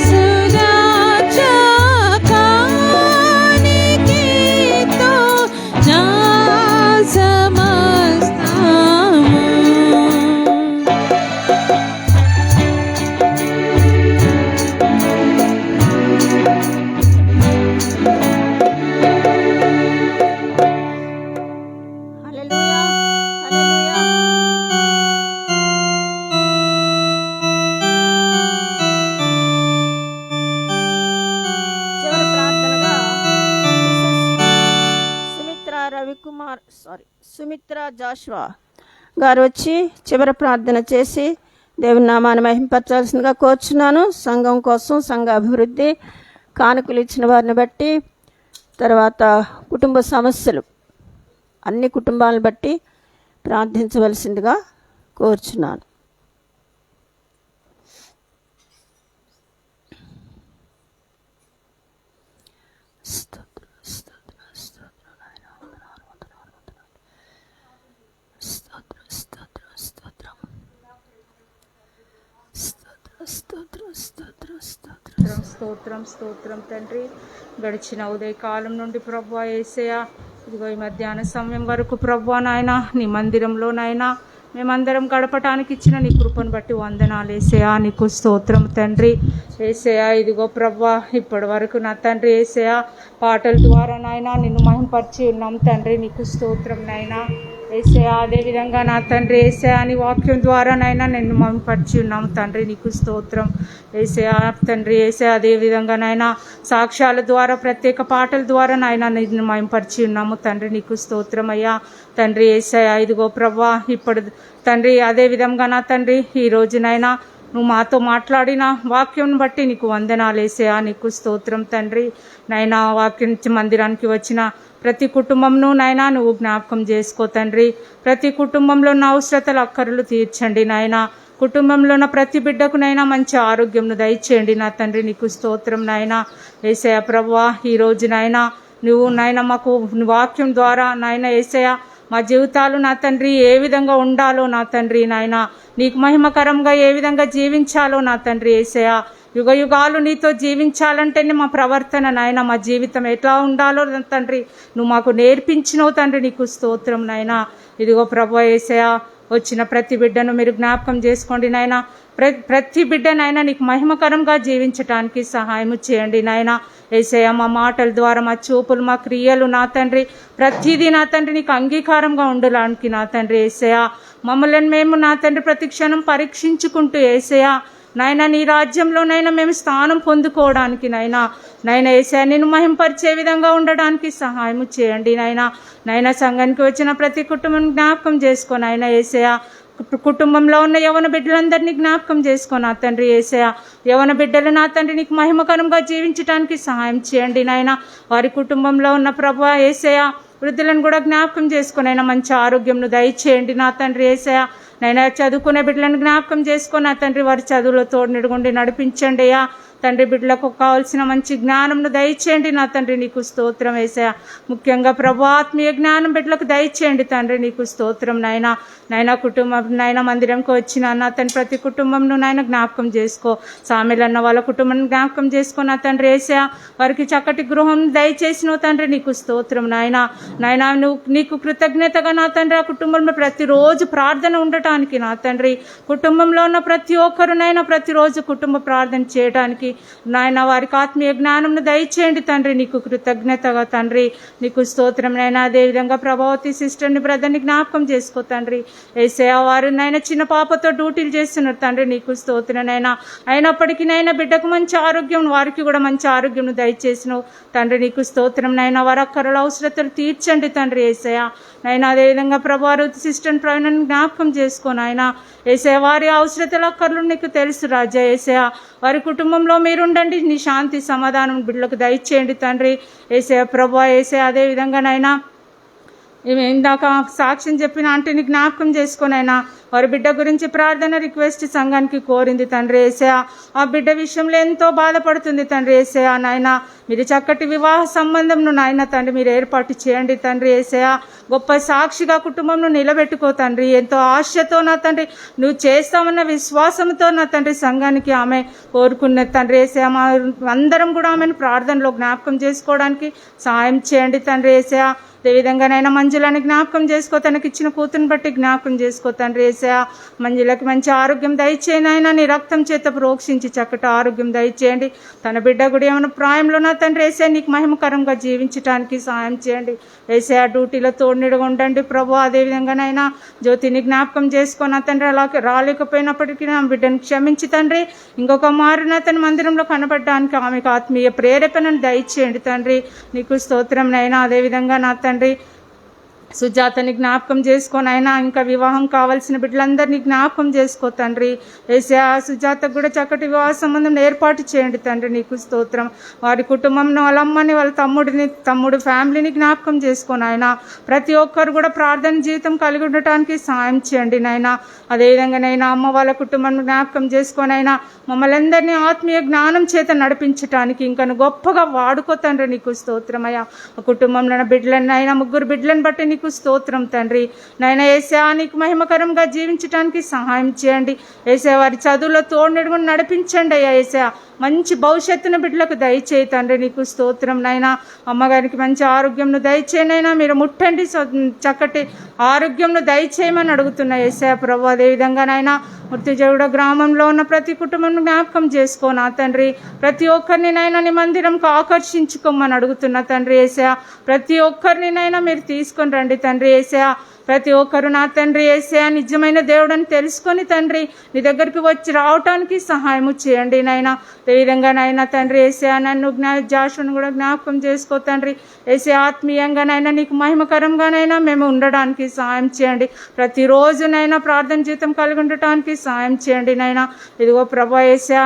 సురాజకానికితో నా సమస్తము. హల్లెలూయా, హల్లెలూయా. చివరి ప్రార్థనగా సుమిత్ర జాషువా గారు వచ్చి చివరి ప్రార్థన చేసి దేవుని నామాన్ని మహింపరచాల్సిందిగా కోరుచున్నాను. సంఘం కోసం, సంఘ అభివృద్ధి, కానుకలు ఇచ్చిన వారిని బట్టి, తర్వాత కుటుంబ సమస్యలు, అన్ని కుటుంబాలను బట్టి ప్రార్థించవలసిందిగా కోరుచున్నాను. స్తోత్రం స్తోత్రం తండ్రి. గడిచిన ఉదయకాలం నుండి ప్రభువా యేసయ్యా, ఇదిగో ఈ మధ్యాహ్న సమయం వరకు ప్రభువా నాయన నీ మందిరంలో నాయనా మేమందరం గడపటానికి ఇచ్చిన నీ కృపను బట్టి వందనాలు యేసయ్యా. నీకు స్తోత్రం తండ్రి. యేసయ్యా ఇదిగో ప్రభువా ఇప్పటి వరకు నా తండ్రి యేసయ్యా పాటల ద్వారా నాయనా నిన్ను మహింపరిచి ఉన్నాం తండ్రి. నీకు స్తోత్రం నాయనా యేసయ్యా. అదేవిధంగా నా తండ్రి యేసయ్యా నీ వాక్యం ద్వారా నైనా నిన్ను మహింపరిచి ఉన్నాము తండ్రి. నీకు స్తోత్రం యేసయ్యా తండ్రి యేసయ్యా. అదేవిధంగా నాయనా సాక్ష్యాల ద్వారా, ప్రత్యేక పాటల ద్వారా నాయనా నిన్ను మహింపరిచి ఉన్నాము తండ్రి. నీకు స్తోత్రం అయ్యా తండ్రి యేసయ్యా. ఇదిగో ప్రభువా ఇప్పుడు తండ్రి అదేవిధంగా నా తండ్రి ఈ రోజునైనా నువ్వు మాతో మాట్లాడిన వాక్యం బట్టి నీకు వందనాలు యేసయ్యా. నీకు స్తోత్రం తండ్రి. నైనా వాక్యం మందిరానికి వచ్చిన ప్రతి కుటుంబంను నాయనా నువ్వు జ్ఞాపకం చేసుకో తండ్రి. ప్రతి కుటుంబంలో ఉన్న అవసరతలు, అక్కర్లు తీర్చండి నాయనా. కుటుంబంలో ఉన్న ప్రతి బిడ్డకునైనా మంచి ఆరోగ్యంను దయచేయండి నా తండ్రి. నీకు స్తోత్రం నాయనా యేసయ్యా. ప్రభువా ఈ రోజు నాయనా నువ్వు నాయన మాకు వాక్యం ద్వారా నాయన యేసయ్యా మా జీవితాలు నా తండ్రి ఏ విధంగా ఉండాలో నా తండ్రి నాయన, నీకు మహిమకరంగా ఏ విధంగా జీవించాలో నా తండ్రి యేసయ్యా. యుగ యుగాలు నీతో జీవించాలంటేనే మా ప్రవర్తన నాయన, మా జీవితం ఎట్లా ఉండాలో తండ్రి నువ్వు మాకు నేర్పించినవు తండ్రి. నీకు స్తోత్రం నాయనా. ఇదిగో ప్రభువా యేసయ్యా వచ్చిన ప్రతి బిడ్డను మీరు జ్ఞాపకం చేసుకోండి నాయన. ప్రతి బిడ్డ నాయన నీకు మహిమకరంగా జీవించటానికి సహాయం చేయండి నాయన యేసయ్యా. మా మాటల ద్వారా, మా చూపులు, మా క్రియలు నా తండ్రి ప్రతిదీ నా తండ్రి నీకు అంగీకారంగా ఉండడానికి నా తండ్రి యేసయ్యా. మమ్మల్ని మేము నా తండ్రి ప్రతి క్షణం పరీక్షించుకుంటూ యేసయ్యా నాయన నీ రాజ్యంలోనైనా మేము స్థానం పొందుకోవడానికి నాయన యేసయ్యా నిన్ను మహింపరిచే విధంగా ఉండడానికి సహాయం చేయండి నాయన. సంఘానికి వచ్చిన ప్రతి కుటుంబం జ్ఞాపకం చేసుకో నాయన యేసయ్యా. కుటుంబంలో ఉన్న యవన బిడ్డలందరినీ జ్ఞాపకం చేసుకో నా తండ్రి యేసయ్యా. యవన బిడ్డలు నా తండ్రి నీకు మహిమకరంగా జీవించడానికి సహాయం చేయండి నాయన. వారి కుటుంబంలో ఉన్న ప్రభువా యేసయ్యా వృద్ధులను కూడా జ్ఞాపకం చేసుకునైనా మంచి ఆరోగ్యంను దయచేయండి నా తండ్రి యేసయ్యా. నైనా చదువుకునే బిడ్డలను జ్ఞాపకం చేసుకొని నా తండ్రి వారి చదువులో తోడు నిడుగుండి నడిపించండి అయ్యా తండ్రి. బిడ్డలకు కావాల్సిన మంచి జ్ఞానంను దయచేయండి నా తండ్రి. నీకు స్తోత్రం యేసయ్యా. ముఖ్యంగా ప్రభు ఆత్మీయ జ్ఞానం బిడ్డలకు దయచేయండి తండ్రి. నీకు స్తోత్రం నాయన. కుటుంబం నాయన మందిరంకి వచ్చిన నా తండ్రి ప్రతి కుటుంబంను నాయన జ్ఞాపకం చేసుకో. సామెలన్న వాళ్ళ కుటుంబం జ్ఞాపకం చేసుకో నా తండ్రి యేసయ్యా. వారికి చక్కటి గృహం దయచేసినావు తండ్రి. నీకు స్తోత్రం నాయన. నువ్వు నీకు కృతజ్ఞతగా నా తండ్రి ఆ కుటుంబంలో ప్రతిరోజు ప్రార్థన ఉండటానికి నా తండ్రి, కుటుంబంలో ఉన్న ప్రతి ఒక్కరు నాయన ప్రతిరోజు కుటుంబ ప్రార్థన చేయడానికి నాయన వారికి ఆత్మీయ జ్ఞానంను దయచేయండి తండ్రి. నీకు కృతజ్ఞతగా తండ్రి. నీకు స్తోత్రం నాయన. అదేవిధంగా ప్రభావతి సిస్టర్ని బ్రదర్ని జ్ఞాపకం చేసుకో తండ్రి యేసయ్యా. వారు నాయన చిన్న పాపతో డ్యూటీలు చేస్తున్నారు తండ్రి. నీకు స్తోత్రం నాయన. అయినప్పటికీ నాయన బిడ్డకు మంచి ఆరోగ్యం, వారికి కూడా మంచి ఆరోగ్యం దయచేసినావు తండ్రి. నీకు స్తోత్రం నాయన. వారి అక్కరల అవసరతలు తీర్చండి తండ్రి యేసయ్యా నాయన. అదేవిధంగా ప్రభావతి సిస్టర్ ప్రవీణని జ్ఞాపకం చేసుకో నాయన యేసయ్యా. వారి అవసరతల అక్కర్లు నీకు తెలుసు రాజా యేసయ్యా. వారి కుటుంబంలో మీరుండండి. నీ శాంతి సమాధానం బిడ్డలకు దయచేయండి తండ్రి యేసయ్యా. ప్రభువా యేసయ్యా అదేవిధంగా నాయన ఇందాక సాక్ష్యం చెప్పిన ఆంటీని జ్ఞాపకం చేసుకొనైనా వారి బిడ్డ గురించి ప్రార్థన రిక్వెస్ట్ సంఘానికి కోరింది తండ్రి యేసయ్యా. ఆ బిడ్డ విషయంలో ఎంతో బాధపడుతుంది తండ్రి యేసయ్యా. నాయన మీరు చక్కటి వివాహ సంబంధంను నాయన తండ్రి మీరు ఏర్పాటు చేయండి తండ్రి యేసయ్యా. గొప్ప సాక్షిగా కుటుంబంను నిలబెట్టుకో తండ్రి. ఎంతో ఆశతో నా తండ్రి నువ్వు చేస్తామన్న విశ్వాసంతో నా తండ్రి సంఘానికి ఆమె కోరుకున్న తండ్రి యేసయ్యా. మా అందరం కూడా ఆమెను ప్రార్థనలో జ్ఞాపకం చేసుకోవడానికి సహాయం చేయండి తండ్రి యేసయ్యా. అదేవిధంగానైనా మంజులని జ్ఞాపకం చేసుకో, తనకి ఇచ్చిన కూతురుని బట్టి జ్ఞాపకం చేసుకో తండ్రి యేసయ్యా. మంజులకి మంచి ఆరోగ్యం దయచేయండి ఆయన. నీ రక్తం చేత ప్రోక్షించి చక్కటి ఆరోగ్యం దయచేయండి. తన బిడ్డ కూడా ఏమైనా ప్రాయంలో నా తండ్రి యేసయ్యా నీకు మహిమకరంగా జీవించడానికి సహాయం చేయండి యేసయ్యా. డ్యూటీలో తోడునిడగా ఉండండి ప్రభు. అదేవిధంగానైనా జ్యోతిని జ్ఞాపకం చేసుకో నా తండ్రి. అలా రాలేకపోయినప్పటికీ నా బిడ్డను క్షమించి తండ్రి ఇంకొక మారు నా తన మందిరంలో కనబడడానికి ఆమెకు ఆత్మీయ ప్రేరేపణను దయచేయండి తండ్రి. నీకు స్తోత్రం నైనా. అదేవిధంగా నా తండ్రి సుజాతని జ్ఞాపకం చేసుకొని అయినా ఇంకా వివాహం కావాల్సిన బిడ్డలందరినీ జ్ఞాపకం చేసుకో తండ్రి యేసయ్యా. సుజాతకు కూడా చక్కటి వివాహ సంబంధం ఏర్పాటు చేయండి తండ్రి. నీకు స్తోత్రం. వారి కుటుంబంను వాళ్ళ అమ్మని వాళ్ళ తమ్ముడు ఫ్యామిలీని జ్ఞాపకం చేసుకొని ఆయన ప్రతి ఒక్కరు కూడా ప్రార్థన జీవితం కలిగి ఉండటానికి సాయం చేయండి నాయన. అదేవిధంగా నైనా అమ్మ వాళ్ళ కుటుంబాన్ని జ్ఞాపకం చేసుకొని అయినా మమ్మల్ని అందరినీ ఆత్మీయ జ్ఞానం చేత నడిపించటానికి ఇంకా గొప్పగా వాడుకో తండ్రి. నీకు స్తోత్రమయ్యా. కుటుంబంలో బిడ్డలను అయినా 3 బిడ్డలను బట్టి నీకు స్తోత్రం తండ్రి. నాయన యేసయ్యా నీకు మహిమకరంగా జీవించడానికి సహాయం చేయండి యేసయ్యా. వారి చదువులో తోడునిడుగుని నడిపించండి అయ్యా యేసయ్యా. మంచి భవిష్యత్తును బిడ్డలకు దయచేయి తండ్రి. నీకు స్తోత్రం నాయన. అమ్మగారికి మంచి ఆరోగ్యంను దయచేయనైనా మీరు ముట్టండి. చక్కటి ఆరోగ్యంను దయచేయమని అడుగుతున్నా యేసయ్యా ప్రభు. అదేవిధంగా నాయన మృత్యుజగూడ గ్రామంలో ఉన్న ప్రతి కుటుంబం జ్ఞాపకం చేసుకో నా తండ్రి. ప్రతి ఒక్కరిని నైనా నీ మందిరంకు ఆకర్షించుకోమని అడుగుతున్నా తండ్రి యేసయ్యా. ప్రతి ఒక్కరిని నైనా మీరు తీసుకొని రండి తండ్రి యేసయ్యా. ప్రతి ఒక్కరు నా తండ్రి యేసయ్యా నిజమైన దేవుడని తెలుసుకొని తండ్రి నీ దగ్గరికి వచ్చి రావటానికి సహాయము చేయండి నాయన. అదేవిధంగా నాయన తండ్రి యేసయ్యా నన్ను జాషును కూడా జ్ఞాపకం చేసుకో తండ్రి యేసయ్యా. ఆత్మీయంగానైనా నీకు మహిమకరంగానైనా మేము ఉండడానికి సహాయం చేయండి. ప్రతిరోజునైనా ప్రార్థన జీవితం కలిగి ఉండటానికి సహాయం చేయండి నాయన. ఇదిగో ప్రభా యేసయ్యా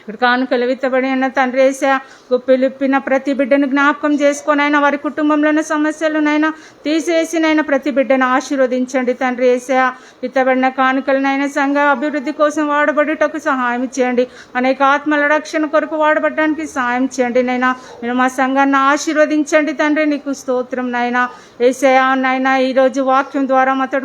ఇక్కడ కానుకలు విత్తబడి అన్న తండ్రి యేసయ్యా. గుప్పిలిప్పిన ప్రతి బిడ్డను జ్ఞాపకం చేసుకొనైనా వారి కుటుంబంలో ఉన్న సమస్యలునైనా తీసేసినైనా ప్రతి బిడ్డను ఆశీర్వదించండి తండ్రి యేసయ్యా. విత్తబడిన కానుకలనైనా సంఘ అభివృద్ధి కోసం వాడబడుటకు సహాయం చేయండి. అనేక ఆత్మల రక్షణ కొరకు వాడబడడానికి సహాయం చేయండి నైనా. మీరు మా సంఘాన్ని ఆశీర్వదించండి తండ్రి. నీకు స్తోత్రం నాయన యేసయ్యా. నాయన ఈరోజు వాక్యం ద్వారా మాతో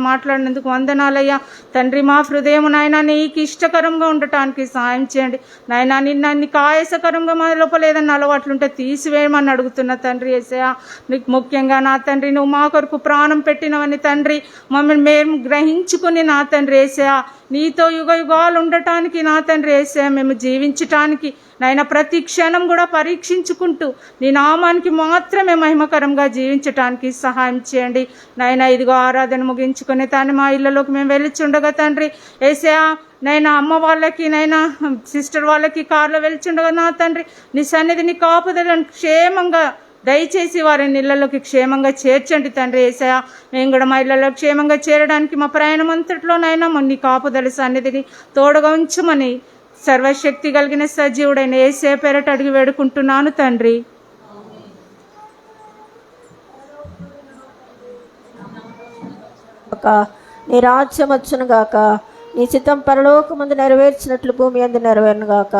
మాట్లాడినందుకు వందనాలయ్యా తండ్రి. మా హృదయం నాయన నీకు ఇష్టకరంగా ఉండటానికి సహాయం చేయండి నాయన. నీకు ఆయాసకరంగా మా లోపల ఏదన్నా అలవాట్లుంటే తీసివేయమని అడుగుతున్న తండ్రి యేసయ్యా. నీకు ముఖ్యంగా నా తండ్రి నువ్వు మా కొరకు ప్రాణం పెట్టినవని తండ్రి మమ్మల్ని మేము గ్రహించుకుని నా తండ్రి యేసయ్యా నీతో యుగాలు ఉండటానికి నా తండ్రి యేసయ్యా మేము జీవించటానికి నాయన ప్రతి క్షణం కూడా పరీక్షించుకుంటూ నీ నామానికి మాత్రమే మహిమకరంగా జీవించటానికి సహాయం చేయండి నాయన. ఇదిగో ఆరాధన ముగించుకుని తండ్రి మా ఇళ్ళలోకి మేము వెళ్ళిచుండగా తండ్రి యేసయ్యా నైనా అమ్మ వాళ్ళకి నైనా సిస్టర్ వాళ్ళకి కారులో వెళ్తుండగా నా తండ్రి నీ సన్నిధిని కాపుదలను క్షేమంగా దయచేసి వారిని ఇళ్లలోకి క్షేమంగా చేర్చండి తండ్రి యేసయ్యా. మేము కూడా మా ఇళ్లలో క్షేమంగా చేరడానికి మా ప్రయాణం అంతట్లోనైనా నీ కాపుదల సన్నిధిని తోడుగా ఉంచమని సర్వశక్తి కలిగిన సజీవుడైన యేసయ్య పేరట అడిగి వేడుకుంటున్నాను తండ్రి. నీ రాజ్యం వచ్చును గాక, నీ చిత్తం పరలోకమందు నెరవేర్చినట్లు భూమి అందు నెరవేరును గాక.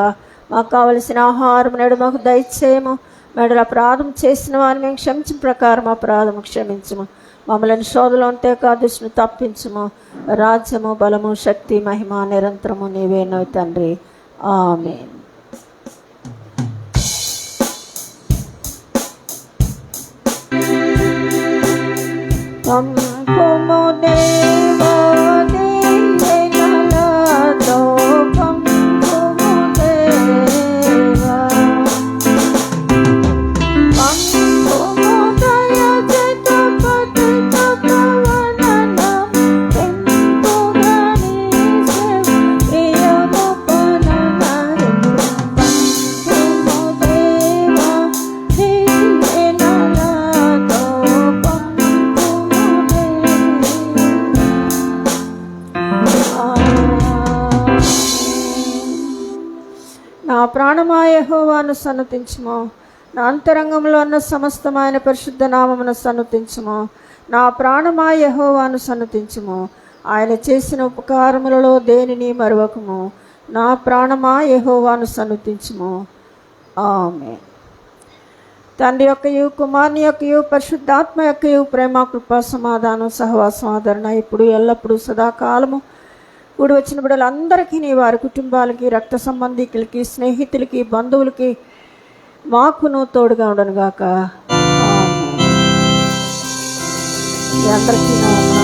మాకు కావలసిన ఆహారం నేడు మాకు దయచేయము. మేడల అపరాధం చేసిన వారిని మేము క్షమించిన ప్రకారం అపరాధము క్షమించము. మమ్మల్ని శోధలో ఉంటే దుష్టును తప్పించము. రాజ్యము బలము శక్తి మహిమ నిరంతరము నీవేనో తండ్రి. ఆమేన్. నా ప్రాణమా యెహోవాను సన్నతించుము. నా అంతరంగంలో ఉన్న సమస్తమైన పరిశుద్ధ నామమును సన్నతించుము. నా ప్రాణమా యెహోవాను సన్నతించుము. ఆయన చేసిన ఉపకారములలో దేనిని మరవకము. నా ప్రాణమా యెహోవాను సన్నుతించుము. ఆమేన్. తండ్రి యొక్కయు కుమారుని యొక్కయు పరిశుద్ధాత్మ యొక్కయు ప్రేమ కృపా సమాధానం సహవాసం ఆదరణ ఇప్పుడు ఎల్లప్పుడూ సదాకాలము కూడి వచ్చిన బిడ్డలందరికీ, వారి కుటుంబాలకి, రక్త సంబంధికులకి, స్నేహితులకి, బంధువులకి, మాకును తోడుగా ఉండనుగాక. ఆమేన్. మీ అందరికీ నా వందనాలు.